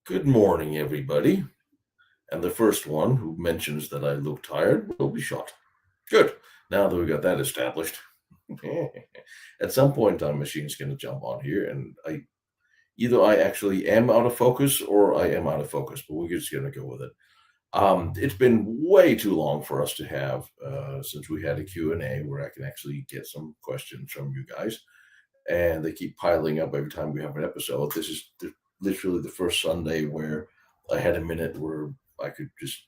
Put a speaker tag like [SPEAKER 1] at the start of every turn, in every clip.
[SPEAKER 1] Good morning, everybody. And the first one who mentions that I look tired will be shot. Good. Now that we got that established, at some point in time, Machine's going to jump on here, and I actually am out of focus or I am out of focus, but we're just going to go with it. It's been way too long for us to have since we had a Q&A where I can actually get some questions from you guys, and they keep piling up every time we have an episode. This is literally the first Sunday where I had a minute where I could just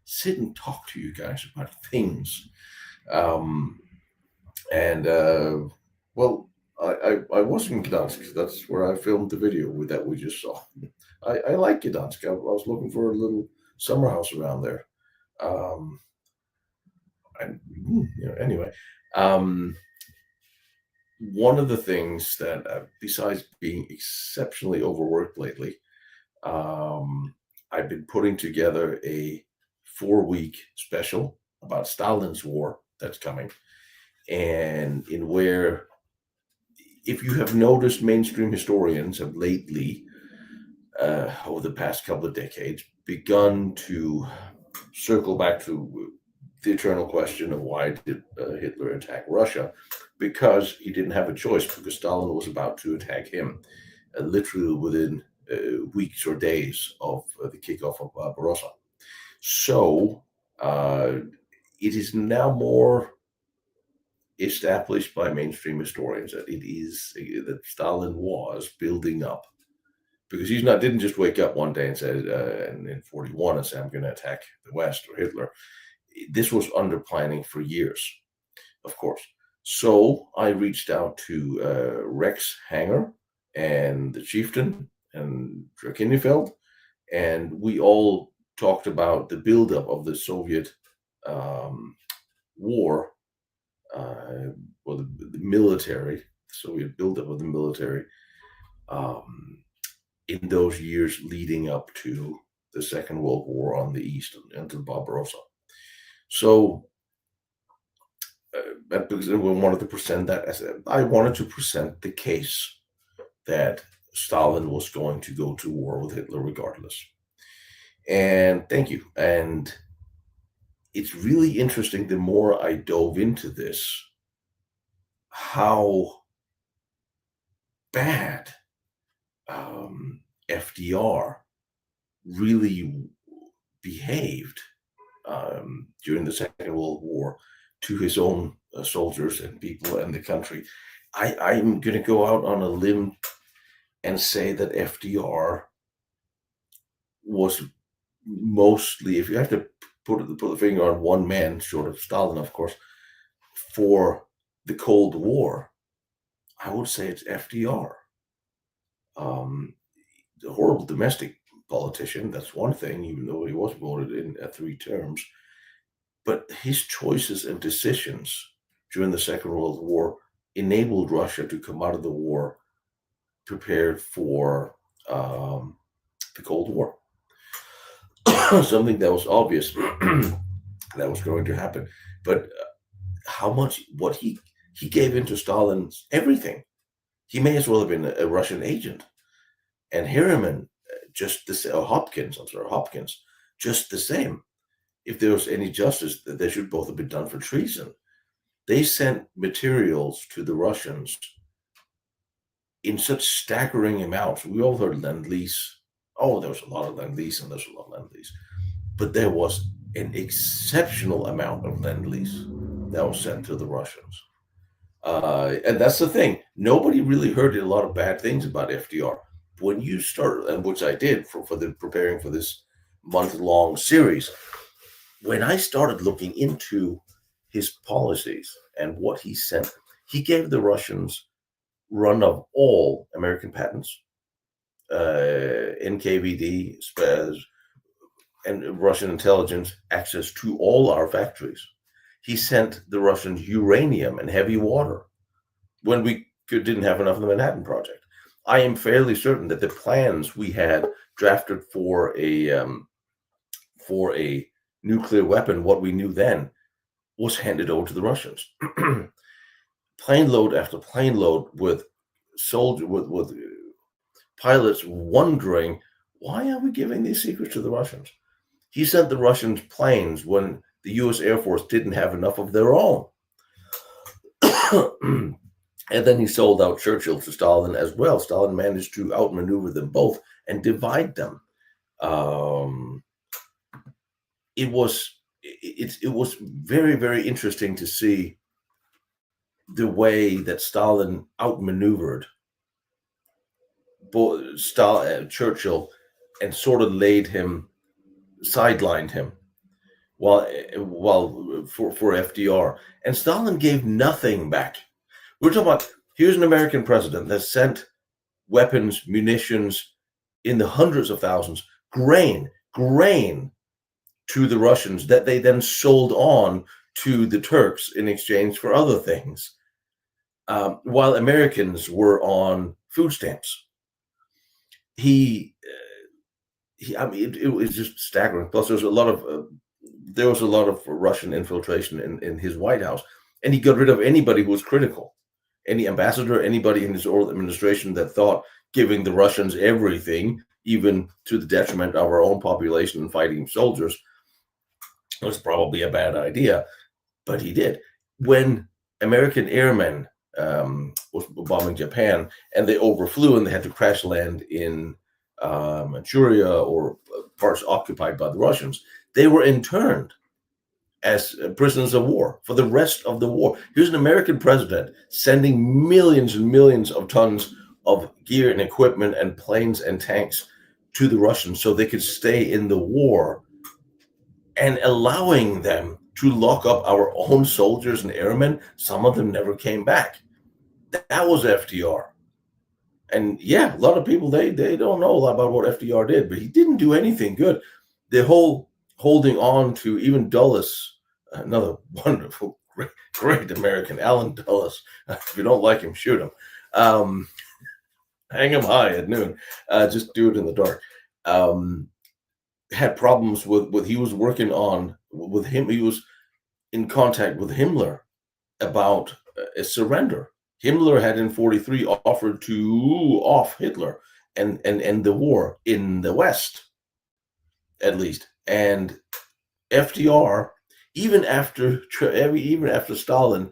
[SPEAKER 1] sit and talk to you guys about things. Um, and well, I was in Gdansk. That's where I filmed the video that we just saw. I like Gdansk. I was looking for a little summer house around there. Um, and anyway, um, one of the things that, besides being exceptionally overworked lately, I've been putting together a 4-week special about Stalin's war that's coming. And in where, if you have noticed, mainstream historians have lately, over the past couple of decades, begun to circle back to the eternal question of why did Hitler attack Russia? Because he didn't have a choice, because Stalin was about to attack him, literally within weeks or days of the kickoff of Barbarossa. So it is now more established by mainstream historians that it is that Stalin was building up, because he's not didn't just wake up one day and say in 41 and say I'm going to attack the West or Hitler. This was under planning for years, of course. So I reached out to Rex Hanger and the Chieftain and Drakenfeld, and we all talked about the buildup of the Soviet war, or the military, the Soviet buildup of the military in those years leading up to the Second World War on the East until Barbarossa. So because we wanted to present that I wanted to present the case that Stalin was going to go to war with Hitler regardless. And thank you. And it's really interesting, the more I dove into this, how bad FDR really behaved during the Second World War to his own soldiers and people and the country. I'm going to go out on a limb and say that FDR was mostly, if you have to put the finger on one man, short of Stalin, of course, for the Cold War, I would say it's FDR. The horrible domestic politician, that's one thing, even though he was voted in at 3 terms. But his choices and decisions during the Second World War enabled Russia to come out of the war prepared for the Cold War. Something that was obvious that was going to happen. But how much, what he gave into Stalin's everything. He may as well have been a Russian agent. And Harriman, just the same, Hopkins, just the same. If there was any justice, they should both have been done for treason. They sent materials to the Russians in such staggering amounts. We all heard Lend-Lease. Oh, there was a lot of Lend-Lease and there's a lot of Lend-Lease. But there was an exceptional amount of Lend-Lease that was sent to the Russians. And that's the thing. Nobody really heard a lot of bad things about FDR. When you start, and which I did for preparing for this month-long series, when I started looking into his policies and what he sent, he gave the Russians run of all American patents, NKVD, and Russian intelligence access to all our factories. He sent the Russians uranium and heavy water when we didn't have enough of the Manhattan Project. I am fairly certain that the plans we had drafted for a nuclear weapon, what we knew then, was handed over to the Russians. Plane load after plane load with pilots wondering why are we giving these secrets to the Russians? He sent the Russians planes when the U.S. Air Force didn't have enough of their own. And then he sold out Churchill to Stalin as well. Stalin managed to outmaneuver them both and divide them. It was very, very interesting to see the way that Stalin outmaneuvered Churchill and sort of sidelined him while for FDR. And Stalin gave nothing back. We're talking about, here's an American president that sent weapons, munitions in the hundreds of thousands, grain to the Russians that they then sold on to the Turks in exchange for other things, while Americans were on food stamps. I mean, it was just staggering. Plus, there was a lot of Russian infiltration in his White House, and he got rid of anybody who was critical. Any ambassador, anybody in his old administration that thought giving the Russians everything, even to the detriment of our own population and fighting soldiers, was probably a bad idea. But he did. When American airmen was bombing Japan and they overflew and they had to crash land in Manchuria or parts occupied by the Russians, they were interned as prisoners of war for the rest of the war. Here's an American president sending millions and millions of tons of gear and equipment and planes and tanks to the Russians so they could stay in the war, and allowing them to lock up our own soldiers and airmen. Some of them never came back. That was FDR. And yeah, a lot of people, they don't know a lot about what FDR did, but he didn't do anything good. The whole holding on to even Dulles, another wonderful, great American, Allen Dulles. If you don't like him, shoot him. Hang him high at noon. Just do it in the dark. Had problems with he was working on with him. He was in contact with Himmler about a surrender. Himmler had in 1943 offered to off Hitler and end the war in the West, at least. And FDR, even after Stalin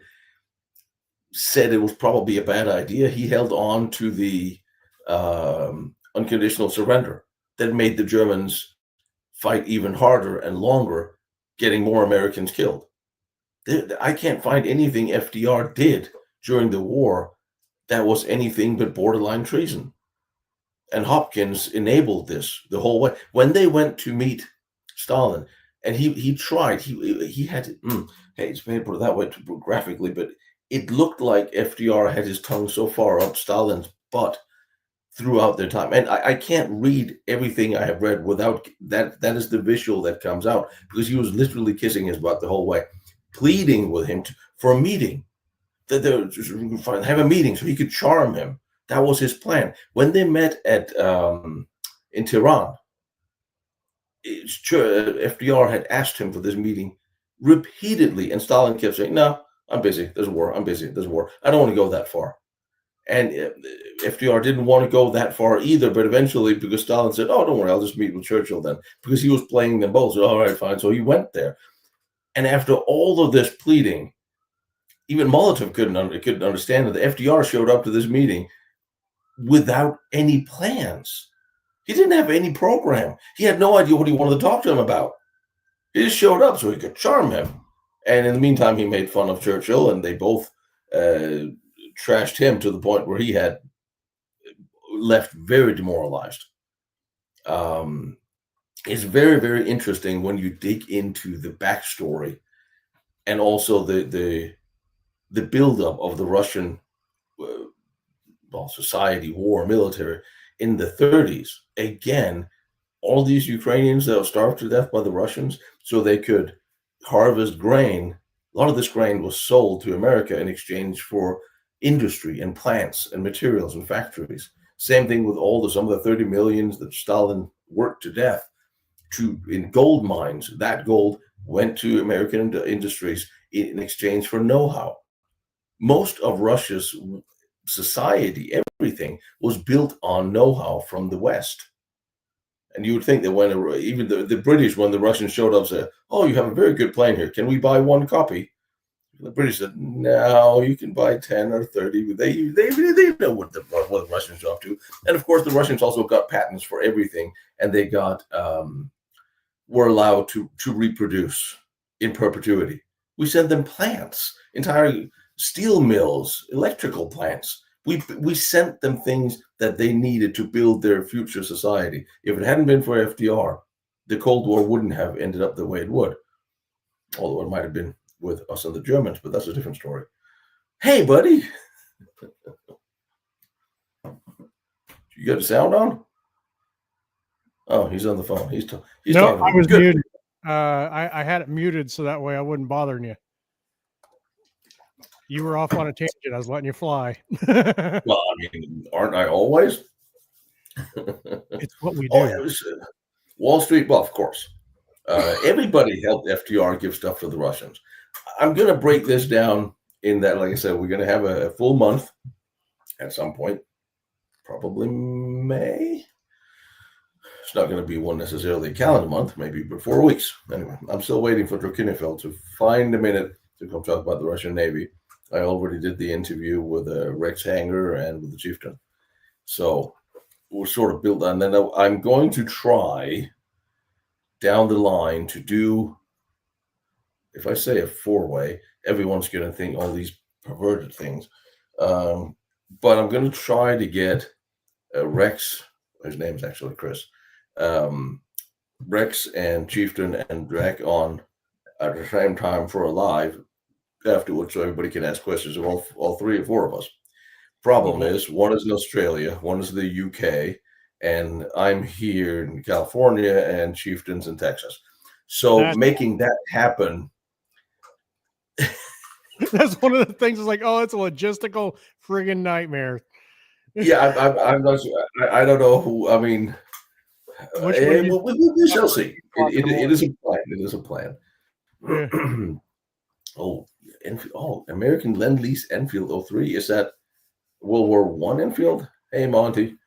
[SPEAKER 1] said it was probably a bad idea, he held on to the unconditional surrender that made the Germans fight even harder and longer, getting more Americans killed. I can't find anything FDR did during the war that was anything but borderline treason. And Hopkins enabled this the whole way. When they went to meet Stalin, and he tried, he had to, hey, it's made that way graphically, but it looked like FDR had his tongue so far up Stalin's butt throughout their time. And I can't read everything I have read without that. That is the visual that comes out, because he was literally kissing his butt the whole way, pleading with him for a meeting, that they have a meeting so he could charm him. That was his plan. When they met at in Tehran, FDR had asked him for this meeting repeatedly, and Stalin kept saying, "No, I'm busy. There's a war. I'm busy. There's a war. I don't want to go that far." And FDR didn't want to go that far either, but eventually, because Stalin said, "Oh, don't worry, I'll just meet with Churchill then," because he was playing them both. So, all right, fine. So he went there. And after all of this pleading, even Molotov couldn't understand that the FDR showed up to this meeting without any plans. He didn't have any program. He had no idea what he wanted to talk to him about. He just showed up so he could charm him. And in the meantime, he made fun of Churchill, and they both trashed him to the point where he had left very demoralized. It's very, very interesting when you dig into the backstory and also the buildup of the Russian society, war, military in the 1930s. Again, all these Ukrainians that were starved to death by the Russians so they could harvest grain. A lot of this grain was sold to America in exchange for industry and plants and materials and factories. Same thing with some of the 30 millions that Stalin worked to death in gold mines. That gold went to American industries in exchange for know-how. Most of Russia's society, everything was built on know-how from the West. And you would think that when even the British, when the Russians showed up, said, "Oh, you have a very good plane here. Can we buy one copy?" The British said, "No, you can buy 10 or 30." They know what the Russians are up to, and of course, the Russians also got patents for everything, and they got were allowed to reproduce in perpetuity. We sent them plants, entire steel mills, electrical plants. We sent them things that they needed to build their future society. If it hadn't been for FDR, the Cold War wouldn't have ended up the way it would, although it might have been with us and the Germans, but that's a different story. Hey, buddy, you got the sound on? Oh, he's on the phone. He's talking.
[SPEAKER 2] I was muted. I had it muted so that way I wouldn't bother you. You were off on a tangent. I was letting you fly.
[SPEAKER 1] Well, I mean, aren't I always?
[SPEAKER 2] It's what we do.
[SPEAKER 1] Oh, it was Wall Street. Well, of course. Everybody helped FDR give stuff to the Russians. I'm going to break this down in that, like I said, we're going to have a full month at some point, probably May. It's not going to be one necessarily a calendar month, maybe but 4 weeks. Anyway, I'm still waiting for Druckenfeld to find a minute to come talk about the Russian Navy. I already did the interview with Rex Hanger and with the chieftain. So we're sort of built on. Then I'm going to try down the line to do, if I say a four-way, everyone's going to think all these perverted things. But I'm going to try to get Rex, his name's actually Chris, Rex and Chieftain and Drac on at the same time for a live afterwards, so everybody can ask questions of all three or four of us. Problem is, one is in Australia, one is in the UK, and I'm here in California, and Chieftain's in Texas. So making that happen.
[SPEAKER 2] That's one of the things. It's like, oh, it's a logistical friggin' nightmare.
[SPEAKER 1] Yeah, I'm not sure. I don't know who. I mean, we shall see. It is a plan. It is a plan. Yeah. American Lend-Lease Enfield 03. Is that World War I Enfield? Hey, Monty.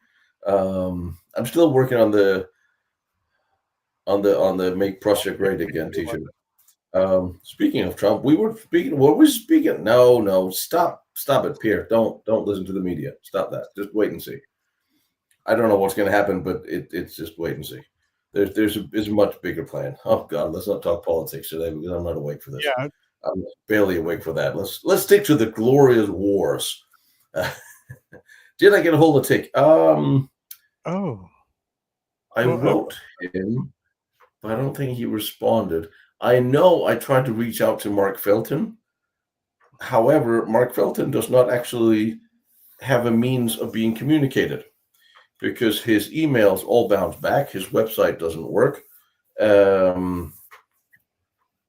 [SPEAKER 1] I'm still working on the Make Prussia Great Again t-shirt. Speaking of Trump, were we speaking? No, stop it, Pierre. Don't listen to the media. Stop that. Just wait and see. I don't know what's going to happen, but it's just wait and see. There's a much bigger plan. Oh God, let's not talk politics today because I'm not awake for this.
[SPEAKER 2] Yeah,
[SPEAKER 1] I'm barely awake for that. Let's stick to the glorious wars. Did I get a hold of Tick? I wrote him, but I don't think he responded. I know I tried to reach out to Mark Felton. However, Mark Felton does not actually have a means of being communicated because his emails all bounce back. His website doesn't work.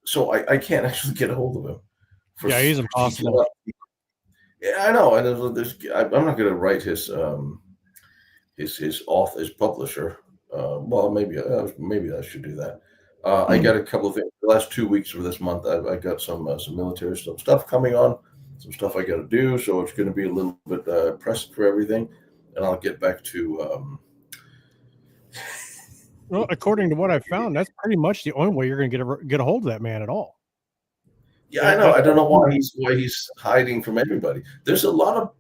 [SPEAKER 1] So I can't actually get a hold of him.
[SPEAKER 2] He's impossible.
[SPEAKER 1] Yeah, I know. And I'm not going to write his author, his publisher. Well, maybe I should do that. I got a couple of things. The last 2 weeks of this month, I got some military stuff coming on, some stuff I got to do. So it's going to be a little bit pressed for everything, and I'll get back to.
[SPEAKER 2] Well, according to what I've found, that's pretty much the only way you're going to get a hold of that man at all.
[SPEAKER 1] Yeah, I know. I don't know why he's hiding from everybody. There's a lot of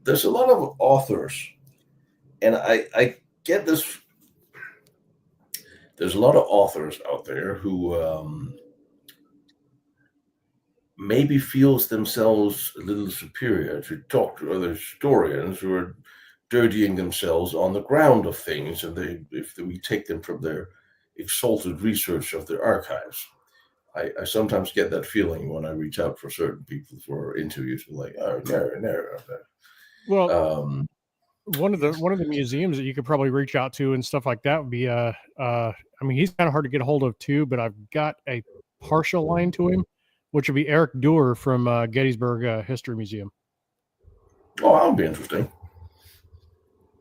[SPEAKER 1] authors, and I get this. There's a lot of authors out there who maybe feels themselves a little superior to talk to other historians who are dirtying themselves on the ground of things, and if we take them from their exalted research of their archives. I sometimes get that feeling when I reach out for certain people for interviews, like, oh, no.
[SPEAKER 2] Well, one of the museums that you could probably reach out to and stuff like that would be I mean, he's kind of hard to get a hold of too, but I've got a partial line to him, which would be Eric Dewar from Gettysburg History Museum.
[SPEAKER 1] Oh, that would be interesting.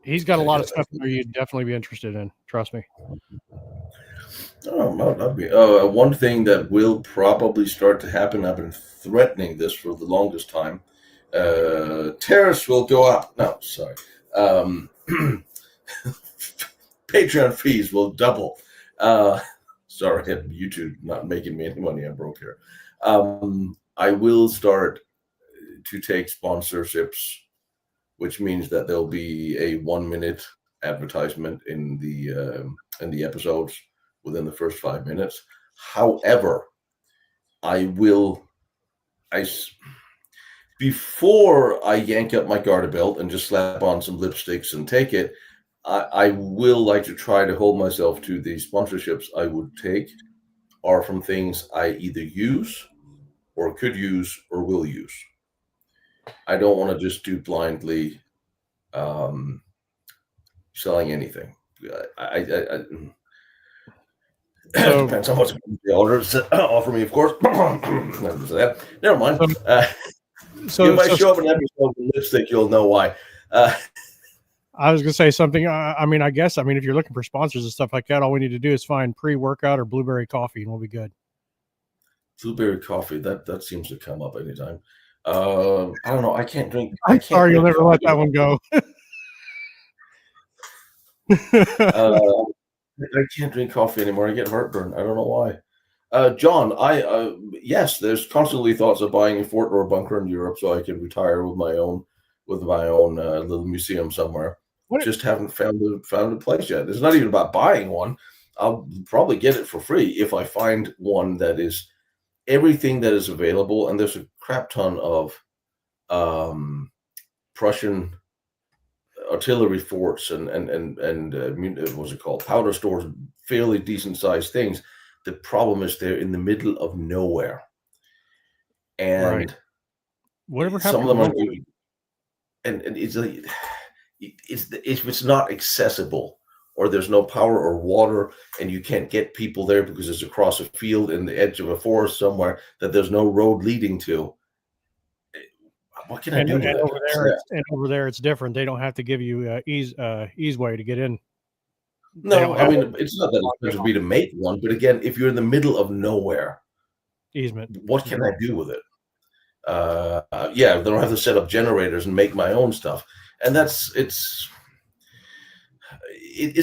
[SPEAKER 2] He's got a lot of stuff there you'd definitely be interested in. Trust me.
[SPEAKER 1] Oh, that'd be one thing that will probably start to happen. I've been threatening this for the longest time. Tariffs will go up. No, sorry. Patreon fees will double. Sorry, YouTube not making me any money. I'm broke here. I will start to take sponsorships, which means that there'll be a 1 minute advertisement in the episodes within the first 5 minutes. However, I will I before I yank up my garter belt and just slap on some lipsticks and take it, I will like to try to hold myself to the sponsorships I would take are from things I either use or could use or will use. I don't want to just do blindly um, selling anything. I
[SPEAKER 2] So,
[SPEAKER 1] depends on what the owners offer me, of course. Never mind. If I show up an episode with lipstick, you'll know why.
[SPEAKER 2] I was going to say something. I guess if you're looking for sponsors and stuff like that, all we need to do is find pre-workout or blueberry coffee, and we'll be good.
[SPEAKER 1] Blueberry coffee, that seems to come up anytime. I don't know. I can't drink.
[SPEAKER 2] I'm sorry, you'll never let that one go.
[SPEAKER 1] I can't drink coffee anymore. I get heartburn. I don't know why. John, yes, there's constantly thoughts of buying a fort or a bunker in Europe so I can retire with my own little museum somewhere. Just haven't found a place yet. It's not even about buying one. I'll probably get it for free if I find one that is everything that is available. And there's a crap ton of Prussian artillery forts and what's it called? Powder stores, fairly decent sized things. The problem is they're in the middle of nowhere, and
[SPEAKER 2] whatever
[SPEAKER 1] some of them are. And it's like if it's not accessible, or there's no power or water, and you can't get people there because it's across a field in the edge of a forest somewhere that there's no road leading to. What can I do?
[SPEAKER 2] Over there, it's different. They don't have to give you ease way to get in.
[SPEAKER 1] No, I mean it's not that it's going to make one, but again, if you're in the middle of nowhere,
[SPEAKER 2] easement,
[SPEAKER 1] what can I do with it? Yeah, they don't have to set up generators and make my own stuff, and it's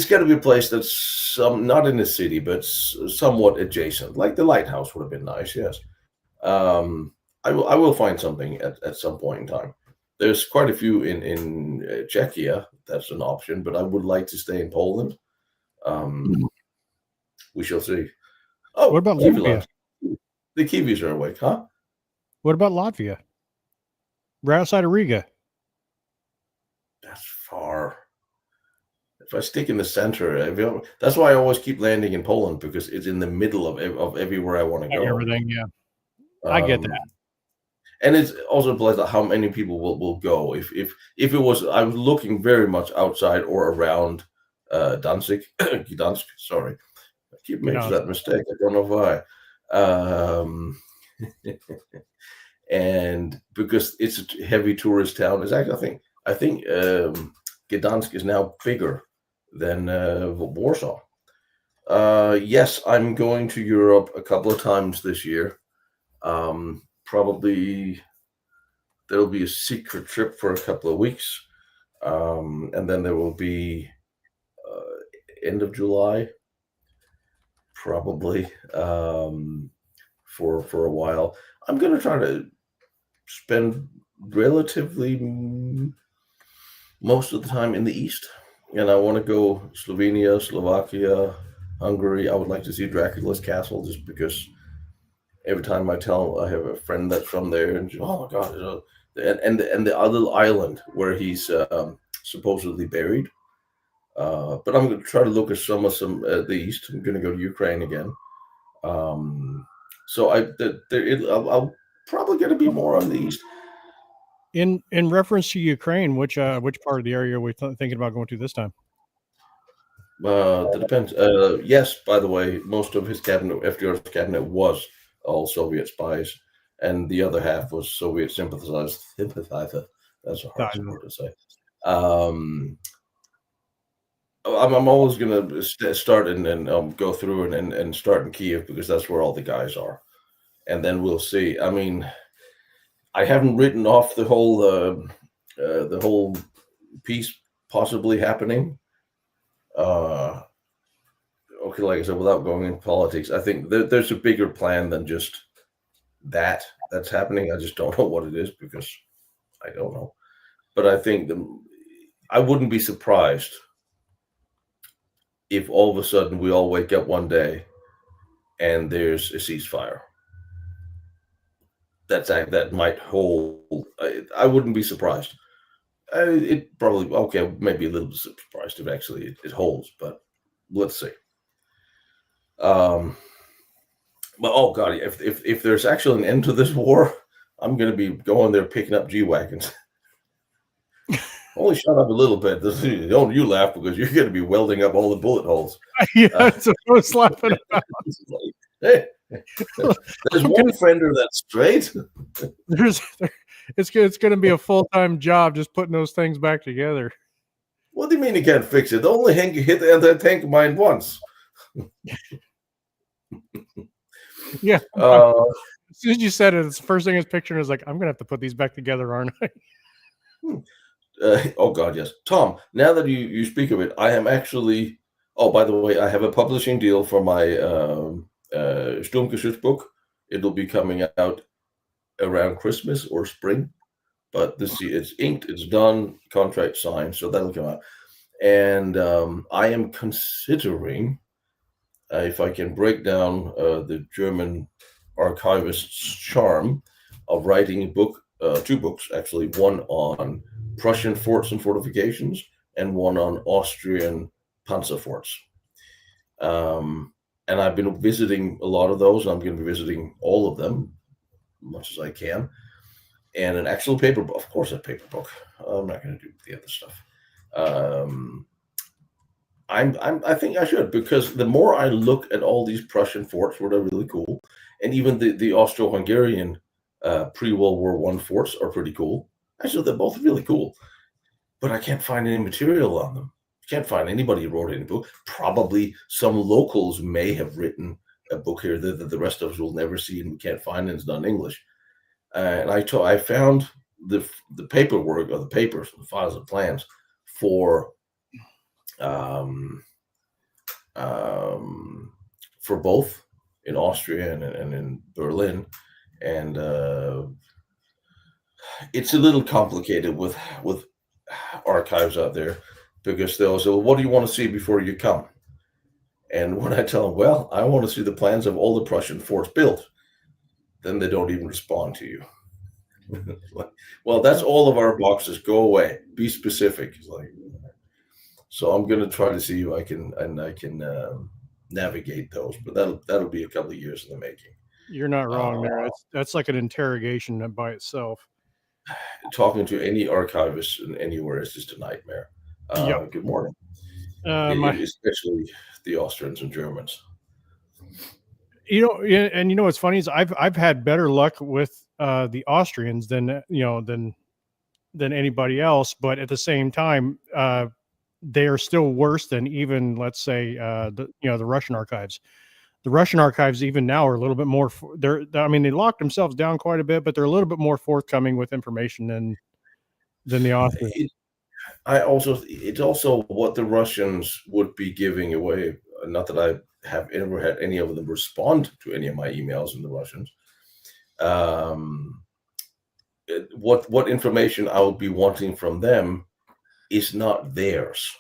[SPEAKER 1] got to be a place that's not in the city, but somewhat adjacent. Like the lighthouse would have been nice. Yes, I will find something at some point in time. There's quite a few in Czechia. That's an option, but I would like to stay in Poland. We shall see. Oh,
[SPEAKER 2] what about Latvia?
[SPEAKER 1] The Kiwis are awake, huh?
[SPEAKER 2] What about Latvia? Right outside of Riga.
[SPEAKER 1] That's far. If I stick in the center, that's why I always keep landing in Poland, because it's in the middle of everywhere I want to go.
[SPEAKER 2] Everything, yeah. I get that.
[SPEAKER 1] And it's also a place that how many people will go. If it was, I was looking very much outside or around Danzig, Gdansk. Sorry, I keep making that mistake. I don't know why. And because it's a heavy tourist town, it's actually I think Gdansk is now bigger than Warsaw. Yes, I'm going to Europe a couple of times this year. Probably there'll be a secret trip for a couple of weeks, and then there will be end of July, probably for a while. I'm going to try to spend relatively most of the time in the East, and I want to go Slovenia, Slovakia, Hungary. I would like to see Dracula's castle, just because every time I have a friend that's from there, and oh my god, and the other island where he's supposedly buried. But I'm going to try to look at some the East. I'm going to go to Ukraine again. So I'll probably going to be more on the East.
[SPEAKER 2] In reference to Ukraine, which part of the area are we thinking about going to this time?
[SPEAKER 1] That depends. Yes, by the way, most of his cabinet, FDR's cabinet, was all Soviet spies, and the other half was Soviet sympathizer. That's a hard word to say. I'm always going to start and go through and start in Kiev, because that's where all the guys are, and then we'll see. I mean, I haven't written off the whole peace possibly happening. look, like I said, without going into politics, I think there's a bigger plan than just that's happening. I just don't know what it is because I don't know. But I think I wouldn't be surprised if all of a sudden we all wake up one day and there's a ceasefire. That might hold. I wouldn't be surprised. It probably maybe a little bit surprised if actually it holds, but let's see. But oh god, if there's actually an end to this war, I'm going to be going there picking up G-wagons. Only shut up a little bit. Don't you laugh because you're going to be welding up all the bullet holes.
[SPEAKER 2] Yeah, that's what I was laughing about.
[SPEAKER 1] Hey, there's one fender that's straight.
[SPEAKER 2] It's going to be a full-time job just putting those things back together.
[SPEAKER 1] What do you mean you can't fix it? The only thing you hit the anti-tank mine once.
[SPEAKER 2] Yeah. As soon as you said it, it's the first thing I was picturing is like, I'm going to have to put these back together, aren't I?
[SPEAKER 1] Oh God, yes. Tom, now that you speak of it, I am actually. Oh, by the way, I have a publishing deal for my Sturmgeschütz book. It'll be coming out around Christmas or spring, but it's inked, it's done, contract signed, so that'll come out. And I am considering if I can break down the German archivist's charm of writing a book, 2 books actually, one on Prussian forts and fortifications, and one on Austrian panzer forts. And I've been visiting a lot of those. I'm going to be visiting all of them, as much as I can. And an actual paper book, of course, a paper book. I'm not going to do the other stuff. I think I should, because the more I look at all these Prussian forts, which are really cool, and even the Austro-Hungarian pre-World War I forts are pretty cool. Actually, they're both really cool, but I can't find any material on them. Can't find anybody who wrote any book. Probably some locals may have written a book here that the rest of us will never see and we can't find, and it's done in English. And I found the paperwork, or the papers, the files and plans for both in Austria and in Berlin, and it's a little complicated with archives out there, because they'll say, well, what do you want to see before you come? And when I tell them, well, I want to see the plans of all the Prussian forts built, then they don't even respond to you. Well, that's all of our boxes. Go away. Be specific. So I'm going to try to see if I can navigate those, but that'll be a couple of years in the making.
[SPEAKER 2] You're not wrong there. That's like an interrogation by itself.
[SPEAKER 1] Talking to any archivist anywhere is just a nightmare. Yep. Good morning. Especially the Austrians and Germans.
[SPEAKER 2] And what's funny is I've had better luck with the Austrians than anybody else, but at the same time, they are still worse than even, let's say, the Russian archives. The Russian archives even now are a little bit more. They locked themselves down quite a bit, but they're a little bit more forthcoming with information than the Austrians.
[SPEAKER 1] It's also what the Russians would be giving away. Not that I have ever had any of them respond to any of my emails in the Russians. What information I would be wanting from them is not theirs.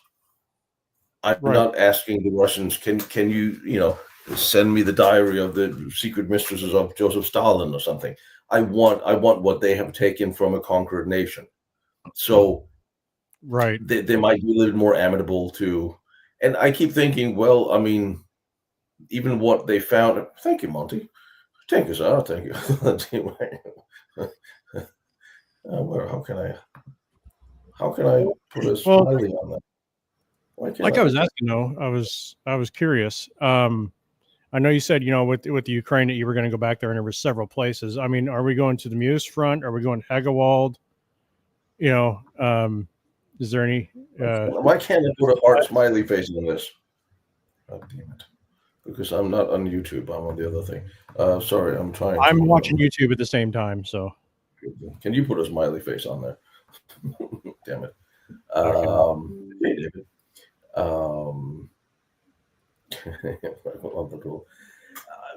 [SPEAKER 1] I'm not asking the Russians, can you send me the diary of the secret mistresses of Joseph Stalin or something. I want what they have taken from a conquered nation. So they might be a little more amenable to, and I keep thinking, well, I mean, even what they found. Thank you, Monty. Thank you, sir. Thank you. How can I put a smiley on that?
[SPEAKER 2] Like I was asking, though, I was curious. I know you said, with the Ukraine that you were going to go back there, and there were several places. I mean, are we going to the Meuse front? Are we going to Hegewald? Is there any?
[SPEAKER 1] Why can't I put a heart smiley face on this? Oh, damn it! Because I'm not on YouTube. I'm on the other thing. Sorry, I'm trying.
[SPEAKER 2] I'm watching YouTube at the same time. So,
[SPEAKER 1] can you put a smiley face on there? Damn it! Hey, David.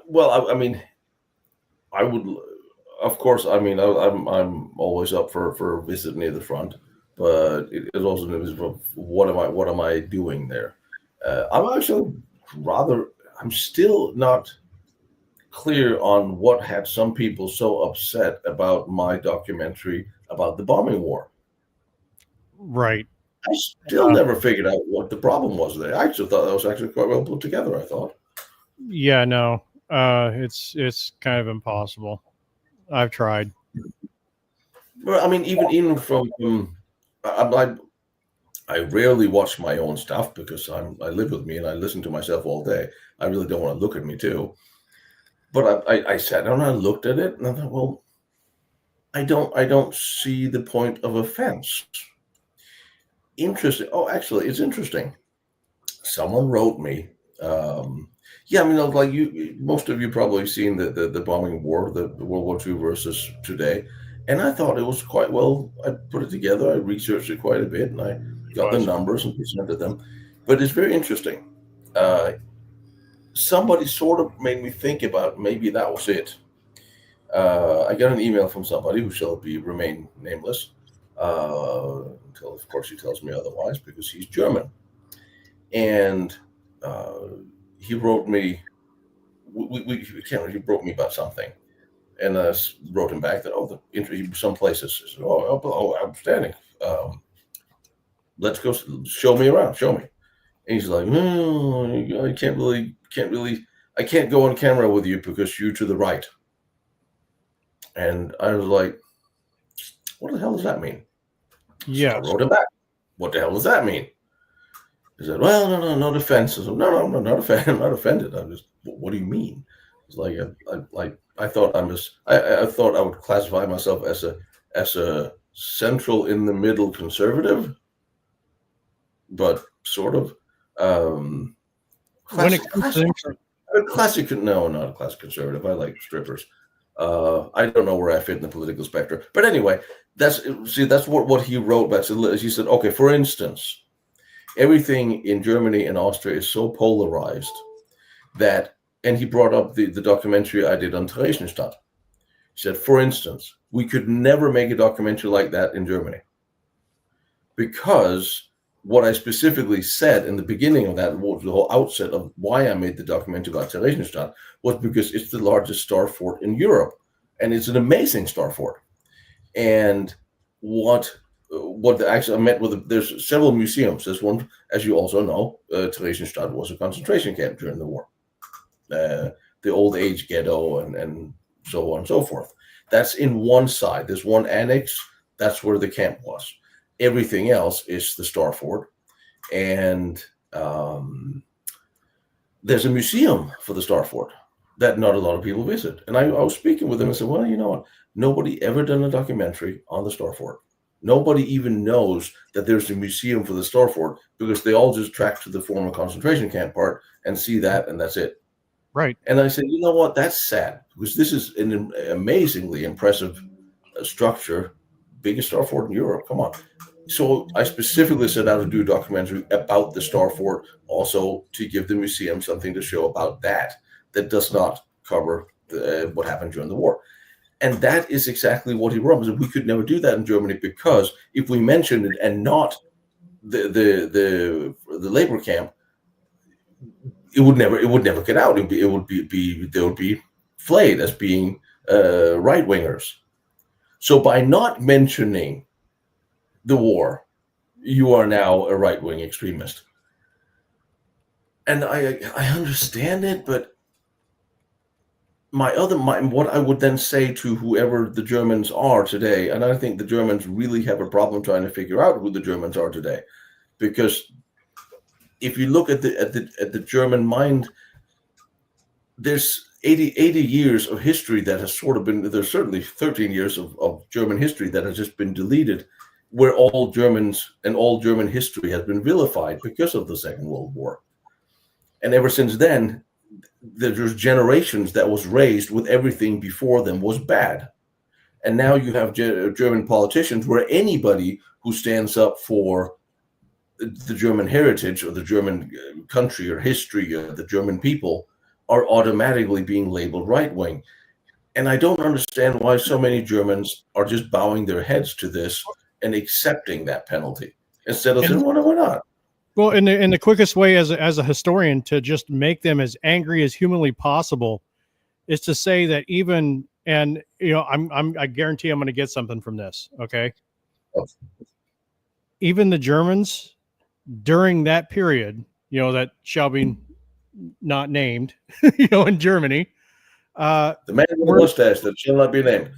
[SPEAKER 1] Well, I mean, I would, of course. I mean, I'm always up for a visit near the front, but it also depends on what am I doing there. I'm actually rather. I'm still not clear on what had some people so upset about my documentary about the bombing war.
[SPEAKER 2] Right.
[SPEAKER 1] I still never figured out what the problem was there. I actually thought that was actually quite well put together. I thought.
[SPEAKER 2] Yeah, no. It's kind of impossible. I've tried.
[SPEAKER 1] Well, I mean, even from I rarely watch my own stuff because I live with me and I listen to myself all day. I really don't want to look at me too. But I sat down and I looked at it and I thought, well, I don't see the point of offense. Interesting. Oh, actually, it's interesting. Someone wrote me. Yeah, I mean, like most of you probably seen the bombing war, the World War II versus today, and I thought it was quite well. I put it together. I researched it quite a bit, and I
[SPEAKER 2] It
[SPEAKER 1] got the
[SPEAKER 2] was.
[SPEAKER 1] numbers and presented them. But it's very interesting. Uh, Somebody sort of made me think about maybe that was it. I got an email from somebody who shall be remain nameless until, of course, he tells me otherwise because he's German, and uh, he wrote me. We can't. He wrote me about something, and I wrote him back that some places. Said, outstanding. Let's go. Show me around. Show me. And he's like, no, I can't really. I can't go on camera with you because you're to the right. And I was like, what the hell does that mean? So I
[SPEAKER 2] Yes.
[SPEAKER 1] wrote him back. What the hell does that mean? He said, well, no defense. I said, no, I'm not offended. I'm not offended. I'm just, what do you mean? It's like, I thought I thought I would classify myself as a central in the middle conservative, but sort of,
[SPEAKER 2] When it
[SPEAKER 1] classic,
[SPEAKER 2] comes to
[SPEAKER 1] classic, classic. No, not a classic conservative. I like strippers. I don't know where I fit in the political spectrum, but anyway, that's what he wrote back. So he said, okay, for instance, everything in Germany and Austria is so polarized that, and he brought up the documentary I did on Theresienstadt. He said, for instance, we could never make a documentary like that in Germany because what I specifically said in the beginning of that, the whole outset of why I made the documentary about Theresienstadt, was because it's the largest star fort in Europe, and it's an amazing star fort. And what actually I met with, there's several museums. There's one, as you also know, Theresienstadt was a concentration camp during the war. The old age ghetto and so on and so forth. That's in one side. There's one annex. That's where the camp was. Everything else is the star fort, and there's a museum for the star fort that not a lot of people visit. And I was speaking with them and said, well, you know what? Nobody ever done a documentary on the star fort. Nobody even knows that there's a museum for the star fort because they all just track to the former concentration camp part and see that, and that's it.
[SPEAKER 2] right.
[SPEAKER 1] And I said, you know what? That's sad because this is an amazingly impressive structure, biggest star fort in Europe. Come on. So I specifically set out to do a documentary about the star fort, also to give the museum something to show about that does not cover what happened during the war. And that is exactly what he wrote. We could never do that in Germany because if we mentioned it and not the labor camp, it would never get out. They would be flayed as being right wingers. So by not mentioning the war, you are now a right wing extremist. And I understand it, but what I would then say to whoever the Germans are today, and I think the Germans really have a problem trying to figure out who the Germans are today, because if you look at the German mind, there's 80 years of history that has sort of been, there's certainly 13 years of German history that has just been deleted, where all Germans and all German history has been vilified because of the Second World War. And ever since then, there's generations that was raised with everything before them was bad. And now you have German politicians where anybody who stands up for the German heritage or the German country or history or the German people are automatically being labeled right wing. And I don't understand why so many Germans are just bowing their heads to this and accepting that penalty instead of saying, well, no, we're not.
[SPEAKER 2] Well, in the quickest way as a historian to just make them as angry as humanly possible is to say that even, and I guarantee I'm going to get something from this. Okay. Even the Germans during that period, that shall be not named, in Germany,
[SPEAKER 1] the man with the mustache that shall not be named.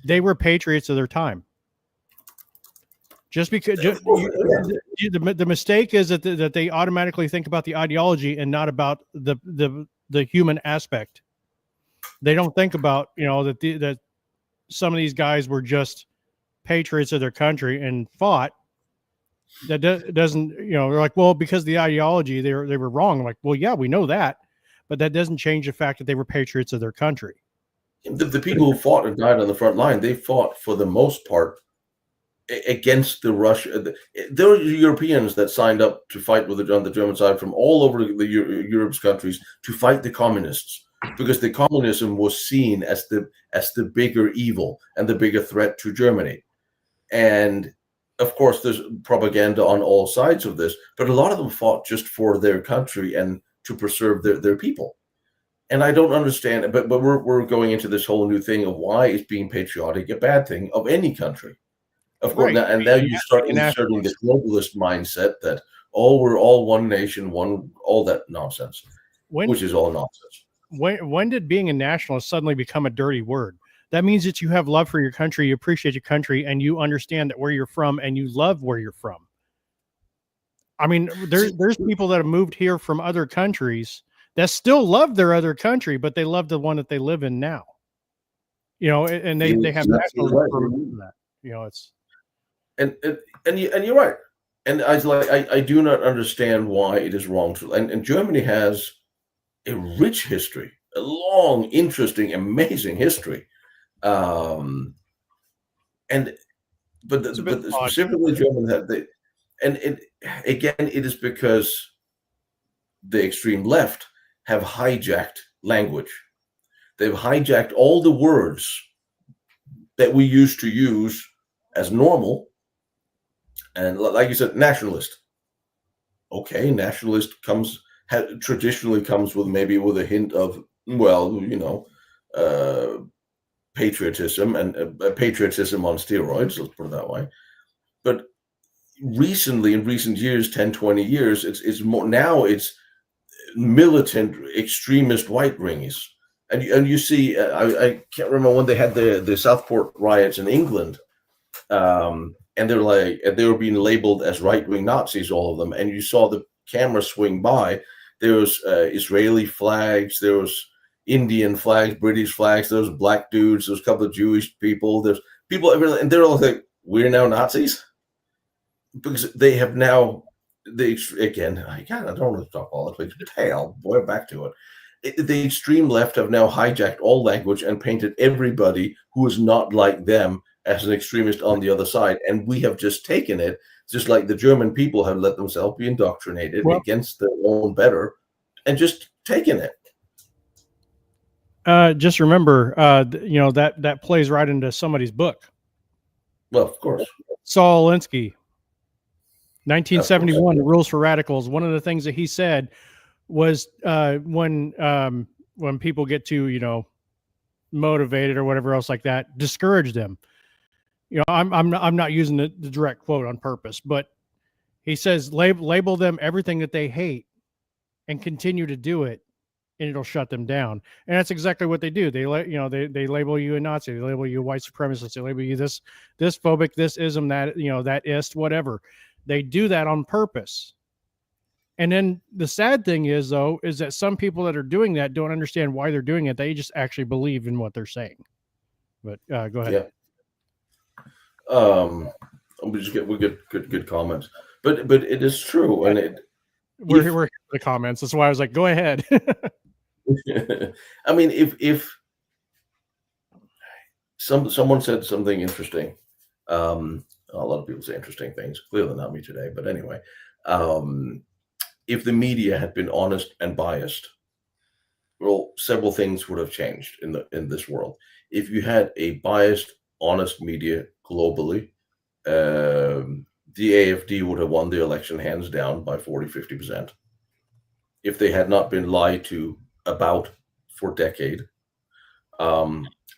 [SPEAKER 2] They were patriots of their time. Just because the mistake is that they automatically think about the ideology and not about the human aspect. They don't think about that some of these guys were just patriots of their country and fought. That doesn't, they're like, well, because of the ideology they were wrong. I'm like, well, yeah, we know that, but that doesn't change the fact that they were patriots of their country.
[SPEAKER 1] The people who fought and died on the front line, they fought for the most part against the Russia. There were Europeans that signed up to fight on the German side from all over Europe's countries to fight the communists, because the communism was seen as the bigger evil and the bigger threat to Germany. And of course, there's propaganda on all sides of this, but a lot of them fought just for their country and to preserve their people. And I don't understand, but we're going into this whole new thing of why is being patriotic a bad thing of any country. Of course,
[SPEAKER 2] right.
[SPEAKER 1] Now you start inserting this globalist mindset that, we're all one nation, all that nonsense, which is all nonsense.
[SPEAKER 2] When did being a nationalist suddenly become a dirty word? That means that you have love for your country, you appreciate your country, and you understand that where you're from, and you love where you're from. I mean, there's people that have moved here from other countries that still love their other country, but they love the one that they live in now. And they have nationalism for that. It's.
[SPEAKER 1] And you're right. And I do not understand why it is wrong to. And Germany has a rich history, a long, interesting, amazing history. But specifically Germans have it is because the extreme left have hijacked language. They've hijacked all the words that we used to use as normal. And like you said, nationalist. Okay, nationalist traditionally comes with a hint of, patriotism and patriotism on steroids, let's put it that way. But recently, in recent years, 10, 20 years, it's more, now it's militant extremist right wingers. And you see, I can't remember when they had the Southport riots in England, and they were being labeled as right-wing Nazis, all of them. And you saw the camera swing by. There was Israeli flags, there was Indian flags, British flags, there was black dudes, there was a couple of Jewish people, there's people everywhere, and they're all like, we're now Nazis? Because they have now, I don't want to talk politics, but hell, boy, back to it. The extreme left have now hijacked all language and painted everybody who is not like them as an extremist on the other side. And we have just taken it, just like the German people have let themselves be indoctrinated against their own better and just taken it.
[SPEAKER 2] Just remember, that plays right into somebody's book.
[SPEAKER 1] Well, of course.
[SPEAKER 2] Saul Alinsky, 1971, The Rules for Radicals. One of the things that he said was when people get too, motivated or whatever else like that, discourage them. I'm not using the direct quote on purpose, but he says label them everything that they hate and continue to do it, and it'll shut them down. And that's exactly what they do. They label you a Nazi, they label you a white supremacist, they label you this phobic, this ism, that that ist, whatever. They do that on purpose. And then the sad thing is that some people that are doing that don't understand why they're doing it. They just actually believe in what they're saying. But go ahead.
[SPEAKER 1] Yeah. We get good comments, but it is true, and
[SPEAKER 2] we're here for the comments. That's why I was like, go ahead.
[SPEAKER 1] I mean, if someone said something interesting, a lot of people say interesting things. Clearly not me today, but anyway, If the media had been honest and biased, well, several things would have changed in this world. If you had a biased, honest media globally, the AFD would have won the election hands down by 40-50%. If they had not been lied to about for decade,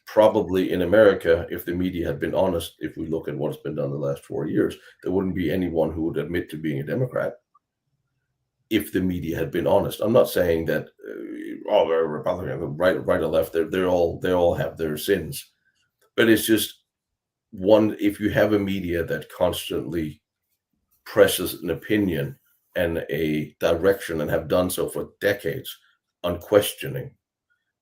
[SPEAKER 1] probably in America, if the media had been honest, if we look at what's been done the last 4 years, there wouldn't be anyone who would admit to being a Democrat. If the media had been honest, I'm not saying that they're Republican, right or left. They all have their sins, but it's just one. If you have a media that constantly presses an opinion and a direction and have done so for decades, unquestioning,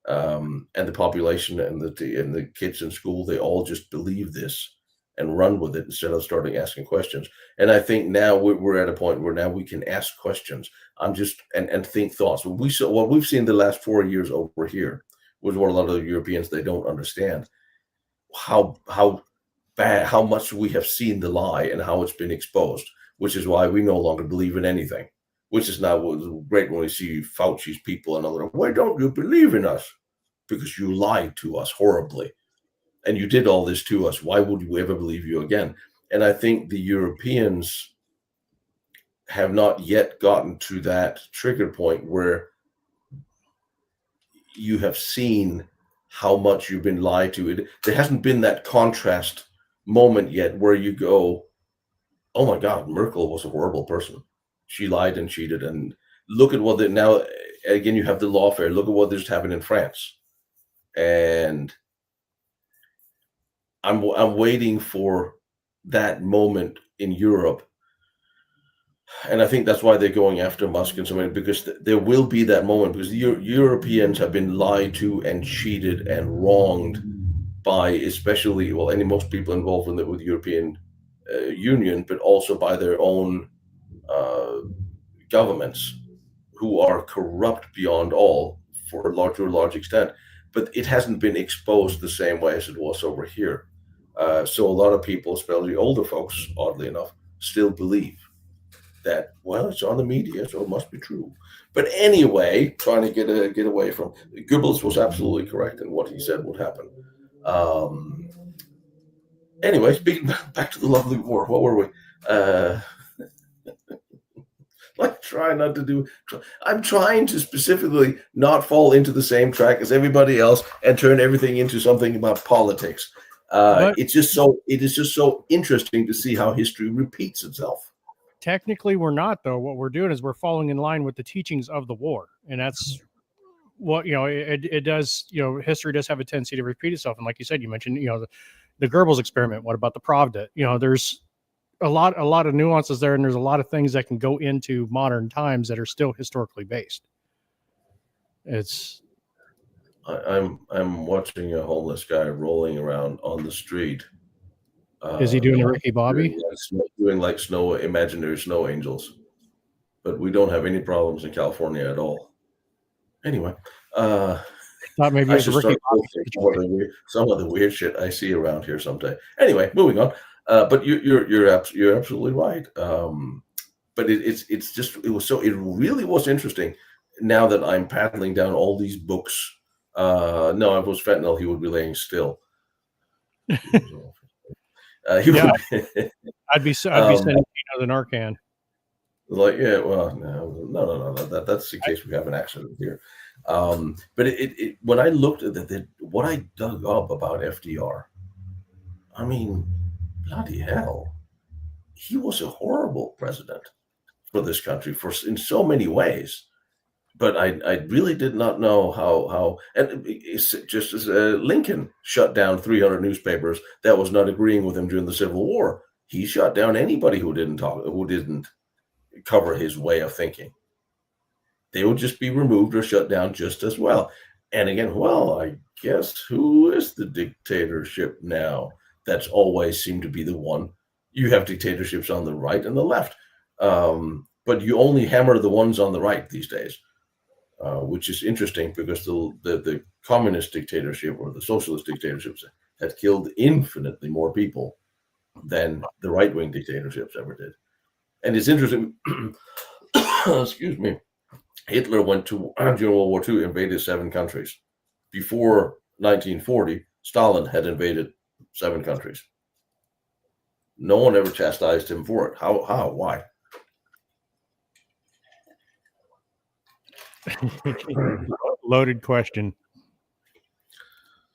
[SPEAKER 1] and the population and the kids in school, they all just believe this and run with it instead of starting asking questions. And I think now we're at a point where now we can ask questions. And think thoughts. What we've seen the last 4 years over here was what a lot of the Europeans, they don't understand how bad, how much we have seen the lie and how it's been exposed, which is why we no longer believe in anything. Which is now great when we see Fauci's people and other. Why don't you believe in us? Because you lied to us horribly, and you did all this to us. Why would we ever believe you again? And I think the Europeans have not yet gotten to that trigger point where you have seen how much you've been lied to. There hasn't been that contrast moment yet where you go, oh my God, Merkel was a horrible person. She lied and cheated. And look at now, again, you have the lawfare. Look at what just happened in France. And I'm waiting for that moment in Europe. And I think that's why they're going after Musk and so many, because there will be that moment, because the Europeans have been lied to and cheated and wronged by, especially, most people involved with the European Union, but also by their own governments, who are corrupt beyond all to a large extent. But it hasn't been exposed the same way as it was over here. So a lot of people, especially older folks, oddly enough, still believe that, well, it's on the media, so it must be true. But anyway, trying to get away from, Goebbels was absolutely correct in what he said would happen. Anyway, speaking back to the lovely war, what were we? I'm trying to specifically not fall into the same track as everybody else and turn everything into something about politics. It is just so interesting to see how history repeats itself.
[SPEAKER 2] Technically, we're not, though. What we're doing is we're falling in line with the teachings of the war, and that's what it does. History does have a tendency to repeat itself, and like you said, you mentioned the Goebbels experiment. What about the Pravda? There's a lot of nuances there, and there's a lot of things that can go into modern times that are still historically based.
[SPEAKER 1] I'm watching a homeless guy rolling around on the street.
[SPEAKER 2] Is he doing the Ricky Bobby?
[SPEAKER 1] Doing like imaginary snow angels, but we don't have any problems in California at all. Anyway,
[SPEAKER 2] thought maybe
[SPEAKER 1] I should start some of the weird shit I see around here someday. Anyway, moving on. But you're absolutely right. But it really was interesting. Now that I'm paddling down all these books, no, if it was fentanyl, he would be laying still.
[SPEAKER 2] I'd be sending Tino the Narcan.
[SPEAKER 1] Like, yeah, well, no. That's in case we have an accident here. But when I looked at what I dug up about FDR, I mean, bloody hell, he was a horrible president for this country in so many ways. But I really did not know how and it's just as Lincoln shut down 300 newspapers that was not agreeing with him during the Civil War. He shut down anybody who didn't cover his way of thinking. They would just be removed or shut down just as well. And again, I guess who is the dictatorship now? That's always seemed to be the one. You have dictatorships on the right and the left, but you only hammer the ones on the right these days. Which is interesting because the communist dictatorship or the socialist dictatorships had killed infinitely more people than the right-wing dictatorships ever did. And it's interesting. Excuse me. Hitler went to during World War II, invaded 7 countries. Before 1940, Stalin had invaded 7 countries. No one ever chastised him for it. How? Why?
[SPEAKER 2] Loaded question.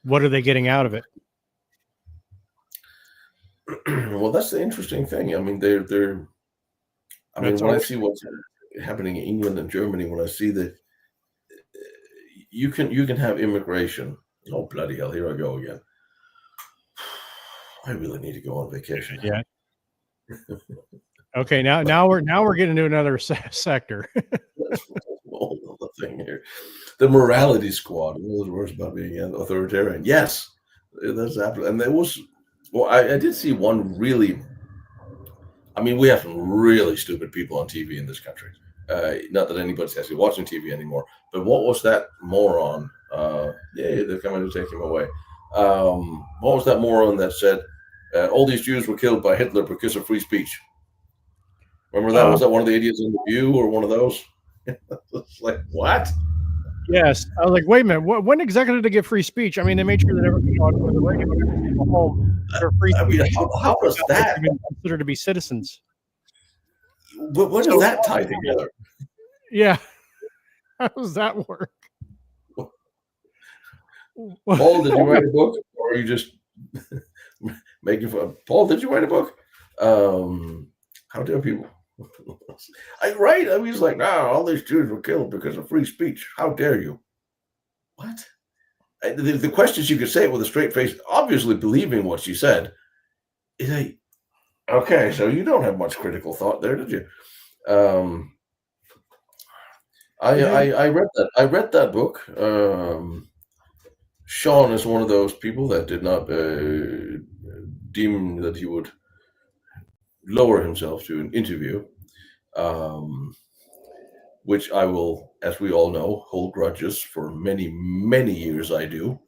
[SPEAKER 2] What are they getting out of it?
[SPEAKER 1] Well, that's the interesting thing. I mean, they're. I mean, when I see what's happening in England and Germany, when I see that you can have immigration. Oh, bloody hell! Here I go again. I really need to go on vacation.
[SPEAKER 2] Yeah. Okay, now we're getting into another sector.
[SPEAKER 1] That's the thing here. The morality squad. One of those words about being an authoritarian. Yes, that's absolutely. And there was. Well, I did see one really. I mean, we have some really stupid people on TV in this country. Not that anybody's actually watching TV anymore. But what was that moron? Yeah, they're coming to take him away. What was that moron that said all these Jews were killed by Hitler because of free speech? Remember that? Was that one of the idiots in The View or one of those? It's like, what?
[SPEAKER 2] Yes. I was like, wait a minute. When exactly did they get free speech? I mean, they made sure that everybody on the radio go home for free speech.
[SPEAKER 1] I mean, how was that
[SPEAKER 2] even considered to be citizens?
[SPEAKER 1] What does that tie together?
[SPEAKER 2] Yeah. How does that work?
[SPEAKER 1] Paul, did you write a book, or are you just making fun? Paul, did you write a book? How dare people? I mean, he's like, all these Jews were killed because of free speech. How dare you? What? The questions you could say it with a straight face, obviously believing what she said. Is like, okay, so you don't have much critical thought there, did you? I read that. I read that book. Sean is one of those people that did not deem that he would lower himself to an interview, which I will, as we all know, hold grudges for many, many years. I do.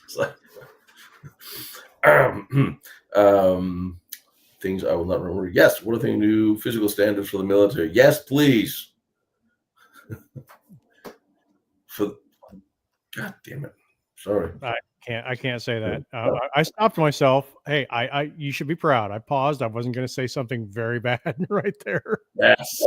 [SPEAKER 1] It's like, things I will not remember. Yes, what are the new physical standards for the military? Yes, please. God damn it! Sorry,
[SPEAKER 2] I can't say that. I stopped myself. Hey, you should be proud. I paused. I wasn't going to say something very bad right there.
[SPEAKER 1] Yes.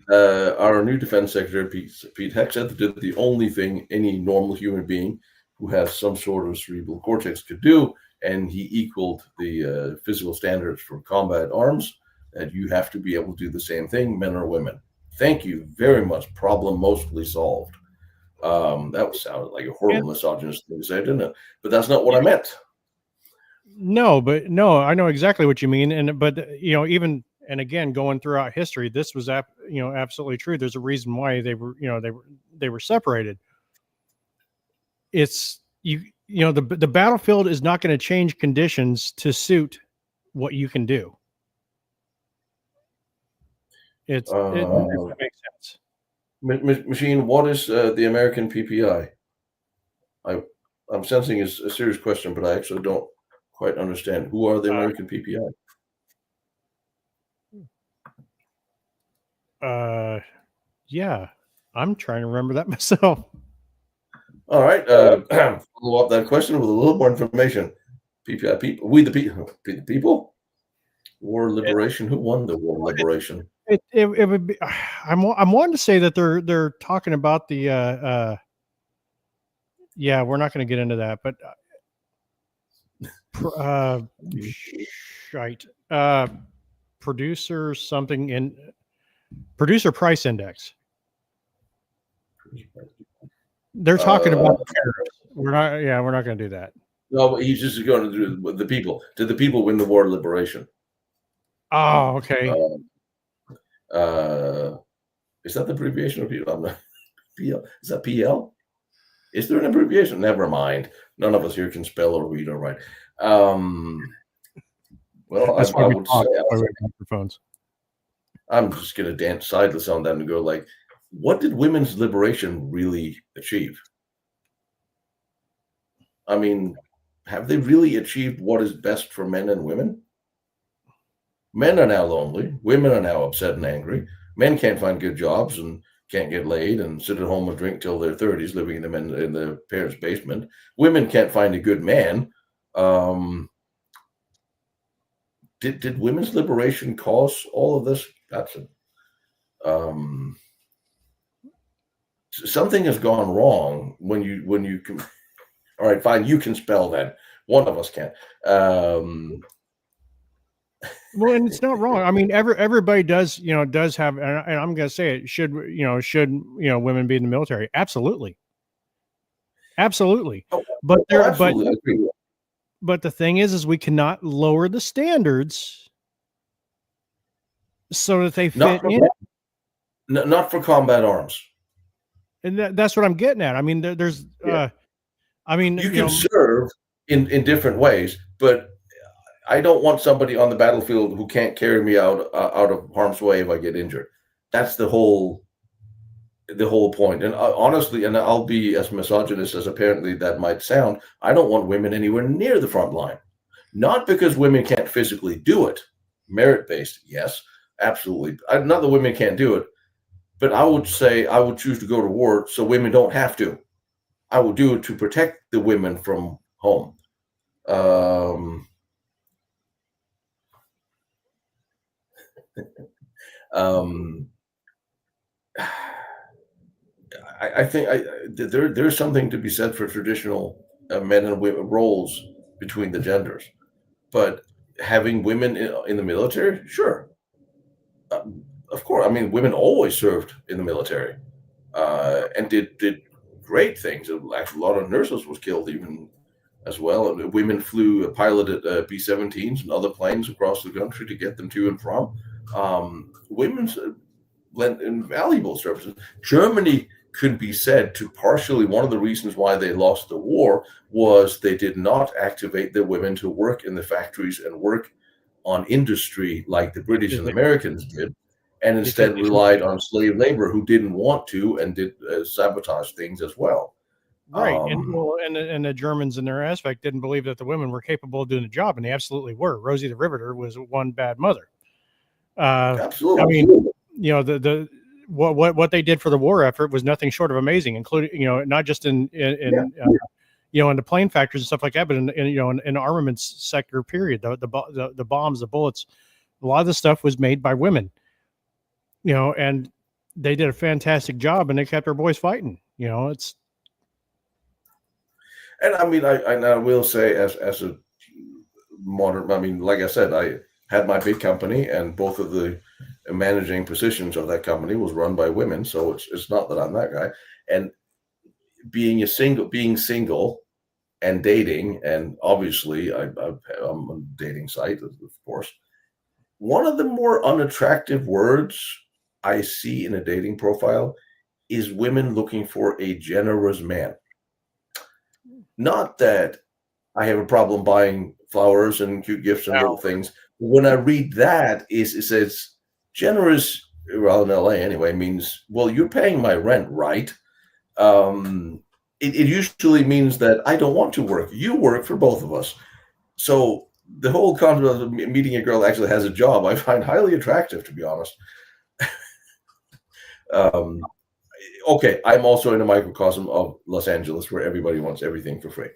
[SPEAKER 1] Our new defense secretary, Pete Hegseth, did the only thing any normal human being who has some sort of cerebral cortex could do, and he equaled the physical standards for combat arms, that you have to be able to do the same thing, men or women. Thank you very much. Problem mostly solved. That sounded like a horrible misogynist thing to say, didn't it? But that's not what I meant.
[SPEAKER 2] No, I know exactly what you mean. But even, and again, going throughout history, this was absolutely true. There's a reason why they were separated. It's the battlefield is not going to change conditions to suit what you can do. It makes sense.
[SPEAKER 1] Machine, what is the American PPI? I'm sensing it's a serious question, but I actually don't quite understand. Who are the American PPI?
[SPEAKER 2] Yeah, I'm trying to remember that myself.
[SPEAKER 1] All right, follow up that question with a little more information. PPI, people, we the people, war liberation. Who won the war liberation?
[SPEAKER 2] It would be. I'm wanting to say that they're talking about the. Yeah, we're not going to get into that, but. Shite. Producer something in producer price index. They're talking about tariffs. We're not going to do that.
[SPEAKER 1] No, but he's just going to do with the people. Did the people win the war of liberation?
[SPEAKER 2] Oh, okay.
[SPEAKER 1] Is that the abbreviation of PL? Is that PL? Is there an abbreviation? Never mind. None of us here can spell or read or write. Well,
[SPEAKER 2] that's
[SPEAKER 1] I would say
[SPEAKER 2] microphones.
[SPEAKER 1] I'm just going to dance sideless on that and go like, what did women's liberation really achieve? I mean, have they really achieved what is best for men and women? Men are now lonely. Women are now upset and angry. Men can't find good jobs and can't get laid and sit at home and drink till their 30s, living in the parents' basement. Women can't find a good man. Did women's liberation cause all of this? That's something has gone wrong when you can. All right, fine, you can spell that. One of us can.
[SPEAKER 2] Well, and it's not wrong. I mean, everybody does have, and I'm going to say it should women be in the military? Absolutely, absolutely.
[SPEAKER 1] Oh,
[SPEAKER 2] but
[SPEAKER 1] absolutely.
[SPEAKER 2] But the thing is we cannot lower the standards so that they fit in.
[SPEAKER 1] Not for combat arms.
[SPEAKER 2] And that's what I'm getting at. I mean, there's, I mean,
[SPEAKER 1] you can serve in different ways, but I don't want somebody on the battlefield who can't carry me out of harm's way if I get injured. That's the whole point. And honestly, and I'll be as misogynist as apparently that might sound, I don't want women anywhere near the front line. Not because women can't physically do it. Merit-based, yes, absolutely. Not that women can't do it, but I would say I would choose to go to war so women don't have to. I would do it to protect the women from home. I think there's something to be said for traditional men and women roles between the genders, but having women in the military, sure, of course. I mean, women always served in the military and did great things. Actually, a lot of nurses was killed even as well. And women flew piloted B-17s and other planes across the country to get them to and from. Women's lent invaluable services. Germany could be said to partially, one of the reasons why they lost the war was they did not activate their women to work in the factories and work on industry like the British and the Americans did, and instead relied on slave labor who didn't want to and did sabotage things as well.
[SPEAKER 2] Right. And the Germans in their aspect didn't believe that the women were capable of doing the job, and they absolutely were. Rosie the Riveter was one bad mother.
[SPEAKER 1] Absolutely.
[SPEAKER 2] I mean, the what they did for the war effort was nothing short of amazing, including, not just in the plane factories and stuff like that, but in armaments sector period, the bombs, the bullets, a lot of the stuff was made by women, and they did a fantastic job, and they kept our boys fighting. It's.
[SPEAKER 1] And I mean, I will say as a modern, I mean, like I said, I had my big company, and both of the managing positions of that company was run by women. So it's not that I'm that guy. And being single and dating, and obviously I'm on a dating site, of course. One of the more unattractive words I see in a dating profile is women looking for a generous man. Not that I have a problem buying flowers and cute gifts and little things. When I read that, it says generous, well, in LA anyway, means, well, you're paying my rent, right? It usually means that I don't want to work. You work for both of us. So the whole concept of meeting a girl that actually has a job, I find highly attractive, to be honest. Okay, I'm also in a microcosm of Los Angeles where everybody wants everything for free.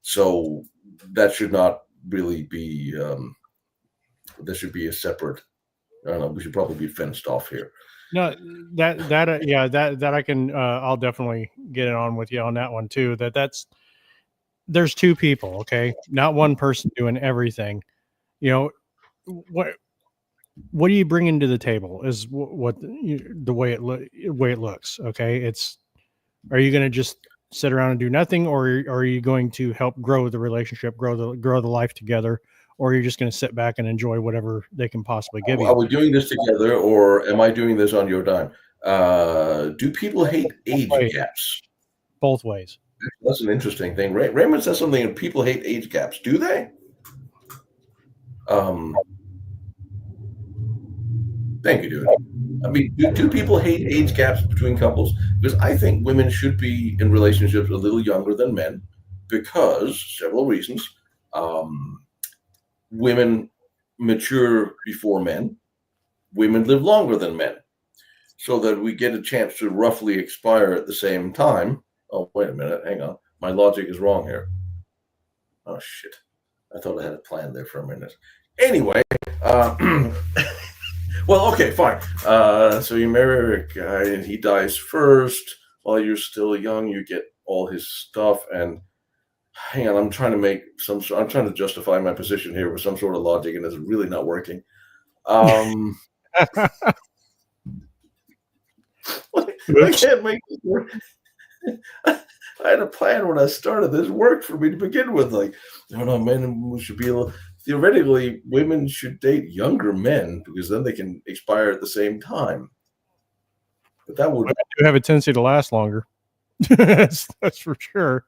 [SPEAKER 1] So that should not really be, there should be a separate, I don't know, we should probably be fenced off here.
[SPEAKER 2] No, that I can, I'll definitely get it on with you on that one too. There's two people, okay? Not one person doing everything. What do you bring into the table is the way it looks. Okay. Are you going to just sit around and do nothing, or are you going to help grow the relationship, grow the life together, or you're just going to sit back and enjoy whatever they can possibly give you?
[SPEAKER 1] Are we doing this together, or am I doing this on your dime? Do people hate age gaps?
[SPEAKER 2] Both ways.
[SPEAKER 1] That's an interesting thing. Raymond says something, and people hate age gaps. Do they? Thank you, dude. I mean, do people hate age gaps between couples? Because I think women should be in relationships a little younger than men, because several reasons. Women mature before men. Women live longer than men, so that we get a chance to roughly expire at the same time. Oh, wait a minute. Hang on. My logic is wrong here. Oh, shit. I thought I had a plan there for a minute. Anyway, well, okay, fine. So you marry a guy and he dies first. While you're still young, you get all his stuff. And hang on, I'm trying to justify my position here with some sort of logic, and it's really not working. I can't make this work. I had a plan when I started. This worked for me to begin with. Like, no, men should be able. Theoretically, women should date younger men because then they can expire at the same time. But that would
[SPEAKER 2] have a tendency to last longer. that's for sure.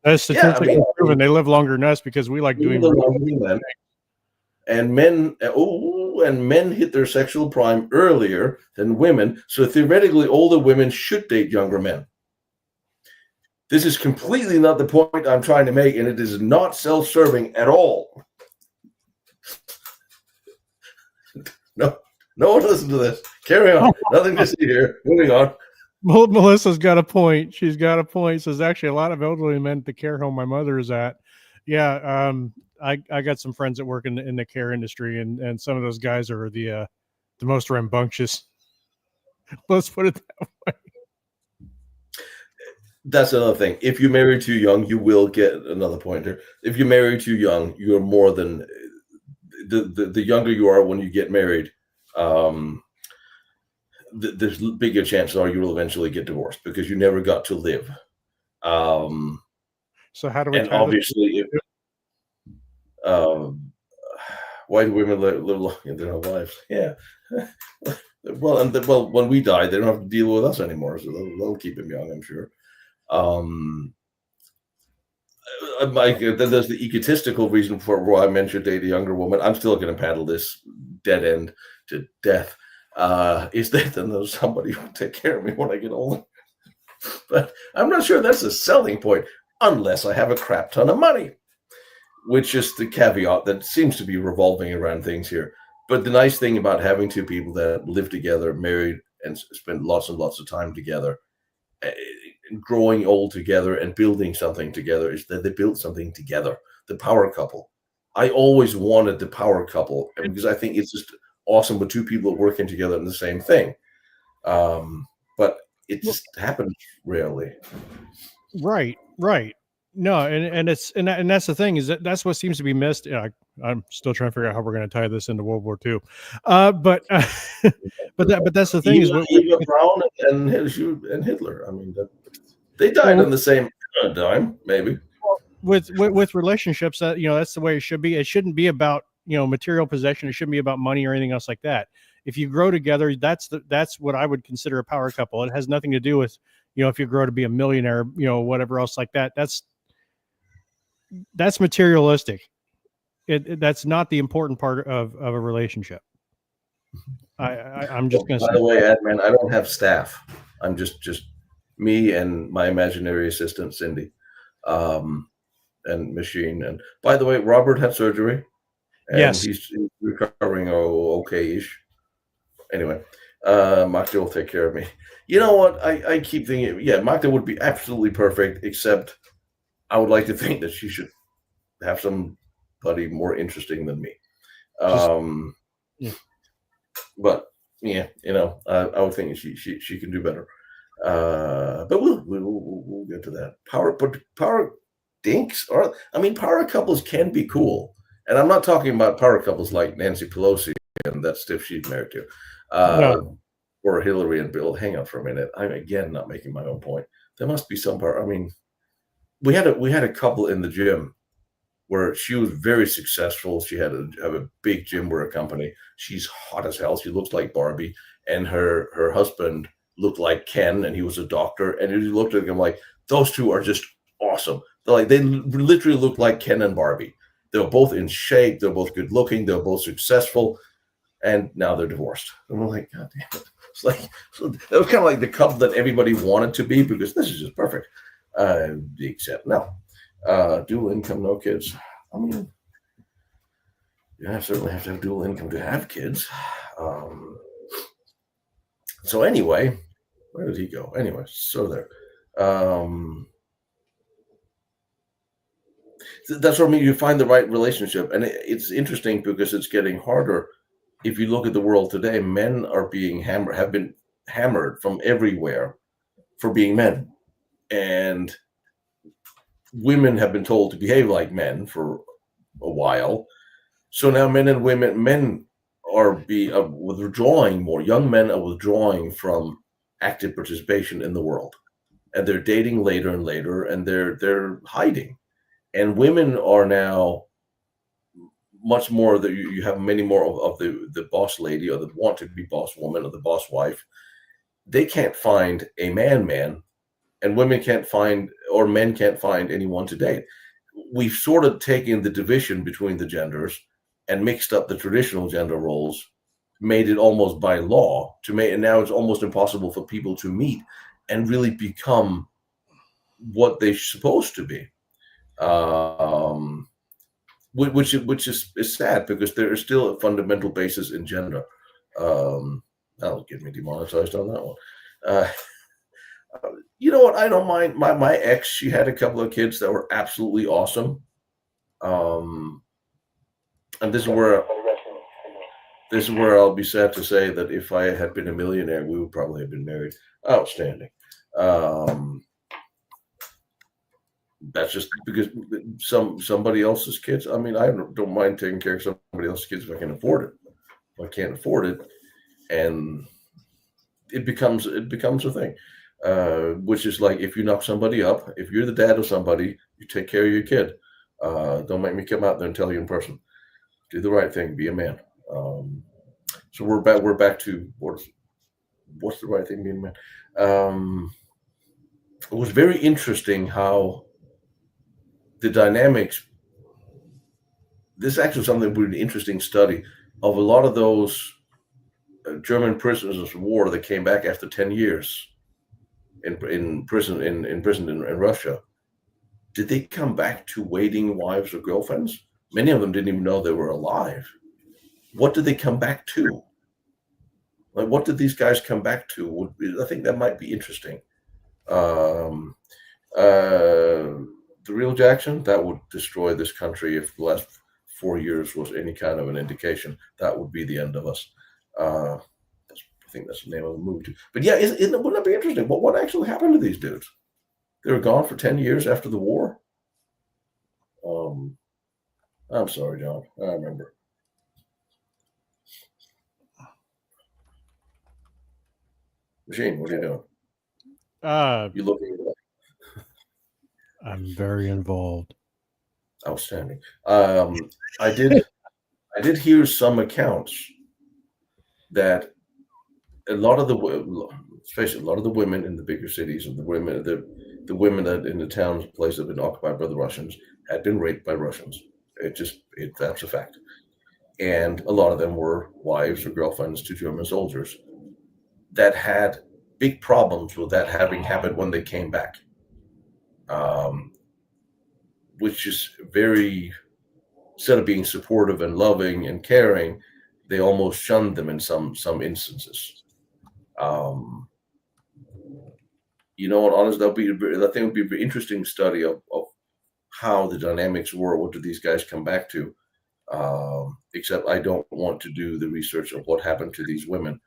[SPEAKER 2] That's statistically proven. They live longer than us because we like doing
[SPEAKER 1] men. And men, and men hit their sexual prime earlier than women. So theoretically, older women should date younger men. This is completely not the point I'm trying to make, and it is not self-serving at all. No one listen to this. Carry on. Nothing to see here. Moving on.
[SPEAKER 2] Well, Melissa's got a point. She's got a point. Says actually a lot of elderly men at the care home my mother is at. Yeah, I got some friends that work in the care industry, and some of those guys are the most rambunctious. Let's put it that way.
[SPEAKER 1] That's another thing. If you marry too young, you will get another pointer. If you marry too young, you're more than the younger you are when you get married. There's bigger chances are you will eventually get divorced because you never got to live.
[SPEAKER 2] So how do we?
[SPEAKER 1] And obviously, why do women live long in their lives? Yeah. Well, when we die, they don't have to deal with us anymore, so they'll keep them young, I'm sure. There's the egotistical reason for why men should date a younger woman. I'm still going to paddle this dead end to death. Is that then there's somebody who will take care of me when I get older? But I'm not sure that's a selling point unless I have a crap ton of money, which is the caveat that seems to be revolving around things here. But the nice thing about having two people that live together, married, and spend lots and lots of time together, growing old together and building something together is that they built something together. The power couple. I always wanted the power couple because I think it's just awesome with two people working together in the same thing. But it just happens rarely.
[SPEAKER 2] Right. No, and that's the thing is that's what seems to be missed. I'm still trying to figure out how we're going to tie this into World War II. But that's the thing is what
[SPEAKER 1] Eva Braun and Hitler. I mean, they died on the same time, maybe.
[SPEAKER 2] With relationships, that's the way it should be. It shouldn't be about material possession. It shouldn't be about money or anything else like that. If you grow together, that's what I would consider a power couple. It has nothing to do with if you grow to be a millionaire, whatever else like that. That's materialistic. That's not the important part of a relationship. I'm just going to say.
[SPEAKER 1] By the way, Adman, I don't have staff. I'm just me and my imaginary assistant, Cindy, and Machine. And by the way, Robert had surgery. And
[SPEAKER 2] yes.
[SPEAKER 1] He's recovering okay-ish. Anyway, Magda will take care of me. You know what? I keep thinking, Magda would be absolutely perfect, except I would like to think that she should have somebody more interesting than me. But I would think she can do better. But we'll get to that. Power dinks power couples can be cool. And I'm not talking about power couples like Nancy Pelosi and that stiff she's married to.
[SPEAKER 2] No.
[SPEAKER 1] Or Hillary and Bill. Hang on for a minute. I'm again not making my own point. There must be some power. I mean, we had a couple in the gym where she was very successful. She had a big gym wear company. She's hot as hell. She looks like Barbie. And her husband looked like Ken, and he was a doctor. And you looked at him like, those two are just awesome. They literally look like Ken and Barbie. They were both in shape. They're both good looking. They're both successful. And now they're divorced. And we're like, God damn it. It's like, so that was kind of like the couple that everybody wanted to be because this is just perfect. Except no. Dual income, no kids. I mean, Yeah, I certainly have to have dual income to have kids. So anyway, where did he go? Anyway, so there. That's what I mean. You find the right relationship, and it's interesting because it's getting harder. If you look at the world today, men are being hammered, have been hammered from everywhere for being men, and women have been told to behave like men for a while. So now men are withdrawing more. Young men are withdrawing from active participation in the world, and they're dating later and later, and they're hiding. And women are now much more that you have many more of the boss lady or the want to be boss woman or the boss wife. They can't find a man, and women can't find or men can't find anyone to date. We've sort of taken the division between the genders and mixed up the traditional gender roles, made it almost by law to make, and now it's almost impossible for people to meet and really become what they're supposed to be. Which is sad because there is still a fundamental basis in gender. That'll get me demonetized on that one. Uh, you know what? I don't mind. My ex, she had a couple of kids that were absolutely awesome. And this is where I'll be sad to say that if I had been a millionaire, we would probably have been married. Outstanding. That's just because somebody else's kids. I mean, I don't mind taking care of somebody else's kids if I can afford it. If I can't afford it, and it becomes a thing, which is like if you knock somebody up, if you're the dad of somebody, you take care of your kid. Don't make me come out there and tell you in person. Do the right thing. Be a man. So we're back to what's the right thing? Being a man. It was very interesting how the dynamics. This is actually something really interesting study of a lot of those German prisoners of war that came back after 10 years in prison in Russia. Did they come back to waiting wives or girlfriends? Many of them didn't even know they were alive. What did they come back to? Like, what did these guys come back to? I think that might be interesting. The real Jackson, that would destroy this country if the last 4 years was any kind of an indication. That would be the end of us. I think that's the name of the movie too. But yeah, wouldn't that be interesting? What actually happened to these dudes? They were gone for 10 years after the war. I'm sorry, John. I remember. Machine, what are you doing? You looking at that?
[SPEAKER 2] I'm very involved.
[SPEAKER 1] Outstanding. I did hear some accounts that a lot of the women in the bigger cities and the women that in the towns places that have been occupied by the Russians had been raped by Russians. That's a fact. And a lot of them were wives or girlfriends to German soldiers that had big problems with that having happened when they came back. Which is very, instead of being supportive and loving and caring, they almost shunned them in some instances. You know, and honestly, I think it would be a very interesting study of how the dynamics were. What did these guys come back to? Except I don't want to do the research of what happened to these women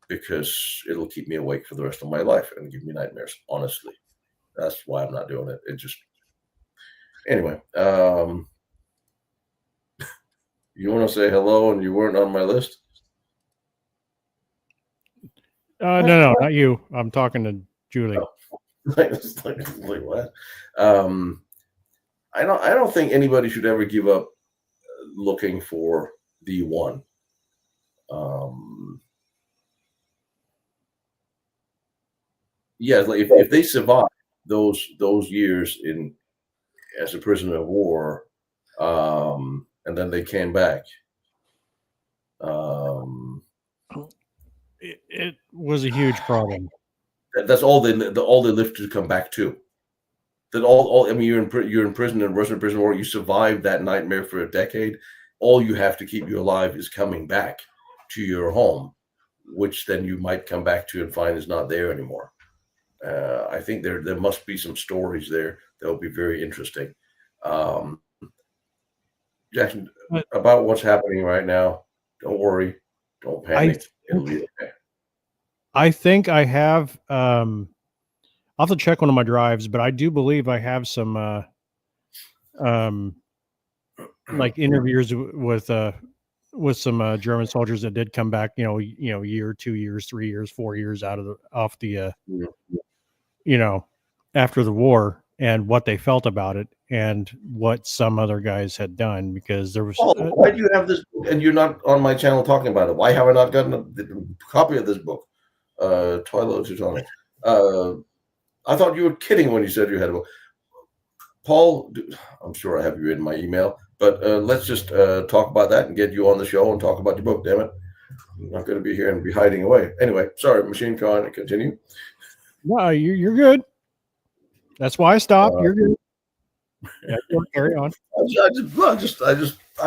[SPEAKER 1] because it'll keep me awake for the rest of my life and give me nightmares. Honestly, that's why I'm not doing it. It just anyway. You want to say hello and you weren't on my list?
[SPEAKER 2] No, not you. I'm talking to Julie.
[SPEAKER 1] Oh. like what? I don't think anybody should ever give up looking for the one. Yeah, like if they survive those years as a prisoner of war, and then they came back.
[SPEAKER 2] It was a huge problem.
[SPEAKER 1] That's all they lived to come back to. That all I mean, you're in prison in Russian prison war. You survived that nightmare for a decade. all you have to keep you alive is coming back to your home, which then you might come back to and find is not there anymore. I think there must be some stories there that will be very interesting. Jackson, about what's happening right now, don't worry, don't panic. It'll be okay.
[SPEAKER 2] I think I have. I'll have to check one of my drives, but I do believe I have some like interviews with some German soldiers that did come back. Year, 2 years, 3 years, 4 years off the after the war, and what they felt about it and what some other guys had done, because there was.
[SPEAKER 1] Why do you have this book and you're not on my channel talking about it? Why have I not gotten a copy of this book? Twilight Teutonic. I thought you were kidding when you said you had a book. Paul, I'm sure I have you in my email, but let's just talk about that and get you on the show and talk about your book, damn it. I'm not going to be here and be hiding away. Anyway, sorry, Machine Con, continue.
[SPEAKER 2] No, you're good. That's why I stopped. You're good. Yeah, carry on.
[SPEAKER 1] I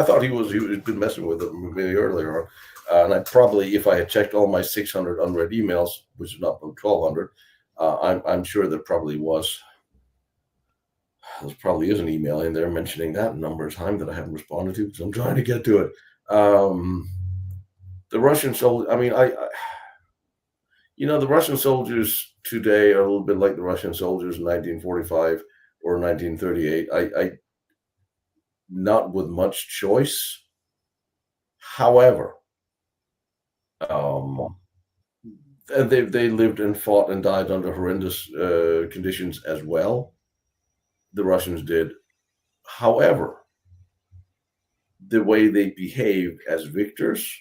[SPEAKER 1] thought he was been messing with it maybe earlier on. And I probably, if I had checked all my 600 unread emails, which is not 1,200, I'm sure there probably is an email in there mentioning that number of times that I haven't responded to, because I'm trying to get to it. The Russian soldiers, I mean, the Russian soldiers today are a little bit like the Russian soldiers in 1945 or 1938. I not with much choice. However, they lived and fought and died under horrendous conditions as well. The Russians did. However, the way they behaved as victors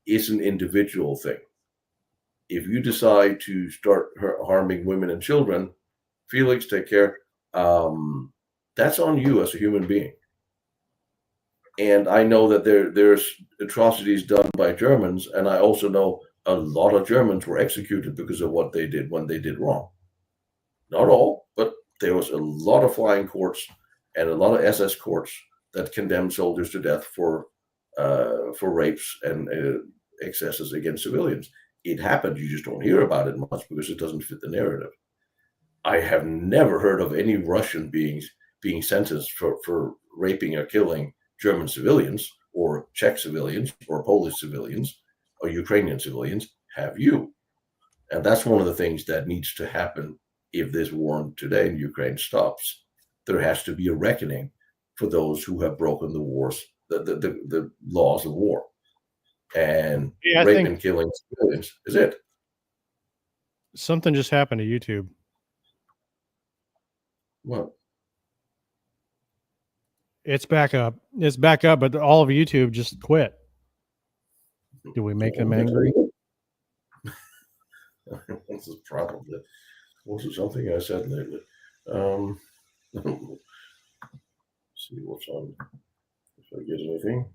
[SPEAKER 1] is an individual thing. If you decide to start harming women and children, Felix, take care. That's on you as a human being. And I know that there's atrocities done by Germans, and I also know a lot of Germans were executed because of what they did when they did wrong. Not all, but there was a lot of flying courts and a lot of SS courts that condemned soldiers to death for rapes and excesses against civilians. It happened. You just don't hear about it much because it doesn't fit the narrative. I have never heard of any Russian being sentenced for raping or killing German civilians or Czech civilians or Polish civilians or Ukrainian civilians. Have you? And that's one of the things that needs to happen if this war today in Ukraine stops. There has to be a reckoning for those who have broken the wars, the laws of war. And rape and killing civilians is it.
[SPEAKER 2] Something just happened to YouTube.
[SPEAKER 1] What?
[SPEAKER 2] It's back up. It's back up, but all of YouTube just quit. Do we make them angry?
[SPEAKER 1] This is probably something I said lately. See what's on. If I get anything.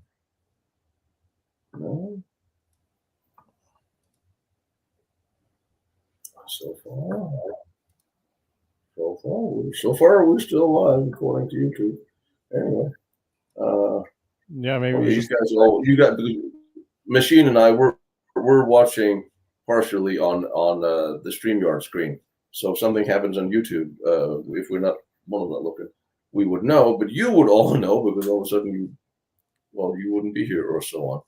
[SPEAKER 1] No. So far, we're still alive according to YouTube. Anyway.
[SPEAKER 2] Yeah, maybe
[SPEAKER 1] you got Machine and I we're watching partially on the StreamYard screen. So if something happens on YouTube, if we're not looking, we would know, but you would all know because all of a sudden you wouldn't be here or so on.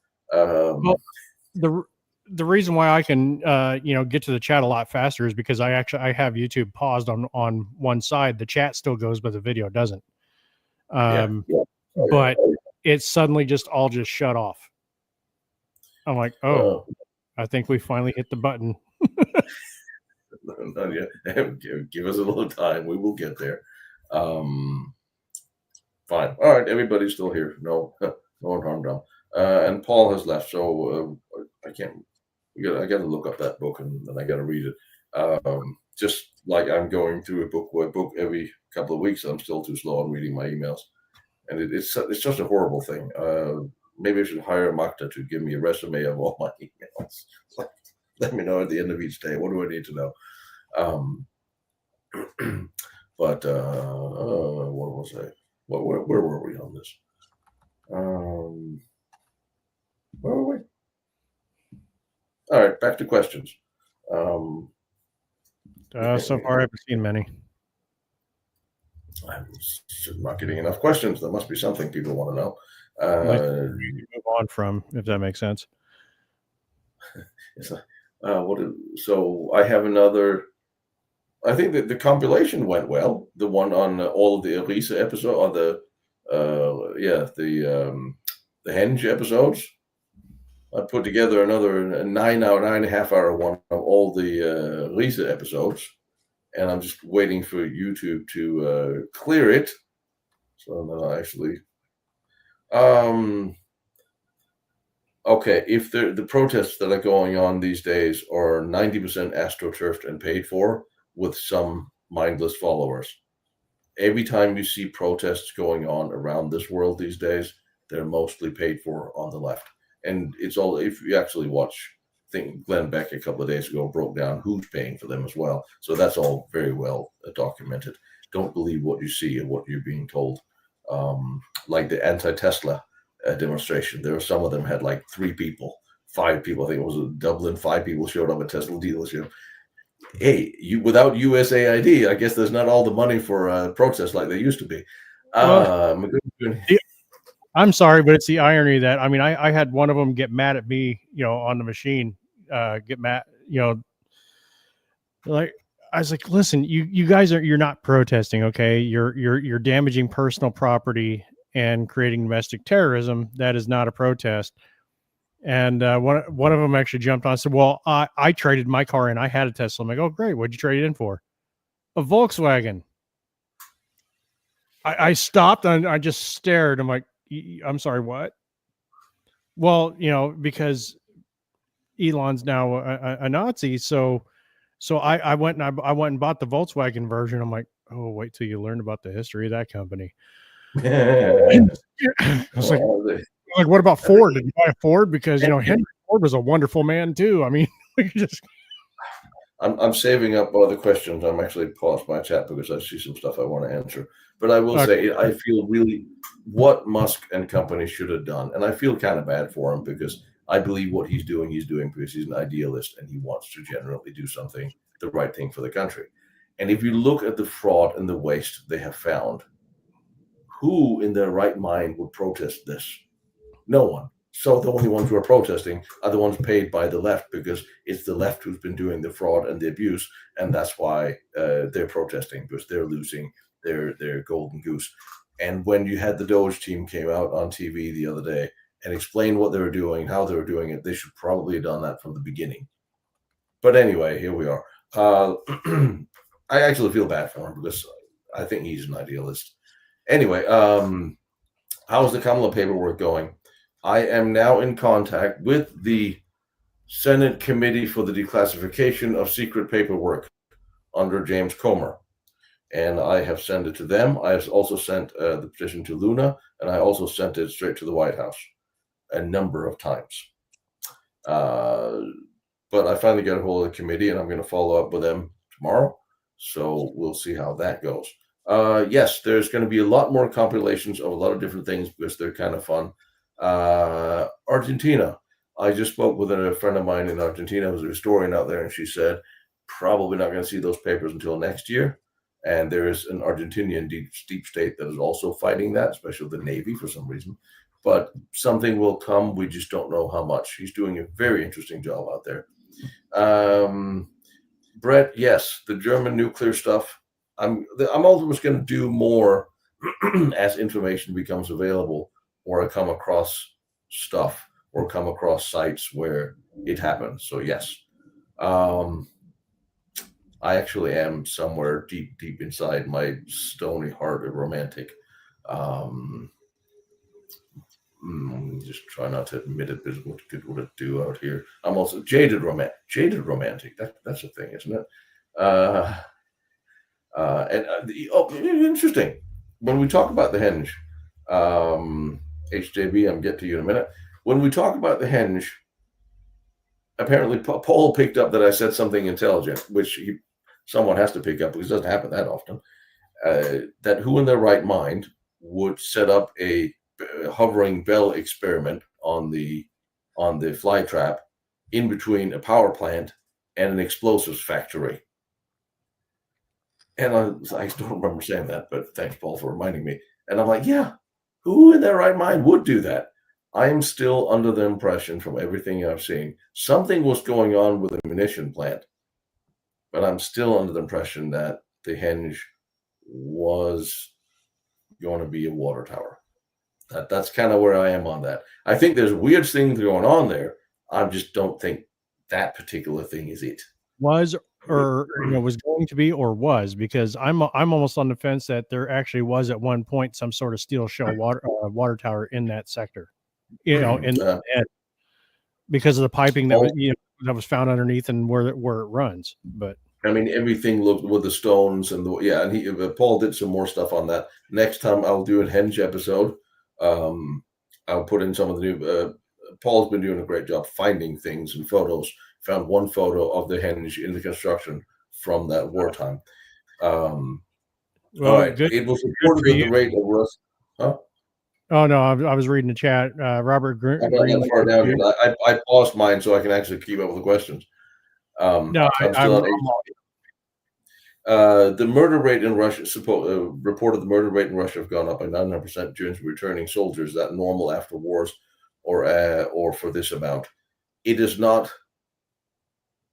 [SPEAKER 2] The reason why I can get to the chat a lot faster is because I have YouTube paused on one side. The chat still goes, but the video doesn't. But it suddenly just shut off. I'm like, I think we finally hit the button.
[SPEAKER 1] Give us a little time. We will get there. Fine. All right. Everybody's still here. No one harmed them. And Paul has left, so I can't. I got to look up that book and I got to read it. Just like I'm going through a book every couple of weeks. I'm still too slow on reading my emails, and it's just a horrible thing. Maybe I should hire Magda to give me a resume of all my emails. Let me know at the end of each day. What do I need to know? But what was I? Where were we on this? Where were we? All right, back to questions.
[SPEAKER 2] So far, I haven't seen many.
[SPEAKER 1] I'm not getting enough questions. There must be something people want to know.
[SPEAKER 2] Move on from, if that makes sense.
[SPEAKER 1] So I have another. I think that the compilation went well. The one on all of the Elisa episode, or the Henge episodes. I put together another 9 hour, 9.5 hour one of all the Elisa episodes, and I'm just waiting for YouTube to clear it. So then I actually. Okay, if the protests that are going on these days are 90% astroturfed and paid for with some mindless followers, every time you see protests going on around this world these days, they're mostly paid for on the left. And it's all, if you actually watch, I think Glenn Beck a couple of days ago broke down who's paying for them as well. So that's all very well documented. Don't believe what you see and what you're being told. Like the anti-Tesla demonstration, there were some of them had like 3 people, 5 people. I think it was in Dublin. 5 people showed up at Tesla dealership. Hey, without USAID, I guess there's not all the money for protests like there used to be.
[SPEAKER 2] I'm sorry, but it's the irony that, I mean, I had one of them get mad at me, on the machine, get mad, like, I was like, listen, you guys you're not protesting. Okay. You're damaging personal property and creating domestic terrorism. That is not a protest. And one of them actually jumped on and said, well, I traded my car in. I had a Tesla. I'm like, oh, great. What'd you trade it in for? A Volkswagen. I stopped and I just stared. I'm like, I'm sorry, what? Well, because Elon's now a Nazi. So I went and I went and bought the Volkswagen version. I'm like, oh, wait till you learn about the history of that company. I was like, what about Ford? Did you buy a Ford? Because Henry Ford was a wonderful man too. I mean,
[SPEAKER 1] I'm saving up other questions. I'm actually paused my chat because I see some stuff I want to answer. But I will say, I feel really what Musk and company should have done, and I feel kind of bad for him because I believe what he's doing because he's an idealist and he wants to generally do something, the right thing for the country. And if you look at the fraud and the waste they have found, who in their right mind would protest this? No one. So the only ones who are protesting are the ones paid by the left because it's the left who's been doing the fraud and the abuse, and that's why they're protesting, because they're losing their golden goose. And when you had the Doge team came out on TV the other day and explained what they were doing, how they were doing it, they should probably have done that from the beginning. But anyway, here we are. I actually feel bad for him because I think he's an idealist. Anyway, how's the Kamala paperwork going? I am now in contact with the Senate Committee for the Declassification of Secret Paperwork under James Comer. And I have sent it to them. I have also sent the petition to Luna, and I also sent it straight to the White House a number of times. But I finally got a hold of the committee, and I'm going to follow up with them tomorrow. So we'll see how that goes. Yes, there's going to be a lot more compilations of a lot of different things because they're kind of fun. Argentina. I just spoke with a friend of mine in Argentina who's a historian out there, and she said probably not going to see those papers until next year. And there is an Argentinian deep state that is also fighting that, especially the Navy for some reason. But something will come. We just don't know how much. He's doing a very interesting job out there. Brett, yes, the German nuclear stuff. I'm always going to do more as information becomes available, or I come across stuff or come across sites where it happens. So yes, I actually am somewhere deep inside my stony heart a romantic. Just try not to admit it, because what good would it do out here? I'm also jaded romantic. That's a thing, isn't it? Interesting. When we talk about the Henge, HJB, I'm get to you in a minute. When we talk about the Henge, apparently Paul picked up that I said something intelligent, which someone has to pick up because it doesn't happen that often. That who in their right mind would set up a hovering bell experiment on the fly trap in between a power plant and an explosives factory. And I don't remember saying that, but thanks, Paul, for reminding me. And I'm like, yeah, who in their right mind would do that? I am still under the impression from everything I've seen, something was going on with the munition plant, but I'm still under the impression that the henge was going to be a water tower. That's kind of where I am on that. I think there's weird things going on there. I just don't think that particular thing is it.
[SPEAKER 2] Was was going to be or was, because I'm almost on the fence that there actually was at one point some sort of steel shell water tower in that sector, in the head, because of the piping that was that was found underneath and where it runs. But
[SPEAKER 1] I mean, everything looked with the stones and and Paul did some more stuff on that. Next time I'll do a henge episode. I'll put in some of the new. Paul's been doing a great job finding things and photos. Found one photo of the henge in the construction from that wartime. All right, it was reported that the rate of rust. Huh?
[SPEAKER 2] Oh no, I was reading the chat. Robert Green.
[SPEAKER 1] I'm not that far down here. I paused mine so I can actually keep up with the questions.
[SPEAKER 2] No,
[SPEAKER 1] I'm still the murder rate in Russia, reported the murder rate in Russia have gone up by 99% during returning soldiers. Is that normal after wars, or for this amount? It is not.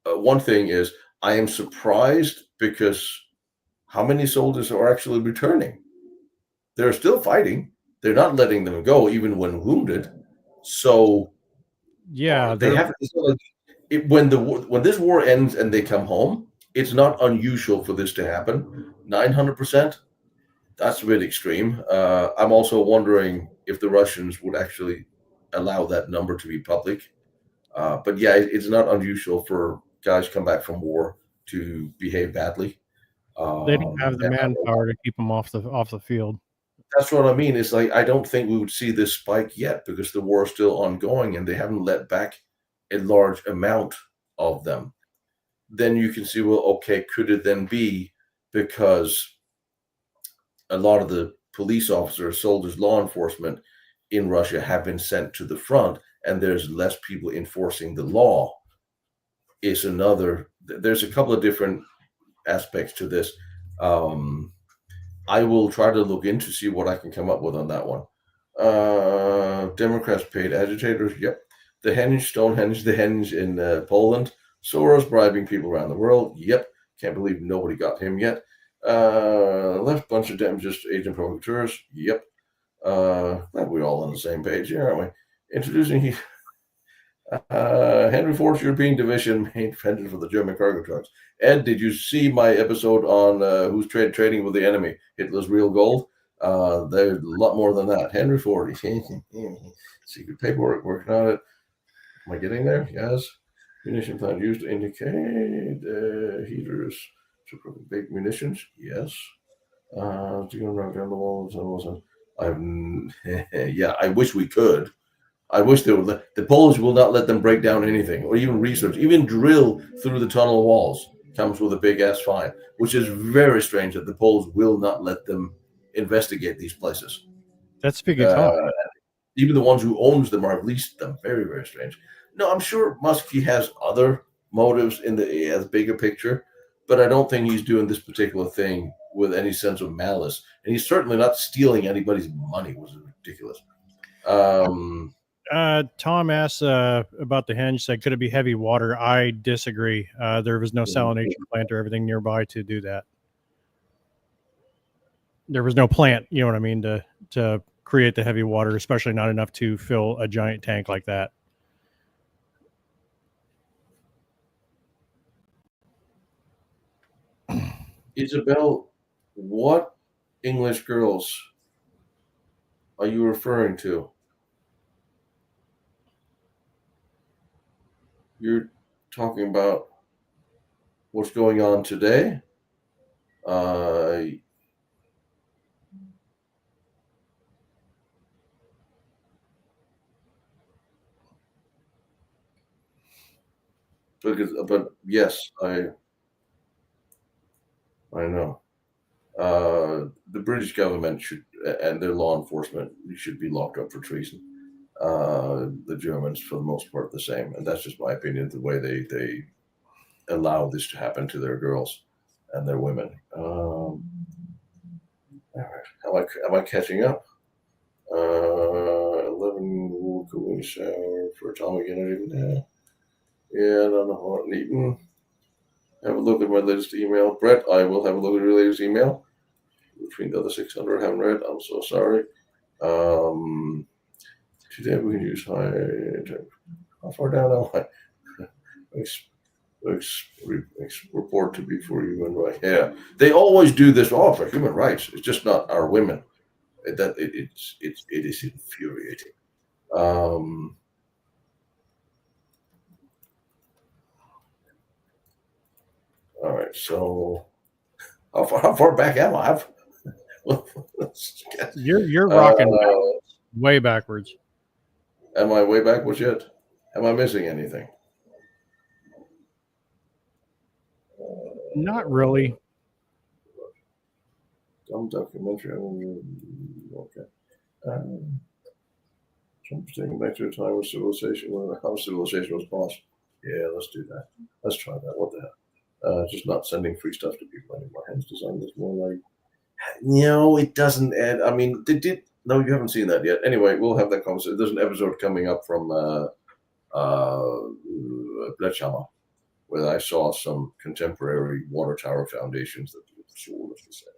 [SPEAKER 1] One thing is, I am surprised because how many soldiers are actually returning? They're still fighting. They're not letting them go, even when wounded. So,
[SPEAKER 2] yeah,
[SPEAKER 1] they have. When this war ends and they come home, it's not unusual for this to happen. 900%. That's a bit extreme. I'm also wondering if the Russians would actually allow that number to be public. But yeah, it's not unusual for guys come back from war to behave badly.
[SPEAKER 2] They don't have the manpower to keep them off the field.
[SPEAKER 1] That's what I mean. It's like I don't think we would see this spike yet because the war is still ongoing and they haven't let back a large amount of them. Then you can see, well, okay, could it then be because a lot of the police officers, soldiers, law enforcement in Russia have been sent to the front and there's less people enforcing the law? Is another. There's a couple of different aspects to this. I will try to look into see what I can come up with on that one. Democrats paid agitators. Yep. The henge, Stonehenge, the henge in Poland. Soros bribing people around the world. Yep. Can't believe nobody got him yet. Left bunch of them just agent provocateurs. Yep. Glad we're all on the same page here, aren't we? Introducing Henry Ford's European division, main defender for the German cargo trucks. Ed, did you see my episode on who's trading with the enemy? Hitler's real gold. There's a lot more than that. Henry Ford, secret paperwork, working on it. Am I getting there? Yes. Munition plant used to indicate heaters to prevent big munitions. Yes. To go around down the walls. Yeah, I wish we could. I wish they would. The Polish will not let them break down anything or even research, even drill through the tunnel walls. Comes with a big ass fine, which is very strange that the Poles will not let them investigate these places.
[SPEAKER 2] That's big talk.
[SPEAKER 1] Even the ones who owns them are leased them. Very, very strange. No, I'm sure Muskie has other motives in the as bigger picture, but I don't think he's doing this particular thing with any sense of malice. And he's certainly not stealing anybody's money, which is ridiculous.
[SPEAKER 2] Tom asked about the henge, said, could it be heavy water? I disagree. There was no salination plant or everything nearby to do that. There was no plant, you know what I mean, to create the heavy water, especially not enough to fill a giant tank like that.
[SPEAKER 1] Isabel, what English girls are you referring to? You're talking about what's going on today? But yes, I know. The British government should, and their law enforcement should be locked up for treason. The Germans, for the most part, the same, and that's just my opinion. The way they allow this to happen to their girls and their women. All right, am I catching up? 11 wool cooling shower for atomic energy. Yeah, I don't know what Neaton. Have a look at my latest email. Brett, I will have a look at your latest email. Between the other 600 I haven't read. I'm so sorry. Today we can use high. How far down am I? Report to be for human rights. Yeah, they always do this. Oh, for human rights. It's just not our women. It is infuriating. All right, so how far back am I?
[SPEAKER 2] You're rocking way backwards.
[SPEAKER 1] Am I way backwards yet? Am I missing anything?
[SPEAKER 2] Not really.
[SPEAKER 1] Some documentary. Okay. Trump's taking back to a time of civilization when how civilization was lost. Yeah, let's do that. Let's try that. What the hell? Just not sending free stuff to people anymore. Hence design this more like. No, it doesn't add. I mean, they did. No, you haven't seen that yet. Anyway, we'll have that conversation. There's an episode coming up from Bletchammer, where I saw some contemporary water tower foundations that look sort of the same.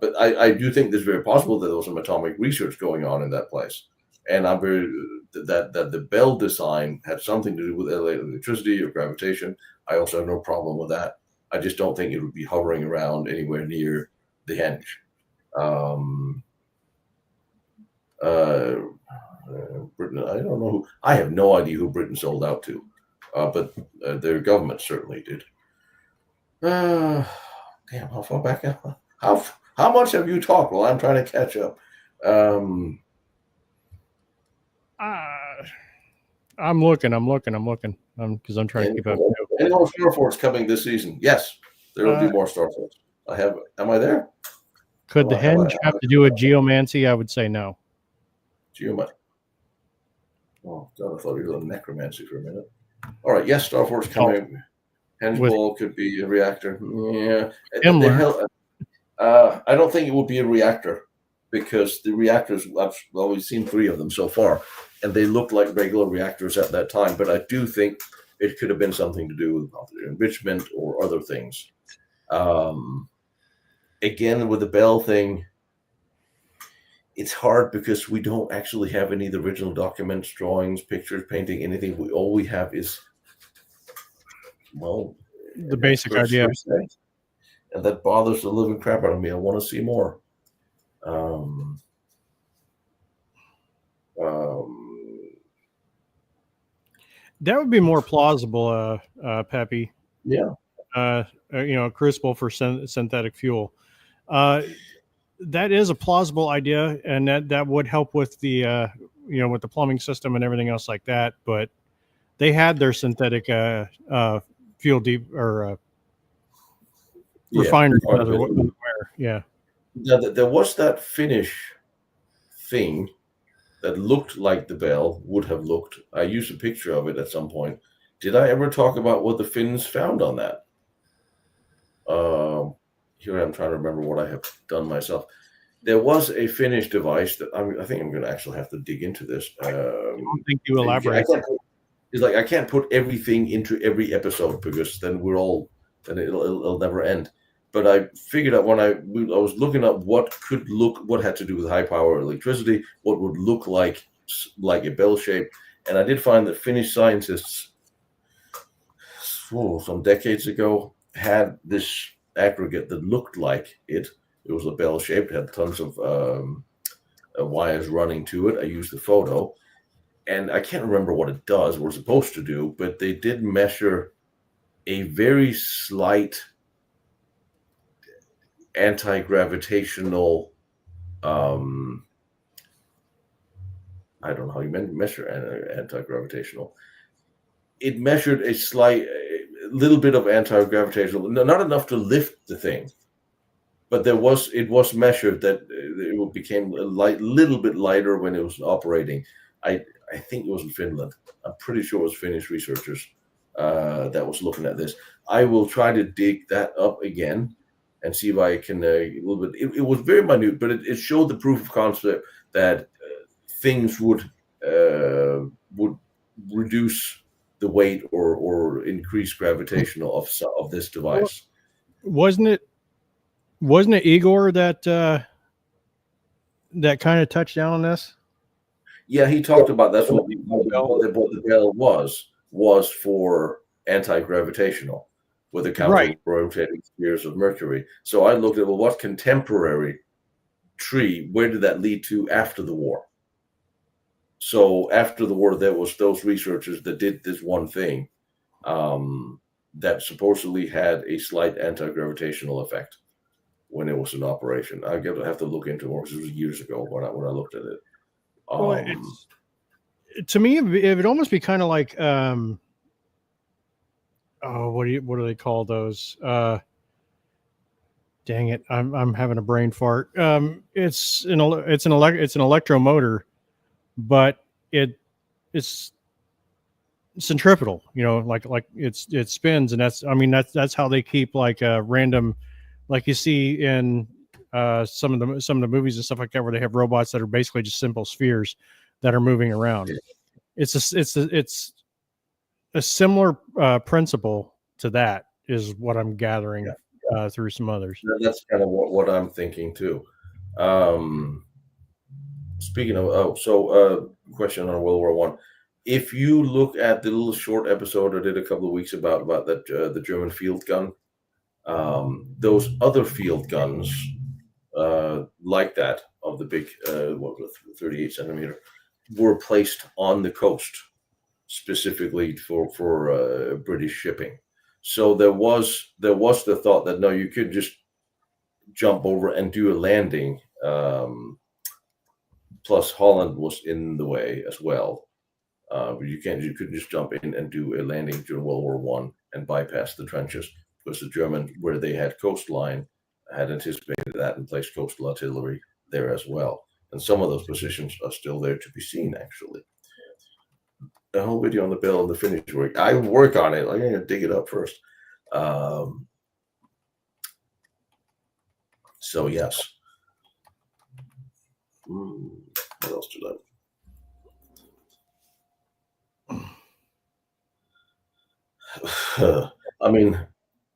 [SPEAKER 1] But I do think there's very possible that there was some atomic research going on in that place. And I'm very that the bell design had something to do with electricity or gravitation. I also have no problem with that. I just don't think it would be hovering around anywhere near the henge. Britain, I don't know who. I have no idea who Britain sold out to, but their government certainly did. Damn, how far back? How much have you talked? Well, I'm trying to catch up.
[SPEAKER 2] I'm looking because I'm trying to keep up.
[SPEAKER 1] Any more Star Force coming this season? Yes, there will be more Star Force. Am I there?
[SPEAKER 2] Could the henge have to do with geomancy? I would say no.
[SPEAKER 1] Geomancy. Oh God, I thought you were on necromancy for a minute. All right, yes, Star Force coming. Henge ball could be a reactor. Yeah. I don't think it would be a reactor because the reactors, I've always seen 3 of them so far, and they look like regular reactors at that time. But I do think it could have been something to do with enrichment or other things. Again, with the Bell thing, it's hard because we don't actually have any of the original documents, drawings, pictures, painting, anything. All we have is, well,
[SPEAKER 2] the basic idea.
[SPEAKER 1] And that bothers the living crap out of me. I want to see more.
[SPEAKER 2] That would be more plausible, Peppy.
[SPEAKER 1] Yeah.
[SPEAKER 2] Crucible for synthetic fuel. That is a plausible idea, and that would help with the with the plumbing system and everything else like that. But they had their synthetic fuel refinery. Yeah.
[SPEAKER 1] Now, there was that Finnish thing that looked like the Bell would have looked. I used a picture of it at some point. Did I ever talk about what the Finns found on that? Here I'm trying to remember what I have done myself. There was a Finnish device that I think I'm going to actually have to dig into this.
[SPEAKER 2] I don't think you elaborate.
[SPEAKER 1] I can't put everything into every episode because then it'll never end. But I figured out when I was looking up what had to do with high power electricity, what would look like a bell shape, and I did find that Finnish scientists, some decades ago, had this aggregate that looked like it. It was a bell shaped, had tons of wires running to it. I used the photo, and I can't remember what it does, what it's supposed to do, but they did measure a very slight anti-gravitational I don't know how you measure anti-gravitational. It measured a little bit of anti-gravitational, not enough to lift the thing, but it was measured that it became little bit lighter when it was operating. I think it was in Finland. I'm pretty sure it was Finnish researchers that was looking at this. I will try to dig that up again and see if I can a little bit. It was very minute, but it showed the proof of concept that things would reduce the weight or increase gravitational of this device.
[SPEAKER 2] Wasn't it Igor that that kind of touched down on this?
[SPEAKER 1] Yeah, he talked about that's what the bell was for anti-gravitational with the counter-rotating spheres of Mercury. So I looked at, well, what contemporary tree, where did that lead to after the war? So after the war, there was those researchers that did this one thing that supposedly had a slight anti-gravitational effect when it was in operation. I have to look into it because it was years ago when I looked at it.
[SPEAKER 2] Well, to me, it would almost be kind of like, what do they call those? Dang it, I'm having a brain fart. It's an electromotor, but it's centripetal. You know, like it spins, and that's how they keep like a random, like you see in some of the movies and stuff like that, where they have robots that are basically just simple spheres that are moving around. It's a similar principle to that, is what I'm gathering through some others.
[SPEAKER 1] That's kind of what I'm thinking too. Speaking of, question on World War I. If you look at the little short episode I did a couple of weeks about that the German field gun, those other field guns like that of the big 38 centimeter were placed on the coast specifically for British shipping. So there was the thought that no, you could just jump over and do a landing. Plus Holland was in the way as well. You couldn't just jump in and do a landing during World War I and bypass the trenches, because the Germans, where they had coastline, had anticipated that and placed coastal artillery there as well. And some of those positions are still there to be seen, actually. The whole video on the bell and the finish work. I work on it. I'm going to dig it up first. So, yes. What else did I... I mean,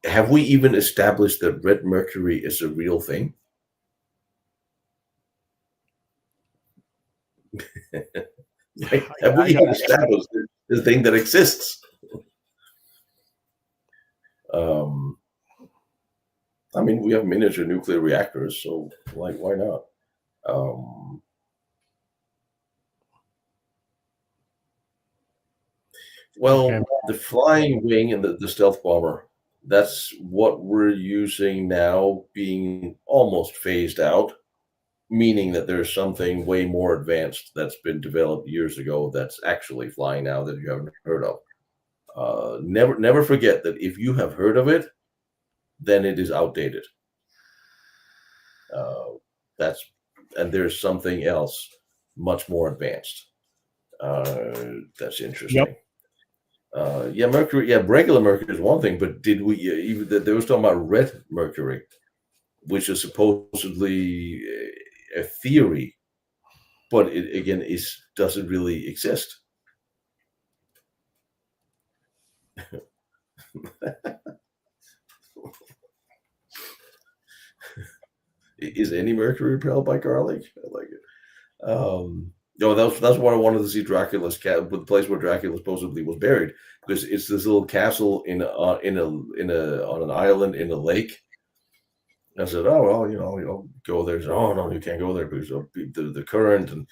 [SPEAKER 1] have we even established that red mercury is a real thing? Have we even established the thing that exists? I mean, we have miniature nuclear reactors, so like, why not? Well, the flying wing and the stealth bomber, that's what we're using now, being almost phased out, meaning that there's something way more advanced that's been developed years ago that's actually flying now that you haven't heard of. Never forget that if you have heard of it, then it is outdated. And there's something else much more advanced. That's interesting.
[SPEAKER 2] Yep.
[SPEAKER 1] Mercury. Yeah, regular mercury is one thing, but did we even they was talking about red mercury, which is supposedly a theory, but it again doesn't really exist. Is any mercury repelled by garlic? I like it. No, that's why I wanted to see Dracula's the place where Dracula supposedly was buried, because it's this little castle on an island in a lake. I said, oh well, you'll go there. Said, oh no, you can't go there because the current, and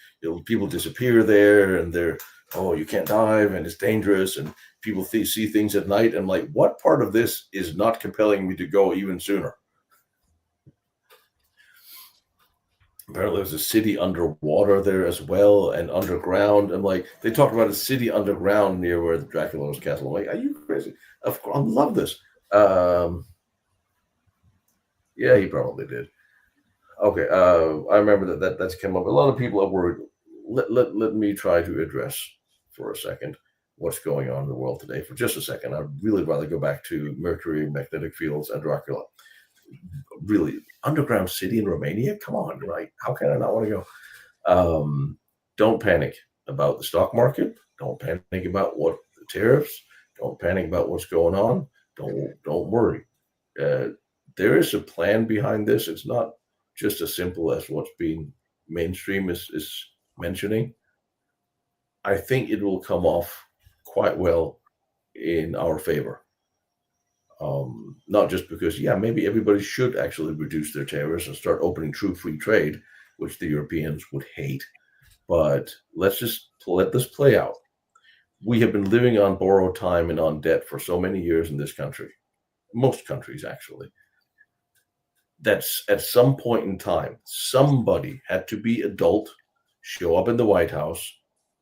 [SPEAKER 1] people disappear there, and you can't dive, and it's dangerous, and people see things at night. And I'm like, what part of this is not compelling me to go even sooner? Apparently there's a city underwater there as well, and underground. And like, they talked about a city underground near where the Dracula's castle. I'm like, are you crazy? Of course, I love this. Yeah, he probably did. Okay, I remember that's come up. A lot of people are worried. Let me try to address for a second what's going on in the world today. For just a second, I'd really rather go back to Mercury, magnetic fields, and Dracula. Really, underground city in Romania? Come on, right? How can I not want to go? Don't panic about the stock market. Don't panic about what the tariffs. Don't panic about what's going on. Don't worry. Uh, there is a plan behind this. It's not just as simple as what's being mainstream is mentioning. I think it will come off quite well in our favor. Not just because, yeah, maybe everybody should actually reduce their tariffs and start opening true free trade, which the Europeans would hate. But let's just let this play out. We have been living on borrowed time and on debt for so many years in this country, most countries actually. That's at some point in time, somebody had to be adult, show up in the White House,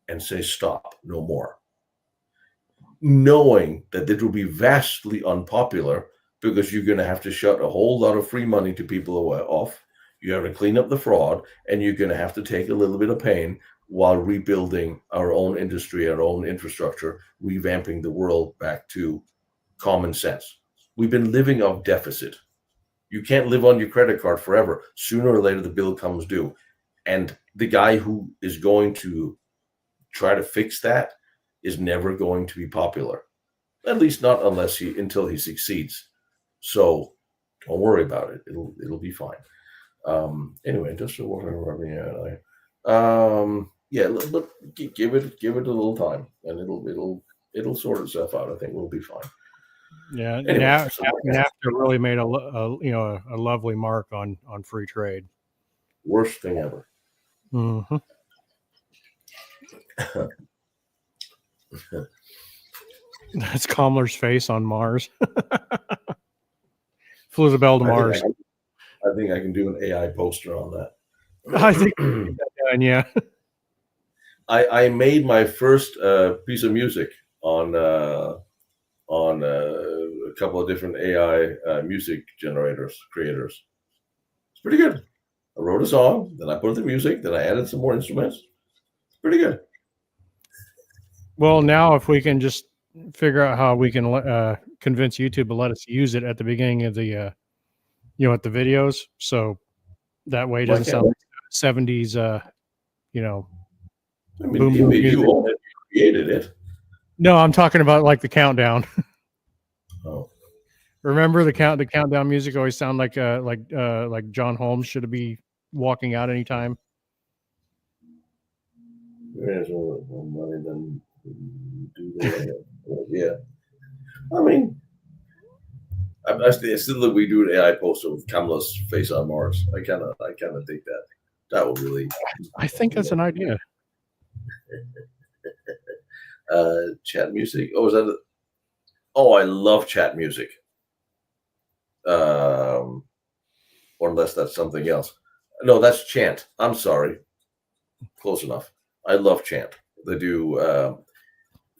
[SPEAKER 1] and say, stop, no more. Knowing that it will be vastly unpopular because you're going to have to shut a whole lot of free money to people off. You have to clean up the fraud, and you're going to have to take a little bit of pain while rebuilding our own industry, our own infrastructure, revamping the world back to common sense. We've been living off deficit. You can't live on your credit card forever. Sooner or later, the bill comes due. And the guy who is going to try to fix that is never going to be popular. At least not until he succeeds. So don't worry about it. It'll be fine. Anyway, just so what I'm running at, yeah, but give it a little time, and it'll sort itself out. I think we'll be fine.
[SPEAKER 2] Yeah,
[SPEAKER 1] Anyway,
[SPEAKER 2] NAFTA really made a lovely mark on free trade.
[SPEAKER 1] Worst thing ever.
[SPEAKER 2] Mm-hmm. That's Kamler's face on Mars. Flew the bell to Mars.
[SPEAKER 1] I think I can do an AI poster on that.
[SPEAKER 2] I think, yeah.
[SPEAKER 1] I made my first piece of music on a couple of different AI music creators. It's pretty good. I wrote a song, then I put the music, then I added some more instruments. It's pretty good.
[SPEAKER 2] Well, now if we can just figure out how we can convince YouTube to let us use it at the beginning of the, at the videos, so that way it doesn't sound like 70s,
[SPEAKER 1] I mean,
[SPEAKER 2] boom, boom
[SPEAKER 1] you all created it.
[SPEAKER 2] No, I'm talking about like the countdown.
[SPEAKER 1] Oh.
[SPEAKER 2] Remember the countdown music always sound like John Holmes should be walking out anytime.
[SPEAKER 1] There's more money than do that. Yeah. I mean, I still that we do an AI poster with Kamala's face on Mars. I kind of think that. That would really.
[SPEAKER 2] I think that's an idea.
[SPEAKER 1] Chat music. Oh, is that? Oh, I love chat music. Or unless that's something else. No, that's chant. I'm sorry. Close enough. I love chant. They do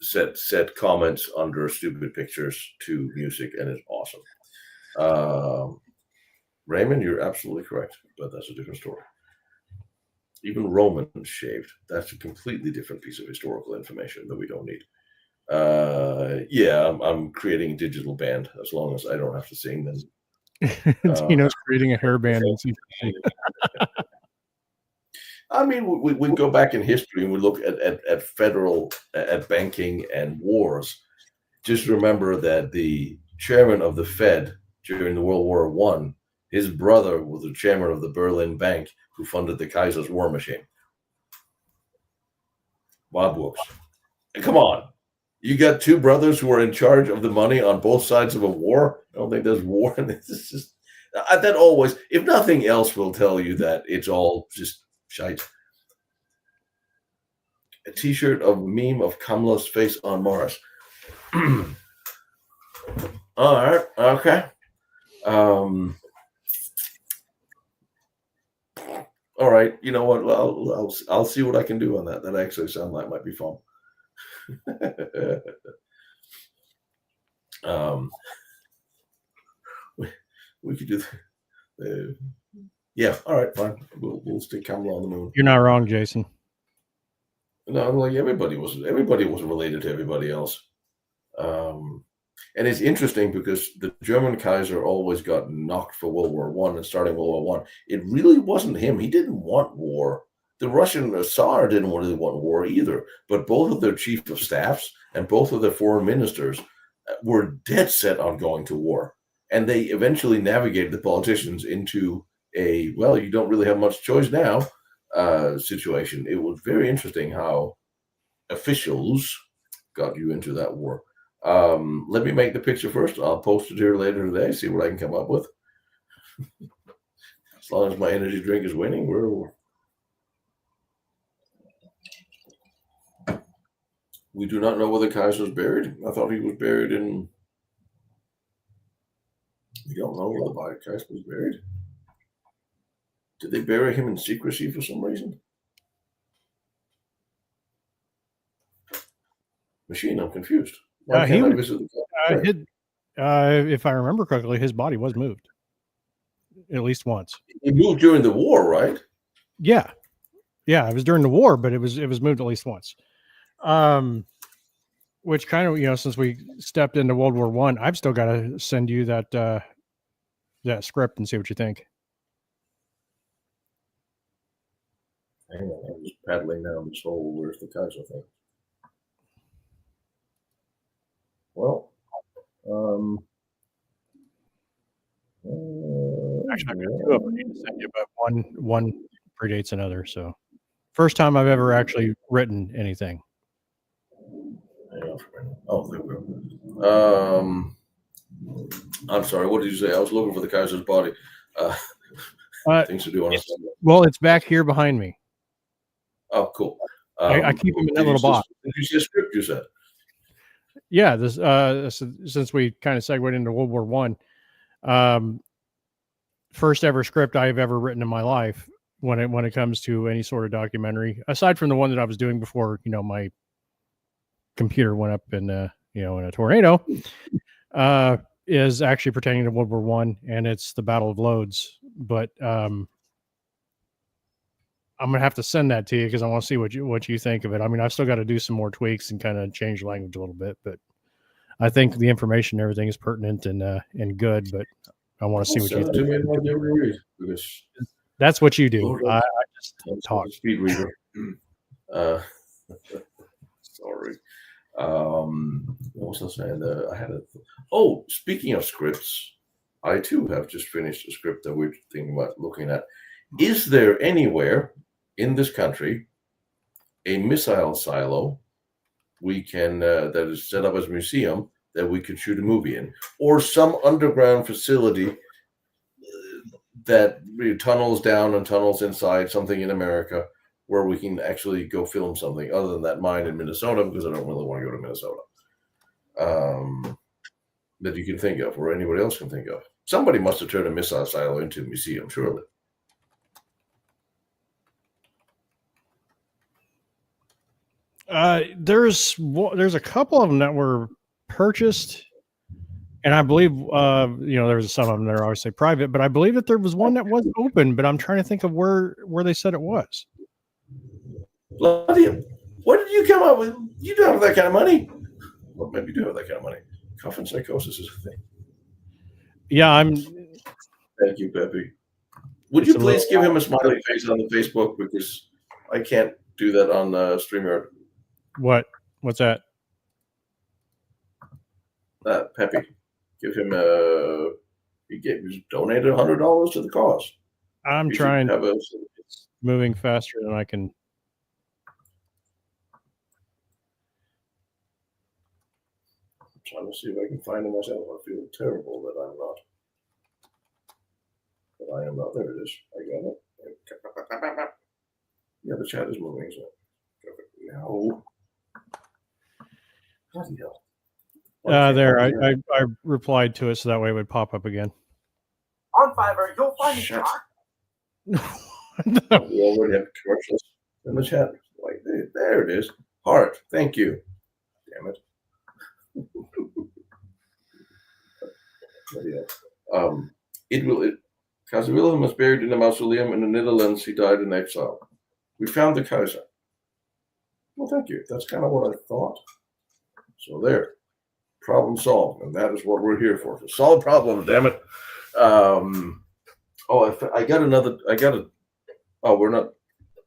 [SPEAKER 1] set comments under stupid pictures to music, and it's awesome. Raymond, you're absolutely correct, but that's a different story. Even Romans shaved. That's a completely different piece of historical information that we don't need. Yeah, I'm creating a digital band as long as I don't have to sing them.
[SPEAKER 2] Tino's creating a hair band.
[SPEAKER 1] I mean, we go back in history and we look at banking and wars. Just remember that the chairman of the Fed during the World War I, his brother was the chairman of the Berlin Bank who funded the Kaiser's war machine. Bob Wooks. Come on. You got two brothers who are in charge of the money on both sides of a war. I don't think there's war. This is just that always, if nothing else, will tell you that it's all just shite. A T-shirt of meme of Kamala's face on Mars. All right. Okay. All right. You know what? Well, I'll see what I can do on that. That actually sounds like might be fun. We could do Yeah, all right, fine. We'll stick Kamala on the moon.
[SPEAKER 2] You're not wrong, Jason.
[SPEAKER 1] No, like everybody was related to everybody else. And it's interesting because the German Kaiser always got knocked for World War One and starting World War One. It really wasn't him. He didn't want war. The Russian Tsar didn't really want war either. But both of their chief of staffs and both of their foreign ministers were dead set on going to war. And they eventually navigated the politicians into a, well, you don't really have much choice now situation. It was very interesting how officials got you into that war. Let me make the picture first. I'll post it here later today, see what I can come up with. As long as my energy drink is winning, we do not know where the Kaiser was buried. I thought he was buried in. We don't know where the Kaiser was buried. Did they bury him in secrecy for some reason? Machine, I'm confused. Why can't I visit the
[SPEAKER 2] if I remember correctly, his body was moved at least once.
[SPEAKER 1] He moved during the war, right?
[SPEAKER 2] Yeah, it was during the war, but it was moved at least once. Which kind of, since we stepped into World War One, I've still got to send you that script and see what you think.
[SPEAKER 1] Hang on, I'm just paddling down this whole where's the Kaiser thing. Well,
[SPEAKER 2] actually, I've got two of them I need to send you, but one predates another. So, first time I've ever actually written anything.
[SPEAKER 1] Oh, there we go. I'm sorry. What did you say? I was looking for the Kaiser's body. Things to do on.
[SPEAKER 2] Well, it's back here behind me.
[SPEAKER 1] Oh, cool.
[SPEAKER 2] I keep them in that little box.
[SPEAKER 1] Did you see a script you said?
[SPEAKER 2] Yeah, this since we kind of segued into World War One, first ever script I've ever written in my life when it comes to any sort of documentary, aside from the one that I was doing before, my computer went up in in a tornado, is actually pertaining to World War One, and it's the Battle of Lodz. But I'm gonna have to send that to you because I want to see what you think of it. I mean, I've still got to do some more tweaks and kind of change language a little bit, but I think the information and everything is pertinent and good. But I want to see what you think. That's what you do. I just talk.
[SPEAKER 1] Speed reader. Sorry. What was I saying? I had speaking of scripts, I too have just finished a script that we're thinking about looking at. Is there anywhere in this country a missile silo we can that is set up as a museum that we could shoot a movie in, or some underground facility that tunnels down and tunnels inside, something in America where we can actually go film something other than that mine in Minnesota, because I don't really want to go to Minnesota, that you can think of, or anybody else can think of. Somebody must have turned a missile silo into a museum, surely.
[SPEAKER 2] There's a couple of them that were purchased, and I believe there was some of them that are obviously private, but I believe that there was one that was open, but I'm trying to think of where they said it was.
[SPEAKER 1] What did you come up with? You don't have that kind of money. Well, maybe you do have that kind of money. Coffin psychosis is a thing.
[SPEAKER 2] Yeah,
[SPEAKER 1] Thank you, Pepe. Would you please give him a smiley face on the Facebook, because I can't do that on StreamYard.
[SPEAKER 2] What's that?
[SPEAKER 1] Pepe, give him he donated $100 to the cause.
[SPEAKER 2] I'm trying moving faster than I can.
[SPEAKER 1] I'm trying to see if I can find him myself. I feel terrible that I'm not. But I am not. There it is. I got it. Yeah, the chat is moving. So no. Bloody hell.
[SPEAKER 2] There, I replied to it so that way it would pop up again.
[SPEAKER 3] On Fiverr, you'll find a car.
[SPEAKER 1] We already have commercials in the chat. Like, there it is. Heart. Thank you. Damn it. It will. Kaiser Wilhelm is buried in a mausoleum in the Netherlands. He died in exile. We found the Kaiser. Well, thank you. That's kind of what I thought. So there, problem solved, and that is what we're here for. To solve problems, damn it. I got another. We're not.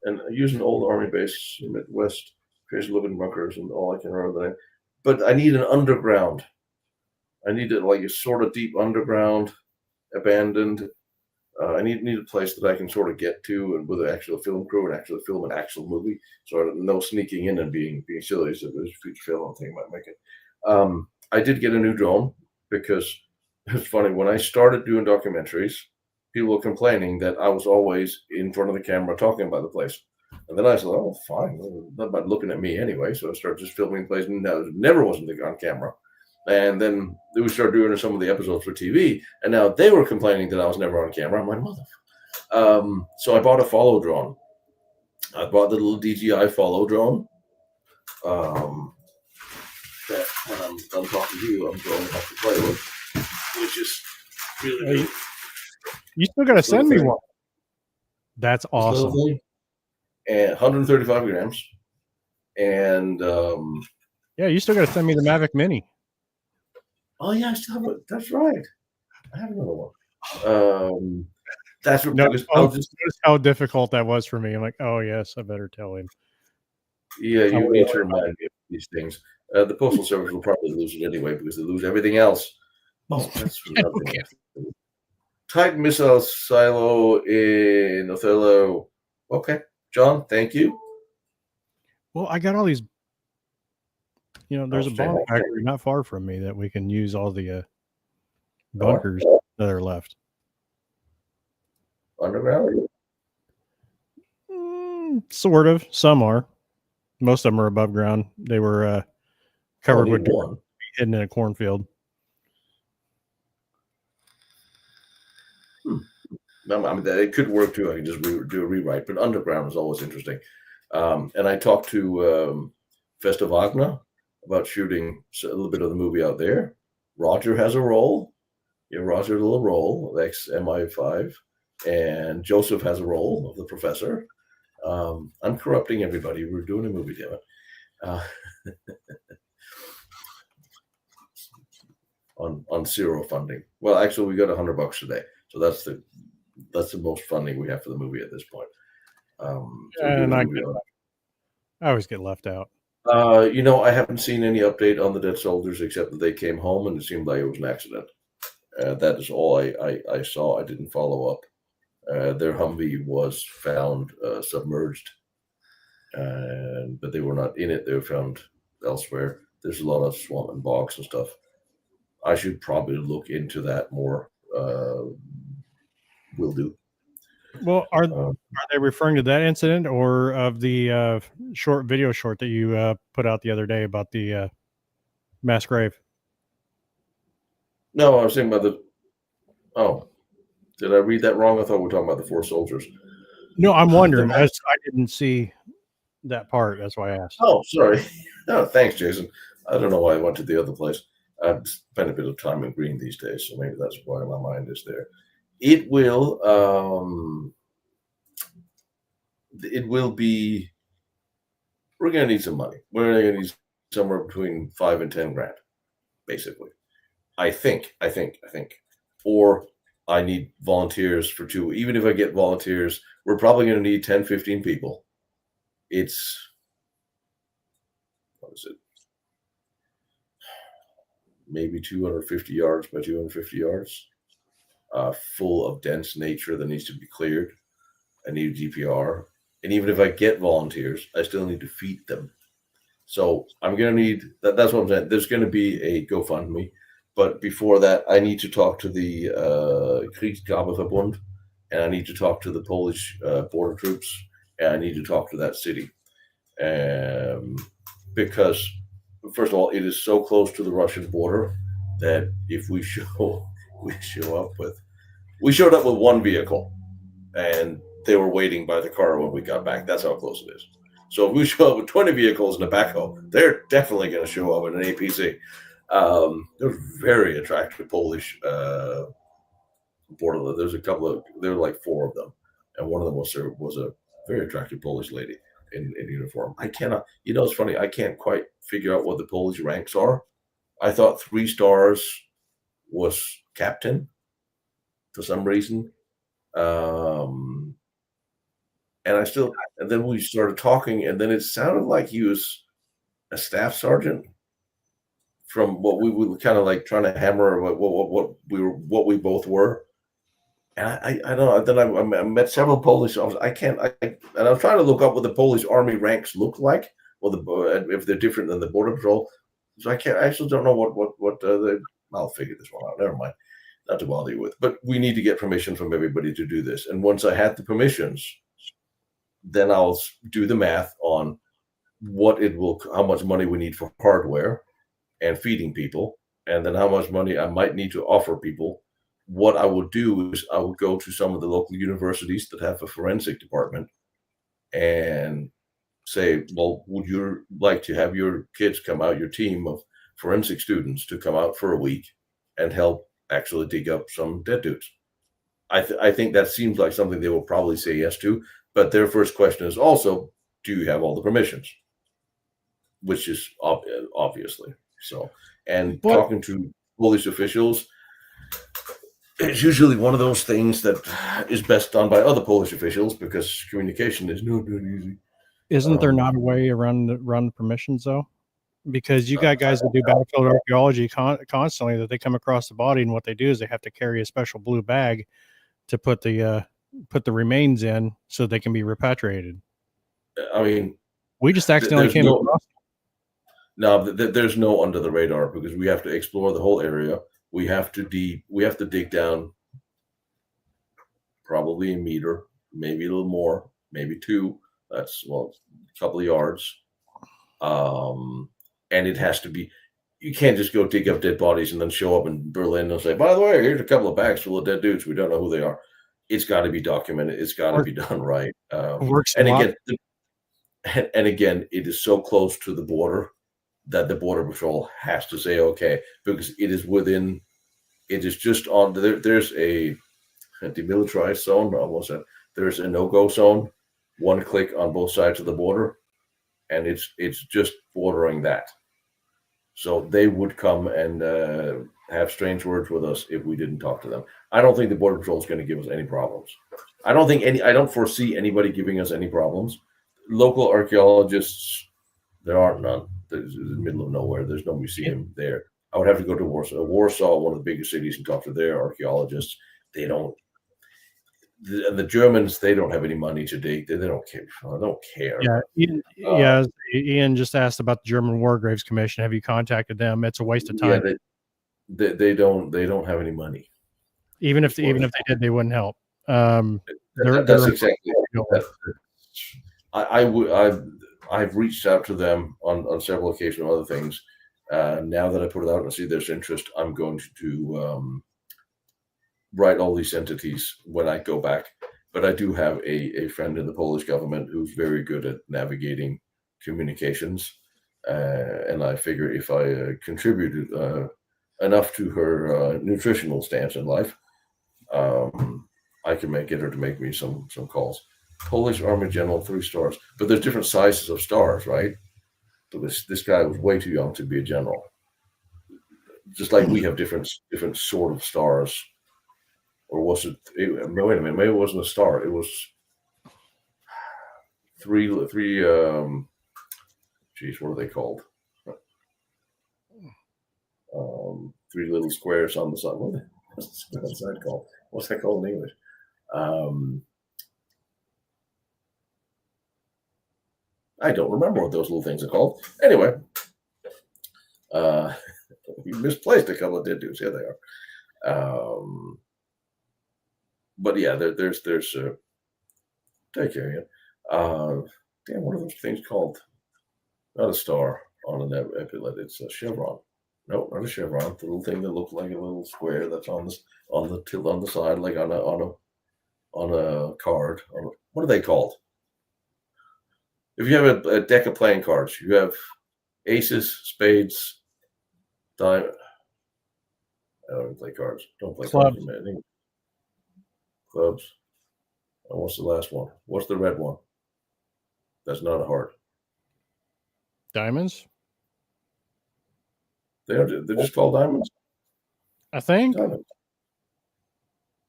[SPEAKER 1] And using old army base in the Midwest, crazy living bunkers, and all I can remember the name. But I need an underground. I need it like a sort of deep underground, abandoned. I need a place that I can sort of get to, and with an actual film crew and actually film an actual movie. So no sneaking in and being silly. So there's a future film thing might make it. I did get a new drone because it's funny when I started doing documentaries, people were complaining that I was always in front of the camera talking about the place. And then I said, "Oh, fine, not about looking at me anyway." So I started just filming places, and never wasn't on camera. And then we started doing some of the episodes for TV, and now they were complaining that I was never on camera. I'm like, mother. So I bought a follow drone. I bought the little DJI follow drone. That when I'm done talking to you, I'm going to have to play with, which is really good.
[SPEAKER 2] You still got to send me one. That's awesome.
[SPEAKER 1] And 135 grams. And
[SPEAKER 2] yeah, you still got to send me the Mavic Mini.
[SPEAKER 1] Oh yeah, I still have it. That's right. I have another one. That's what
[SPEAKER 2] notice how difficult that was for me. I'm like, oh yes, I better tell him.
[SPEAKER 1] Yeah, you need to remind me of these things. The Postal Service will probably lose it anyway because they lose everything else. Oh, that's nothing. Titan missile silo in Othello. Okay, John, thank you.
[SPEAKER 2] Well, I got all these. There's a bomb factory not far from me that we can use all the bunkers that are left.
[SPEAKER 1] Underground?
[SPEAKER 2] Sort of. Some are. Most of them are above ground. They were covered with dirt, hidden in a cornfield.
[SPEAKER 1] I mean, it could work too. I can just do a rewrite, but underground is always interesting. And I talked to Festa Wagner about shooting a little bit of the movie out there. Roger has a role. Yeah, Roger has a little role, ex MI5, and Joseph has a role of the professor. I'm corrupting everybody. We're doing a movie, damn it. On zero funding. Well, actually, we got $100 today, so that's the most funding we have for the movie at this point.
[SPEAKER 2] And I always get left out.
[SPEAKER 1] I haven't seen any update on the dead soldiers except that they came home and it seemed like it was an accident. That is all I saw. I didn't follow up. Their Humvee was found submerged, but they were not in it. They were found elsewhere. There's a lot of swamp and bogs and stuff. I should probably look into that more. Will do.
[SPEAKER 2] Well, are they referring to that incident or of the video short that you put out the other day about the mass grave?
[SPEAKER 1] No, I was thinking about did I read that wrong? I thought we were talking about the 4 soldiers.
[SPEAKER 2] No, I'm wondering. I didn't see that part. That's why I asked.
[SPEAKER 1] Oh, sorry. No, thanks, Jason. I don't know why I went to the other place. I've spent a bit of time in green these days, so maybe that's why my mind is there. It will be, we're going to need some money. We're going to need somewhere between 5 and 10 grand, basically. I think. Or I need volunteers for 2. Even if I get volunteers, we're probably going to need 10, 15 people. It's, what is it? Maybe 250 yards by 250 yards. Full of dense nature that needs to be cleared. I need a GPR. And even if I get volunteers, I still need to feed them. So I'm going to need, that's what I'm saying. There's going to be a GoFundMe. But before that, I need to talk to the Kriegsgrabeverbund, and I need to talk to the Polish border troops, and I need to talk to that city. Because, first of all, it is so close to the Russian border that if we showed up with 1 vehicle, and they were waiting by the car when we got back. That's how close it is. So if we show up with 20 vehicles in a backhoe, they're definitely going to show up in an APC. They're very attractive Polish border. There's a couple of, there were like 4 of them, and one of them was a very attractive Polish lady in uniform. I cannot, it's funny. I can't quite figure out what the Polish ranks are. I thought 3 stars was captain for some reason. And then we started talking, and then it sounded like he was a staff sergeant from what we were kind of like trying to hammer what we both were. And I don't know. Then I met several Polish officers. And I was trying to look up what the Polish army ranks look like, if they're different than the border patrol. So I actually don't know what I'll figure this one out. Never mind. Not to bother you with, but we need to get permission from everybody to do this. And once I had the permissions, then I'll do the math on how much money we need for hardware and feeding people, and then how much money I might need to offer people. What I would do is I would go to some of the local universities that have a forensic department and say, well, would you like to have your kids come out, your team of forensic students to come out for a week and help actually dig up some dead dudes? I think that seems like something they will probably say yes to, but their first question is also, do you have all the permissions? Which is obviously so. And talking to Polish officials, it's usually one of those things that is best done by other Polish officials because communication is not easy.
[SPEAKER 2] Isn't there not a way around the permissions though? Because you got guys that do battlefield archaeology constantly, that they come across the body, and what they do is they have to carry a special blue bag to put the remains in so they can be repatriated.
[SPEAKER 1] I mean,
[SPEAKER 2] we just accidentally came across.
[SPEAKER 1] No, there's no under the radar because we have to explore the whole area. We have to dig down probably a meter, maybe a little more, maybe 2. That's a couple of yards. And it has to be, you can't just go dig up dead bodies and then show up in Berlin and say, by the way, here's a couple of bags full of dead dudes. We don't know who they are. It's got to be documented. It's got to be done right. And again, it is so close to the border that the Border Patrol has to say, okay, because it is just on, there's a demilitarized zone, almost there's a no-go zone, 1 click on both sides of the border, and it's just bordering that. So they would come and have strange words with us if we didn't talk to them. I don't think the Border Patrol is going to give us any problems. I don't foresee anybody giving us any problems. Local archaeologists, there aren't none. There's in the middle of nowhere. There's no museum there. I would have to go to Warsaw. Warsaw, one of the biggest cities, and talk to their archaeologists. They don't. The Germans, they don't have any money to dig. They don't care. I don't care.
[SPEAKER 2] Yeah, Ian just asked about the German War Graves Commission. Have you contacted them? It's a waste of time.
[SPEAKER 1] Yeah, they don't have any money.
[SPEAKER 2] Even if they did, they wouldn't help.
[SPEAKER 1] That's exactly. I've reached out to them on several occasions on other things. Now that I put it out and see there's interest, I'm going to write all these entities when I go back. But I do have a friend in the Polish government who's very good at navigating communications. And I figure if I contributed enough to her nutritional stance in life, I can get her to make me some calls. Polish Army General, 3 stars. But there's different sizes of stars, right? So this guy was way too young to be a general. Just like we have different sort of stars. Or was it? Wait a minute. Maybe it wasn't a star. It was three. Geez, what are they called? 3 little squares on the side. What's that called? What's that called in English? I don't remember what those little things are called. Anyway, you misplaced a couple of dead dudes. Here they are. But yeah, there's take care, Ian. Damn, what are those things called? Not a star on an epaulet. It's a chevron. No, not a chevron. The little thing that looks like a little square that's on the tilt on the side, like on a card. What are they called? If you have a deck of playing cards, you have aces, spades, diamond. I don't play cards. Don't play
[SPEAKER 2] clubs.
[SPEAKER 1] Cards. clubs. And what's the last one? What's the red one? That's not a heart.
[SPEAKER 2] Diamonds.
[SPEAKER 1] They're just called diamonds.
[SPEAKER 2] I think.
[SPEAKER 1] Diamonds.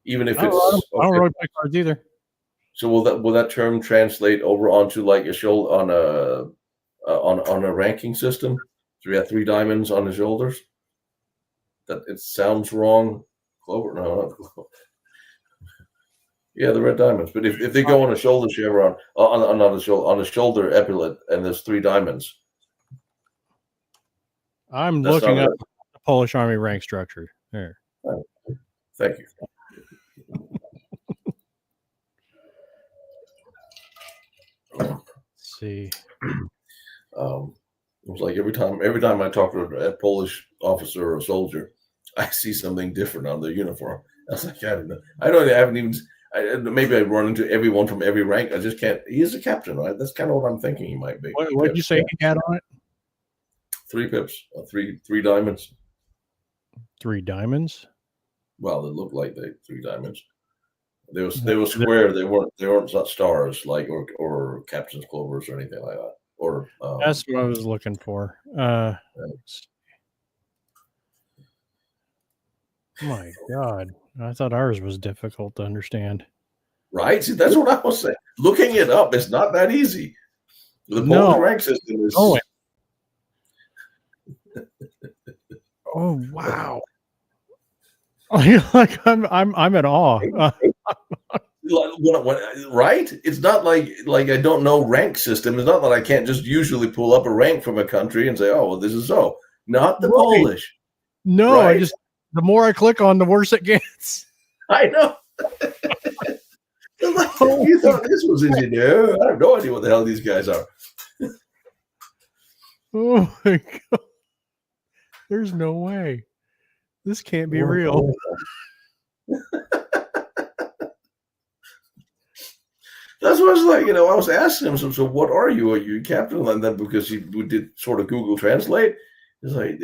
[SPEAKER 1] Even if
[SPEAKER 2] I don't really play cards either.
[SPEAKER 1] So will that term translate over onto like a shoulder on a ranking system? So we have 3 diamonds on the shoulders. That it sounds wrong. Clover, no, not Clover. Yeah, the red diamonds. But if they go on a shoulder chevron on the shoulder epaulet and there's 3 diamonds.
[SPEAKER 2] I'm looking up the Polish Army rank structure. There.
[SPEAKER 1] Thank you.
[SPEAKER 2] Let's see.
[SPEAKER 1] It was like every time I talk to a Polish officer or a soldier, I see something different on their uniform. I was like, I don't know. I haven't even. Maybe I run into everyone from every rank. I just can't. He is a captain, right? That's kind of what I'm thinking he might be.
[SPEAKER 2] What did you say he had on it?
[SPEAKER 1] 3 pips, 3 diamonds.
[SPEAKER 2] 3 diamonds.
[SPEAKER 1] Well, they look like 3 diamonds. They were square. They weren't stars like or captain's clovers or anything like that. Or
[SPEAKER 2] that's what I was looking for. My God, I thought ours was difficult to understand.
[SPEAKER 1] Right? See, that's what I was saying. Looking it up is not that easy. The Polish rank system is.
[SPEAKER 2] Oh, oh wow! Like I'm at awe.
[SPEAKER 1] Right? It's not like I don't know rank system. It's not that I can't just usually pull up a rank from a country and say, oh, well, this is so. Not the Polish.
[SPEAKER 2] No,
[SPEAKER 1] right?
[SPEAKER 2] The more I click on, the worse it gets.
[SPEAKER 1] I know. You thought this was easy? No, I have no idea what the hell these guys are.
[SPEAKER 2] Oh my God! There's no way. This can't be real.
[SPEAKER 1] That's what I was like. I was asking him, so what are you? Are you captain? And then because we did sort of Google Translate, it's like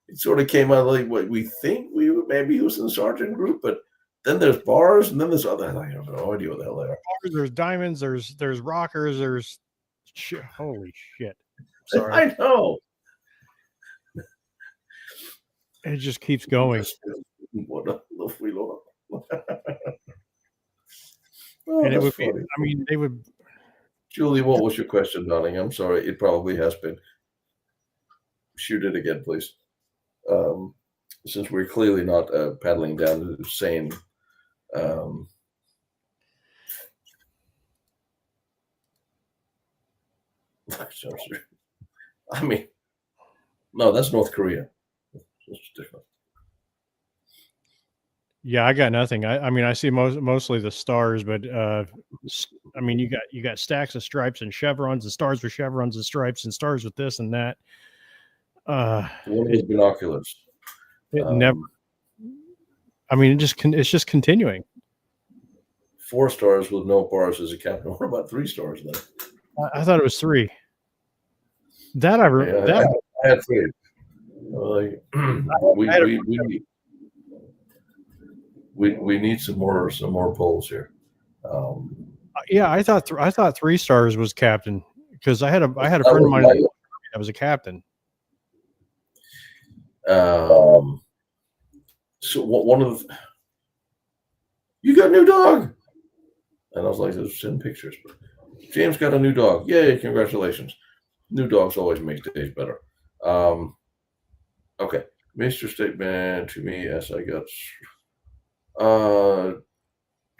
[SPEAKER 1] it sort of came out like what we think we were. Maybe he was in the sergeant group, but then there's bars, and then there's other. I have no idea what the hell they are.
[SPEAKER 2] There's diamonds. There's rockers. There's holy shit. Sorry,
[SPEAKER 1] I know.
[SPEAKER 2] It just keeps going.
[SPEAKER 1] What a lovely Lord.
[SPEAKER 2] And it would be, I mean, they would.
[SPEAKER 1] Julie, what was your question, darling? I'm sorry. It probably has been. Shoot it again, please. Since we're clearly not paddling down to the same. I mean, no, that's North Korea. It's different.
[SPEAKER 2] Yeah, I got nothing. I mean, I see mostly the stars, but I mean, you got stacks of stripes and chevrons and stars with chevrons and stripes and stars with this and that.
[SPEAKER 1] One of those binoculars.
[SPEAKER 2] It never. I mean, it's just continuing.
[SPEAKER 1] 4 stars with no bars as a captain. What about 3 stars then?
[SPEAKER 2] I thought it was 3. That I
[SPEAKER 1] had 3. Like, we need some more polls here.
[SPEAKER 2] Yeah, I thought 3 stars was captain because I had a friend of mine that was a captain.
[SPEAKER 1] So one of the, you got a new dog, and I was like, send pictures. James got a new dog. Yay! Congratulations. New dogs always make days better. Okay, Mr. Statement to me as I got.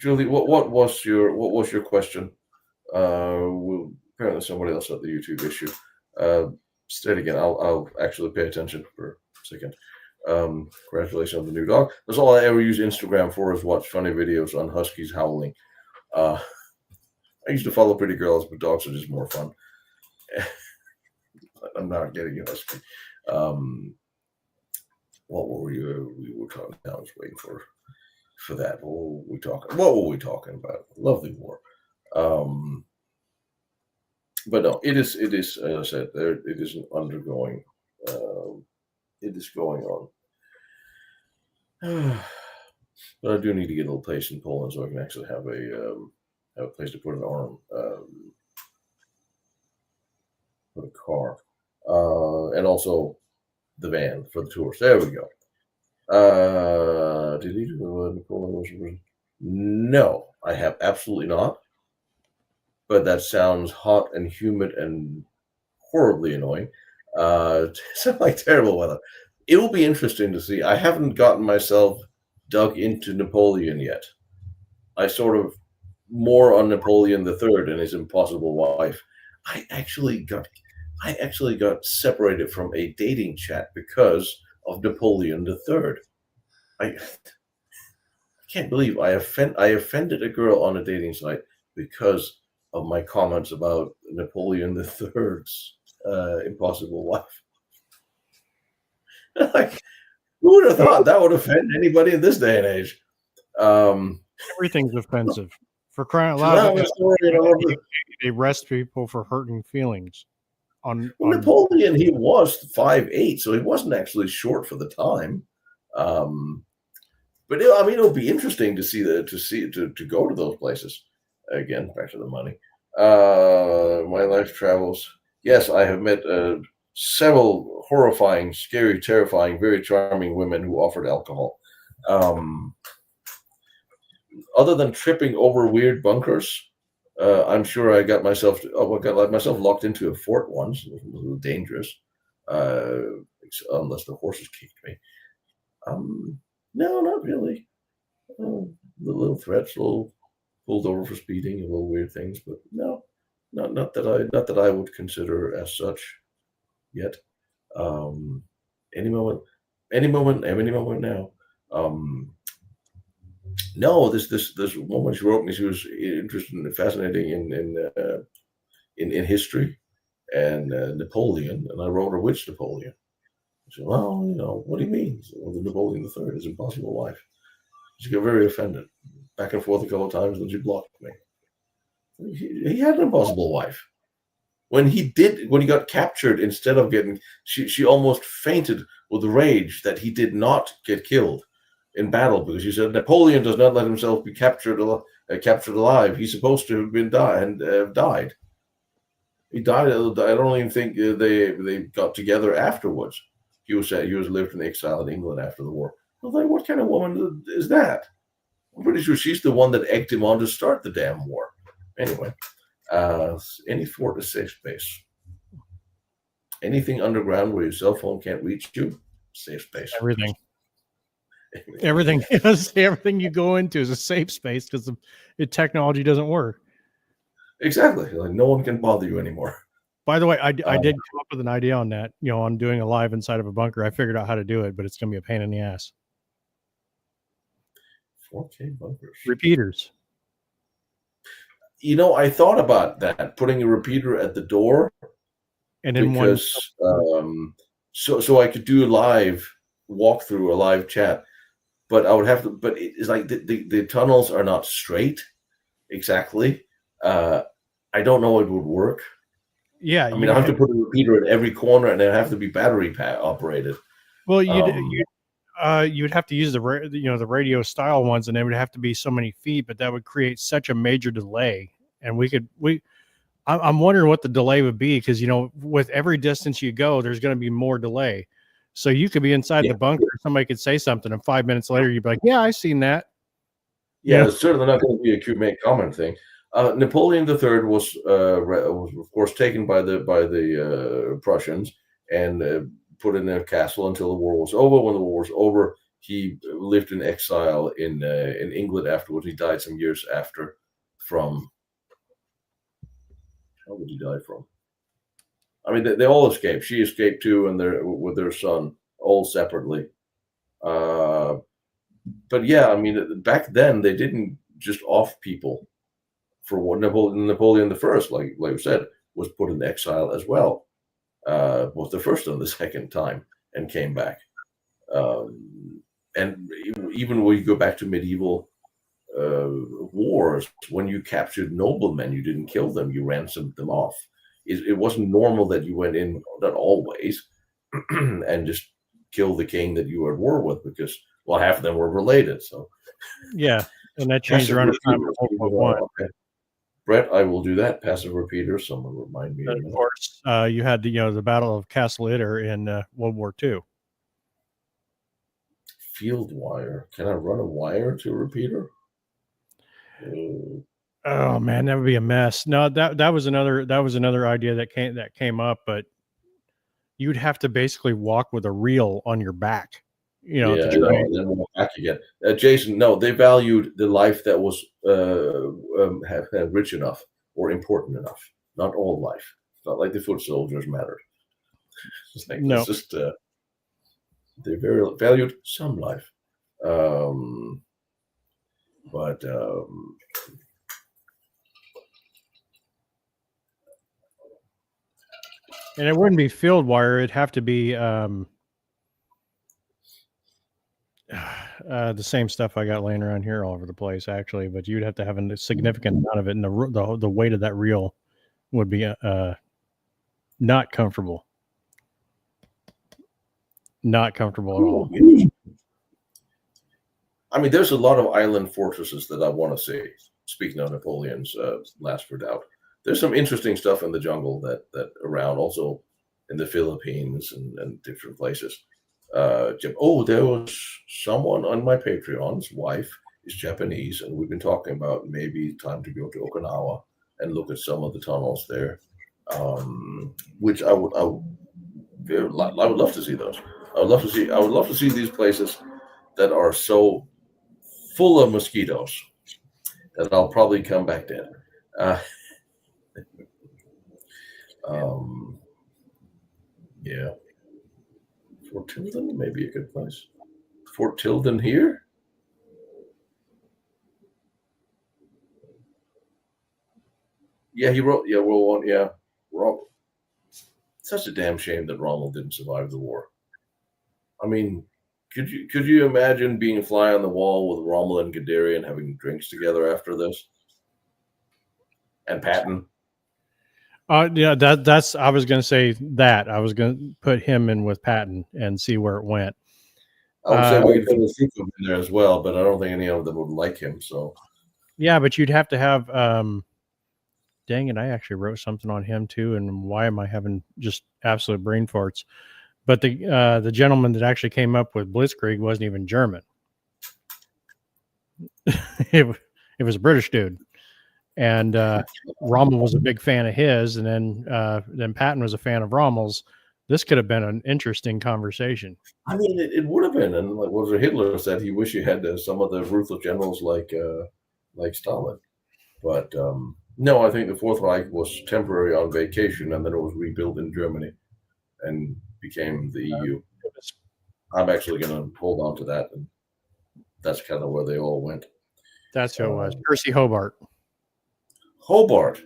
[SPEAKER 1] Julie, what was your question? Apparently somebody else had the YouTube issue. Say it again. I'll actually pay attention for a second. Congratulations on the new dog. That's all I ever use Instagram for is watch funny videos on huskies howling. I used to follow pretty girls, but dogs are just more fun. I'm not getting a husky. What were we were talking? I was waiting for that. What were we talking about? Lovely war. But no, it is as I said, it is an undergoing. It is going on. But I do need to get a little place in Poland so I can actually have a place to put an arm, put a car, and also the van for the tours. There we go. No, I have absolutely not. But that sounds hot and humid and horribly annoying. It sounds like terrible weather. It will be interesting to see. I haven't gotten myself dug into Napoleon yet. I sort of more on Napoleon III and his impossible wife. I actually got separated from a dating chat because of Napoleon III. I can't believe I offended a girl on a dating site because of my comments about Napoleon III's impossible wife. Like, who would have thought that would offend anybody in this day and age?
[SPEAKER 2] Everything's offensive. For crying out loud, they arrest people for hurting feelings.
[SPEAKER 1] Napoleon, he was 5'8", so he wasn't actually short for the time. But it'll be interesting to go to those places. Again, back to the money. My life travels. Yes, I have met several horrifying, scary, terrifying, very charming women who offered alcohol. Other than tripping over weird bunkers, I'm sure I got myself locked into a fort once. It was a little dangerous, unless the horses kicked me. No, not really. The little threats, little pulled over for speeding, and little weird things, but no, not that I would consider as such yet. Any moment now. No, this woman, she wrote me. She was interested and fascinating in history and Napoleon, and I wrote her which Napoleon. She said, "Well, what do you mean? Well, the Napoleon III, his impossible wife." She got very offended, back and forth a couple of times, then she blocked me. He had an impossible wife. When he got captured, instead of getting, she almost fainted with rage that he did not get killed in battle, because she said Napoleon does not let himself be captured alive. He's supposed to have been died. He died. I don't even think they got together afterwards. He was lived in exile in England after the war. I was like, what kind of woman is that? I'm pretty sure she's the one that egged him on to start the damn war. Anyway, any fort is safe space. Anything underground where your cell phone can't reach you, safe space.
[SPEAKER 2] Everything you go into is a safe space because the technology doesn't work.
[SPEAKER 1] Exactly. Like, no one can bother you anymore.
[SPEAKER 2] By the way, I did come up with an idea on that, on doing a live inside of a bunker. I figured out how to do it, but it's going to be a pain in the ass.
[SPEAKER 1] 4K bunkers.
[SPEAKER 2] Repeaters.
[SPEAKER 1] I thought about that, putting a repeater at the door,
[SPEAKER 2] and then
[SPEAKER 1] so I could do a live walkthrough, a live chat, but I would have to. But it's like the tunnels are not straight exactly. I don't know it would work.
[SPEAKER 2] Yeah,
[SPEAKER 1] I have to put a repeater at every corner, and it have to be battery operated.
[SPEAKER 2] Well, you'd have to use the radio style ones, and they would have to be so many feet, but that would create such a major delay. And I'm wondering what the delay would be, because with every distance you go, there's going to be more delay. So you could be inside the bunker, somebody could say something, and 5 minutes later you'd be like, "Yeah, I seen that."
[SPEAKER 1] Yeah, it's certainly not going to be a cute make comment thing. Napoleon III was of course taken by the Prussians and put in a castle until the war was over. When the war was over, he lived in exile in England afterwards. He died some years after from. How did he die from? They all escaped. She escaped too, and with their son, all separately. But yeah, back then they didn't just off people for what Napoleon I, like I said, was put in exile as well. Both the first and the second time, and came back. And even when you go back to medieval wars, when you captured noblemen, you didn't kill them, you ransomed them off. It wasn't normal that you went in, not always, and just killed the king that you were at war with, because half of them were related. So
[SPEAKER 2] Yeah, and that changed around the time of World War I.
[SPEAKER 1] Okay. Brett, I will do that. Passive repeater. Someone remind me.
[SPEAKER 2] And of course, you had the Battle of Castle Itter in World War II.
[SPEAKER 1] Field wire. Can I run a wire to a repeater?
[SPEAKER 2] Oh man, that would be a mess. No, that was another idea that came up, but you'd have to basically walk with a reel on your back,
[SPEAKER 1] Yeah,
[SPEAKER 2] to try.
[SPEAKER 1] and then we'll back again. Jason, no, they valued the life that was rich enough or important enough. Not all life. It's not like the foot soldiers mattered. It's like,
[SPEAKER 2] No.
[SPEAKER 1] it's just they very valued some life, but
[SPEAKER 2] And it wouldn't be field wire; it'd have to be the same stuff I got laying around here all over the place, actually. But you'd have to have a significant amount of it, and the weight of that reel would be not comfortable. Not comfortable at all.
[SPEAKER 1] I mean, there's a lot of island fortresses that I want to see. Speaking of Napoleon's last redoubt, there's some interesting stuff in the jungle that around, also in the Philippines and different places. There was someone on my Patreon's wife is Japanese, and we've been talking about maybe time to go to Okinawa and look at some of the tunnels there, which I would love to see those. I would love to see these places that are so full of mosquitoes that I'll probably come back dead. Yeah. Fort Tilden may be a good place. Fort Tilden here? Yeah, he wrote, World War I, yeah. Such a damn shame that Rommel didn't survive the war. I mean, could you imagine being a fly on the wall with Rommel and Guderian having drinks together after this? And Patton?
[SPEAKER 2] Yeah, that's. I was going to say that. I was going to put him in with Patton and see where it went.
[SPEAKER 1] I would say we could put Struckmann in there as well, but I don't think any of them would like him. So,
[SPEAKER 2] yeah, but you'd have to have. Dang it! I actually wrote something on him too, and why am I having just absolute brain farts? But the gentleman that actually came up with Blitzkrieg wasn't even German. it was a British dude, and Rommel was a big fan of his, and then Patton was a fan of Rommel's. This could have been an interesting conversation.
[SPEAKER 1] I mean, it would have been, and like what Hitler said, he wished he had some of the ruthless generals like Stalin. But no, I think the Fourth Reich was temporary on vacation, and then it was rebuilt in Germany and became the EU. I'm actually going to hold on to that, and that's kind of where they all went.
[SPEAKER 2] That's who it was. Percy Hobart.
[SPEAKER 1] Hobart.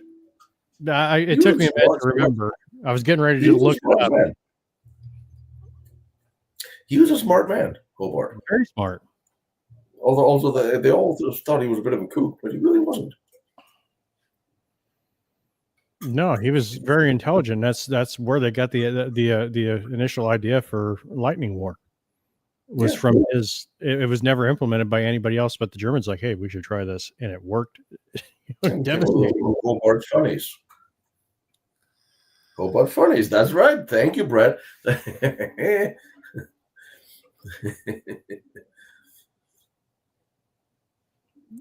[SPEAKER 2] It took me a minute to remember. I was getting ready to look it up.
[SPEAKER 1] Man. He was a smart man, Hobart.
[SPEAKER 2] Very smart.
[SPEAKER 1] Although they all thought he was a bit of a kook, but he really wasn't.
[SPEAKER 2] No, he was very intelligent. That's where they got the initial idea for Lightning War. Was from his. It was never implemented by anybody else, but the Germans like, hey, we should try this, and it worked. Devastating.
[SPEAKER 1] Hobart funnies. Hobart funnies. That's right. Thank you, Brett.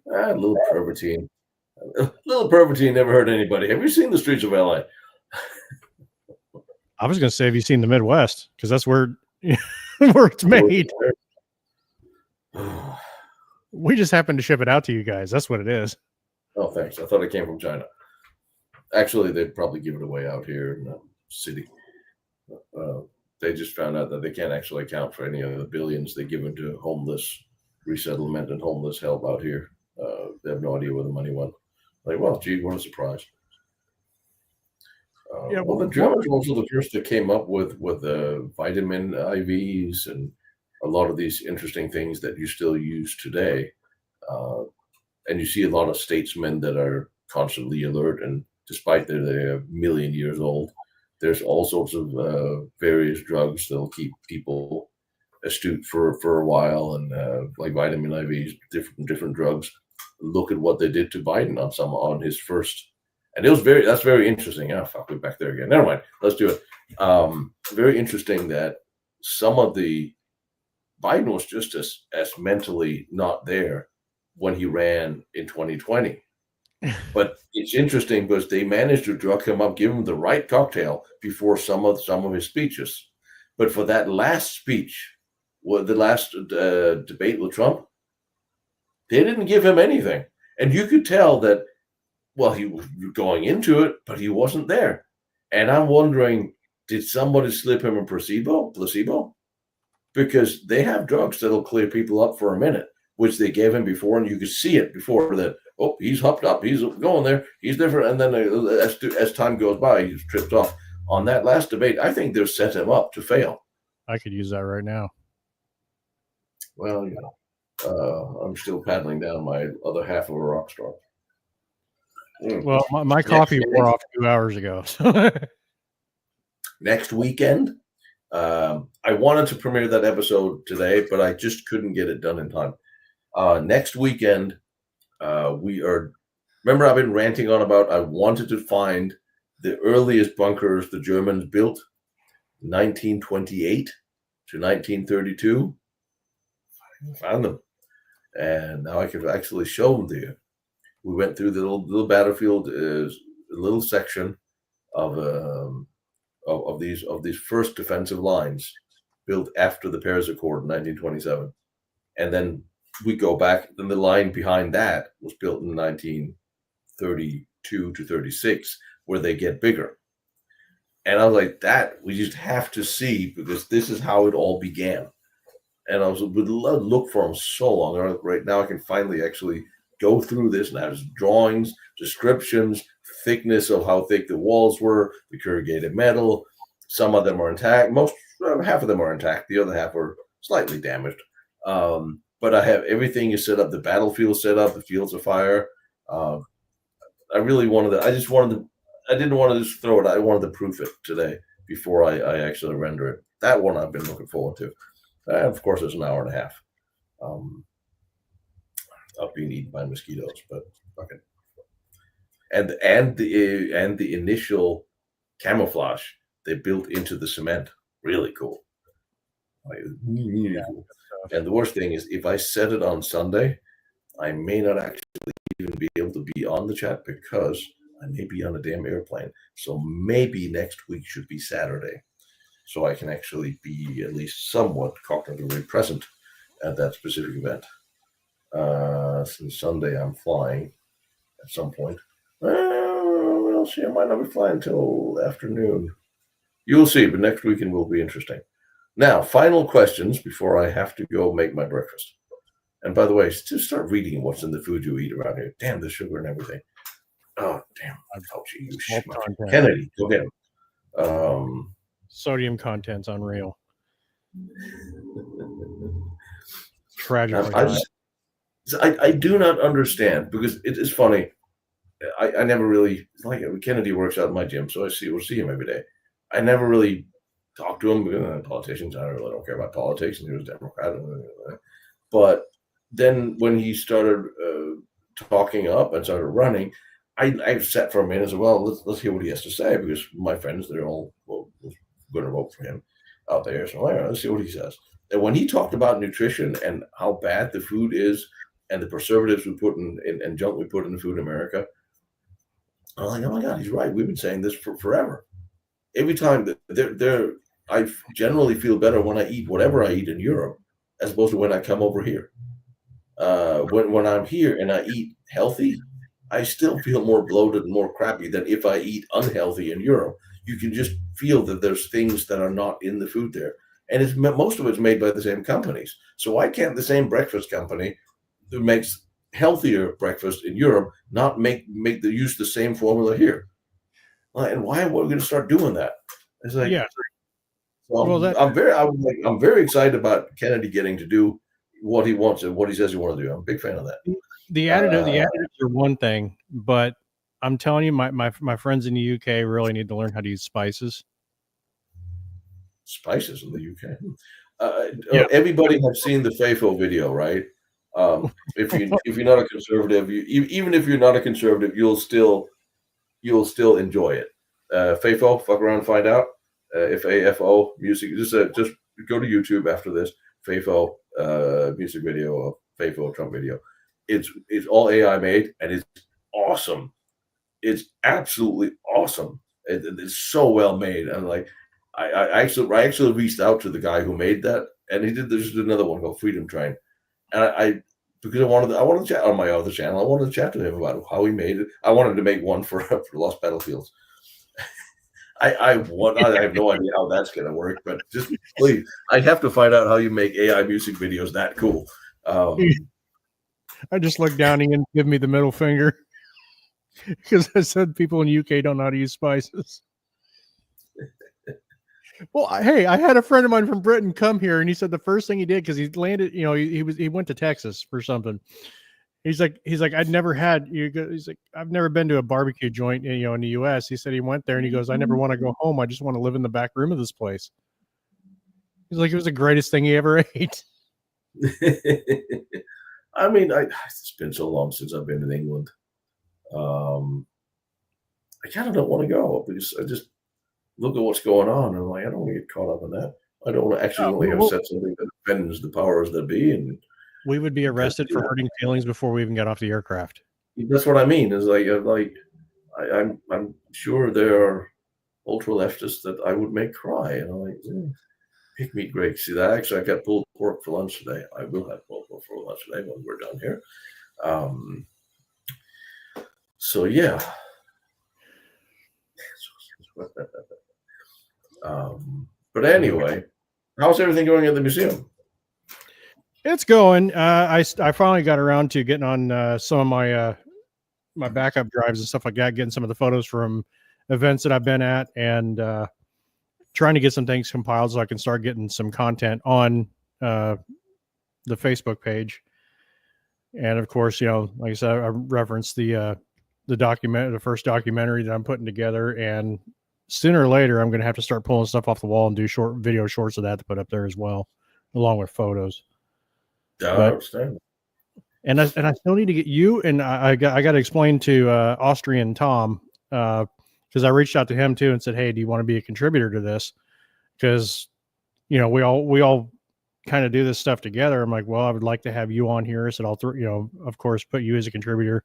[SPEAKER 1] Little pervertine. Little pervertine never hurt anybody. Have you seen the streets of LA?
[SPEAKER 2] I was going to say, have you seen the Midwest? Because that's where it's made. We just happened to ship it out to you guys. That's what it is.
[SPEAKER 1] Oh, thanks. I thought it came from China. Actually, they'd probably give it away out here in the city. They just found out that they can't actually account for any of the billions they give into homeless resettlement and homeless help out here. They have no idea where the money went. Like, well, gee, what a surprise. Well, the Germans were also the first that came up with vitamin IVs and a lot of these interesting things that you still use today. And you see a lot of statesmen that are constantly alert, and despite they're a million years old, there's all sorts of various drugs that'll keep people astute for a while, and like vitamin IVs, different drugs. Look at what they did to Biden on his first, and that's very interesting. Oh fuck, we're back there again. Never mind. Let's do it. Very interesting that some of the Biden was just as mentally not there when he ran in 2020. But it's interesting because they managed to drug him up, give him the right cocktail before some of his speeches. But for that last speech, the last debate with Trump, they didn't give him anything, and you could tell that. Well, he was going into it, but he wasn't there. And I'm wondering, did somebody slip him a placebo? Because they have drugs that'll clear people up for a minute, which they gave him before, and you could see it before that. Oh, he's hopped up, he's going there, he's different. And then as time goes by, he's tripped off. On that last debate, I think they've set him up to fail.
[SPEAKER 2] I could use that right now.
[SPEAKER 1] Well, I'm still paddling down my other half of a rock star.
[SPEAKER 2] Well, my coffee wore off 2 hours ago.
[SPEAKER 1] Next weekend, I wanted to premiere that episode today, but I just couldn't get it done in time. Next weekend, we are. Remember, I've been ranting on about I wanted to find the earliest bunkers the Germans built, 1928 to 1932. I found them, and now I can actually show them to you. We went through the little battlefield, a little section of these first defensive lines built after the Paris Accord in 1927, and then we go back. Then the line behind that was built in 1932 to 36, where they get bigger. And I was like, that we just have to see, because this is how it all began. And I would look for them so long. Right now, I can finally actually go through this and have drawings, descriptions, thickness of how thick the walls were, the corrugated metal. Some of them are intact. Half of them are intact. The other half are slightly damaged. But I have everything is set up. The battlefield set up. The fields of fire. I really wanted to. I didn't want to just throw it. I wanted to proof it today before I actually render it. That one I've been looking forward to. And of course, it's an hour and a half. Of being eaten by mosquitoes, but okay. And the initial camouflage they built into the cement, really cool. Really cool. And the worst thing is, if I set it on Sunday, I may not actually even be able to be on the chat because I may be on a damn airplane. So maybe next week should be Saturday, so I can actually be at least somewhat cognitively present at that specific event. Since Sunday I'm flying at some point. We'll see. I might not be flying until afternoon. You'll see, but next weekend will be interesting. Now, final questions before I have to go make my breakfast. And by the way, just start reading what's in the food you eat around here. Damn, the sugar and everything. Oh, damn. You schmuck. Kennedy, go get him.
[SPEAKER 2] Sodium content's unreal. Tragically.
[SPEAKER 1] I do not understand, because it is funny. I never really, like, Kennedy works out in my gym, so we'll see him every day. I never really talked to him because politicians, I really don't care about politics, and he was Democrat. But then when he started talking up and started running, I sat for a minute and said, well, let's hear what he has to say, because my friends, they're all going to vote for him out there. So let's see what he says. And when he talked about nutrition and how bad the food is, and the preservatives we put in and junk we put in the food in America, I'm like, oh my God, he's right. We've been saying this for forever. Every time that I generally feel better when I eat whatever I eat in Europe, as opposed to when I come over here. When I'm here and I eat healthy, I still feel more bloated and more crappy than if I eat unhealthy in Europe. You can just feel that there's things that are not in the food there. And most of it's made by the same companies. So why can't the same breakfast company who makes healthier breakfast in Europe not use the same formula here? And why are we going to start doing that? It's like, yeah. I'm very excited about Kennedy getting to do what he wants and what he says he wants to do. I'm a big fan of that.
[SPEAKER 2] The additives are one thing, but I'm telling you, my friends in the UK really need to learn how to use spices.
[SPEAKER 1] Spices in the UK. Everybody has seen the FAFO video, right? If you're not a conservative, even if you're not a conservative, you'll still enjoy it. FAFO, fuck around, find out. If AFO music, just go to YouTube after this. FAFO music video of FAFO Trump video. It's all AI made and it's awesome. It's absolutely awesome. It's so well made. And like, I actually reached out to the guy who made that, and he did. There's another one called Freedom Train, and because I wanted to chat on my other channel. I wanted to chat to him about how he made it. I wanted to make one for Lost Battlefields. I have no idea how that's going to work, but just please, I have to find out how you make AI music videos that cool.
[SPEAKER 2] I just looked down and give me the middle finger because I said people in the UK don't know how to use spices. Well, hey, I had a friend of mine from Britain come here, and he said the first thing he did, because he landed, he went to Texas for something. He's like, I've never been to a barbecue joint, in the US. He said he went there and he goes, I never want to go home. I just want to live in the back room of this place. He's like, it was the greatest thing he ever ate.
[SPEAKER 1] I mean, it's been so long since I've been in England. I kind of don't want to go because I just look at what's going on, and I'm like, I don't want to get caught up in that. I don't want to accidentally have said something that offends the powers that be, and
[SPEAKER 2] we would be arrested for hurting feelings before we even got off the aircraft.
[SPEAKER 1] That's what I mean. Is I'm sure there are ultra leftists that I would make cry, and I'm like, pick meat great. See that? Actually, I got pulled pork for lunch today. I will have pulled pork for lunch today when we're done here. So yeah. But anyway, how's everything going at the museum?
[SPEAKER 2] It's going. I finally got around to getting on some of my my backup drives and stuff like that, getting some of the photos from events that I've been at, and trying to get some things compiled so I can start getting some content on the Facebook page. And of course, like I said, I referenced the first documentary that I'm putting together, and sooner or later I'm going to have to start pulling stuff off the wall and do video shorts of that to put up there as well, along with photos. And I still need to get you, and I got to explain to Austrian Tom, because I reached out to him too and said, hey, do you want to be a contributor to this? Because we all kind of do this stuff together. I'm like, well, I would like to have you on here. So I'll of course put you as a contributor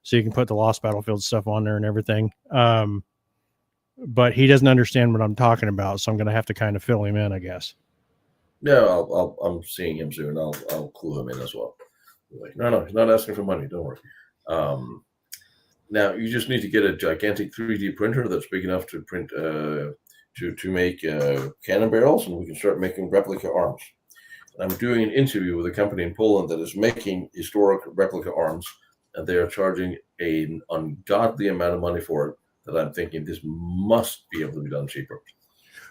[SPEAKER 2] so you can put the Lost Battlefield stuff on there and everything. But he doesn't understand what I'm talking about, so I'm going to have to kind of fill him in, I guess.
[SPEAKER 1] Yeah, I'm seeing him soon. I'll clue him in as well. Like, no, he's not asking for money. Don't worry. Now you just need to get a gigantic 3D printer that's big enough to print to make cannon barrels, and we can start making replica arms. And I'm doing an interview with a company in Poland that is making historic replica arms, and they are charging an ungodly amount of money for it. That I'm thinking this must be able to be done cheaper.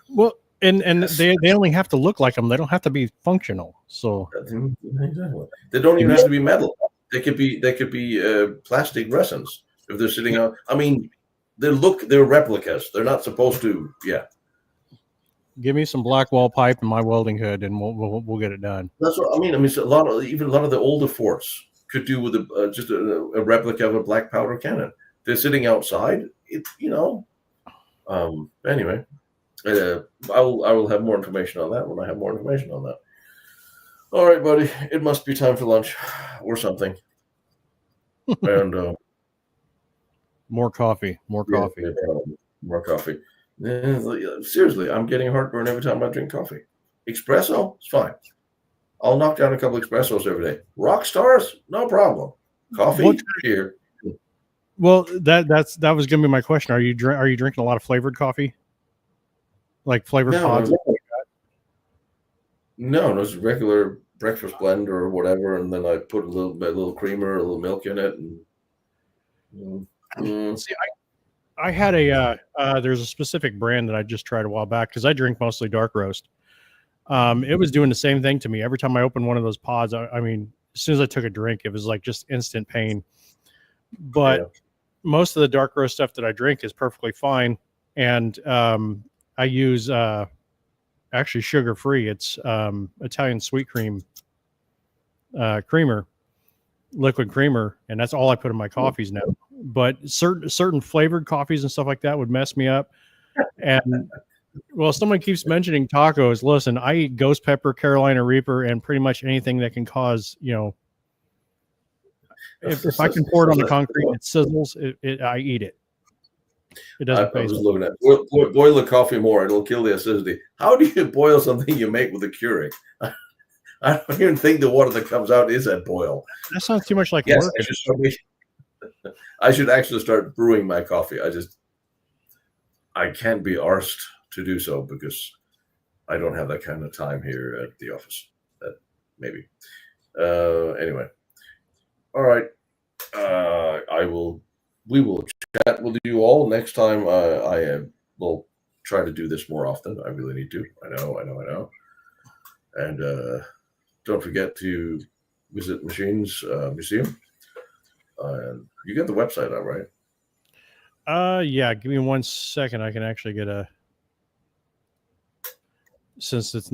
[SPEAKER 2] Well, and they only have to look like them. They don't have to be functional. So
[SPEAKER 1] exactly, they don't even have to be metal. They could be plastic resins if they're sitting on. I mean, they're replicas. They're not supposed to. Yeah.
[SPEAKER 2] Give me some black wall pipe and my welding hood, and we'll get it done.
[SPEAKER 1] That's what I mean. I mean, a lot of the older forts could do with just a replica of a black powder cannon. They're sitting outside. Anyway, I will have more information on that when I have more information on that. All right, buddy. It must be time for lunch or something. And
[SPEAKER 2] more coffee. More coffee.
[SPEAKER 1] Seriously, I'm getting heartburn every time I drink coffee. Espresso, it's fine. I'll knock down a couple espressos every day. Rock stars, no problem. Coffee here.
[SPEAKER 2] Well, that was going to be my question. Are you drinking a lot of flavored coffee, like flavored pods?
[SPEAKER 1] No, it's regular breakfast blend or whatever, and then I put a little creamer, a little milk in it. And
[SPEAKER 2] See, I had there's a specific brand that I just tried a while back because I drink mostly dark roast. It was doing the same thing to me every time I opened one of those pods. I mean, as soon as I took a drink, it was like just instant pain. But most of the dark roast stuff that I drink is perfectly fine, and I use actually sugar free. It's Italian sweet cream creamer, liquid creamer, and that's all I put in my coffees now. But certain flavored coffees and stuff like that would mess me up. And well, someone keeps mentioning tacos. Listen, I eat ghost pepper, Carolina Reaper, and pretty much anything that can cause, if I can pour it on the concrete and it sizzles, I eat it. It doesn't.
[SPEAKER 1] I was looking at boil the coffee more; it'll kill the acidity. How do you boil something you make with a Keurig? I don't even think the water that comes out is at boil.
[SPEAKER 2] That sounds too much like
[SPEAKER 1] yes,
[SPEAKER 2] work.
[SPEAKER 1] I should actually start brewing my coffee. I can't be arsed to do so because I don't have that kind of time here at the office. Maybe. Anyway. All right. We will chat with you all next time. I will try to do this more often. I really need to. I know. And don't forget to visit Machines Museum. You got the website out, right?
[SPEAKER 2] Yeah, give me 1 second. I can actually get since it's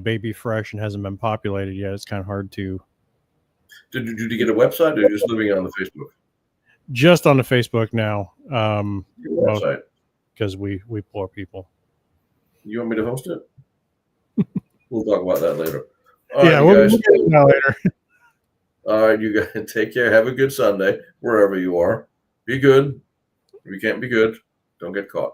[SPEAKER 2] baby fresh and hasn't been populated yet, it's kind of hard to.
[SPEAKER 1] Did you get a website or are you just living on the Facebook?
[SPEAKER 2] Just on the Facebook now.
[SPEAKER 1] Website.
[SPEAKER 2] Because we poor people.
[SPEAKER 1] You want me to host it? We'll talk about that later.
[SPEAKER 2] We'll get it now later.
[SPEAKER 1] All right, you guys take care. Have a good Sunday, wherever you are. Be good. If you can't be good, don't get caught.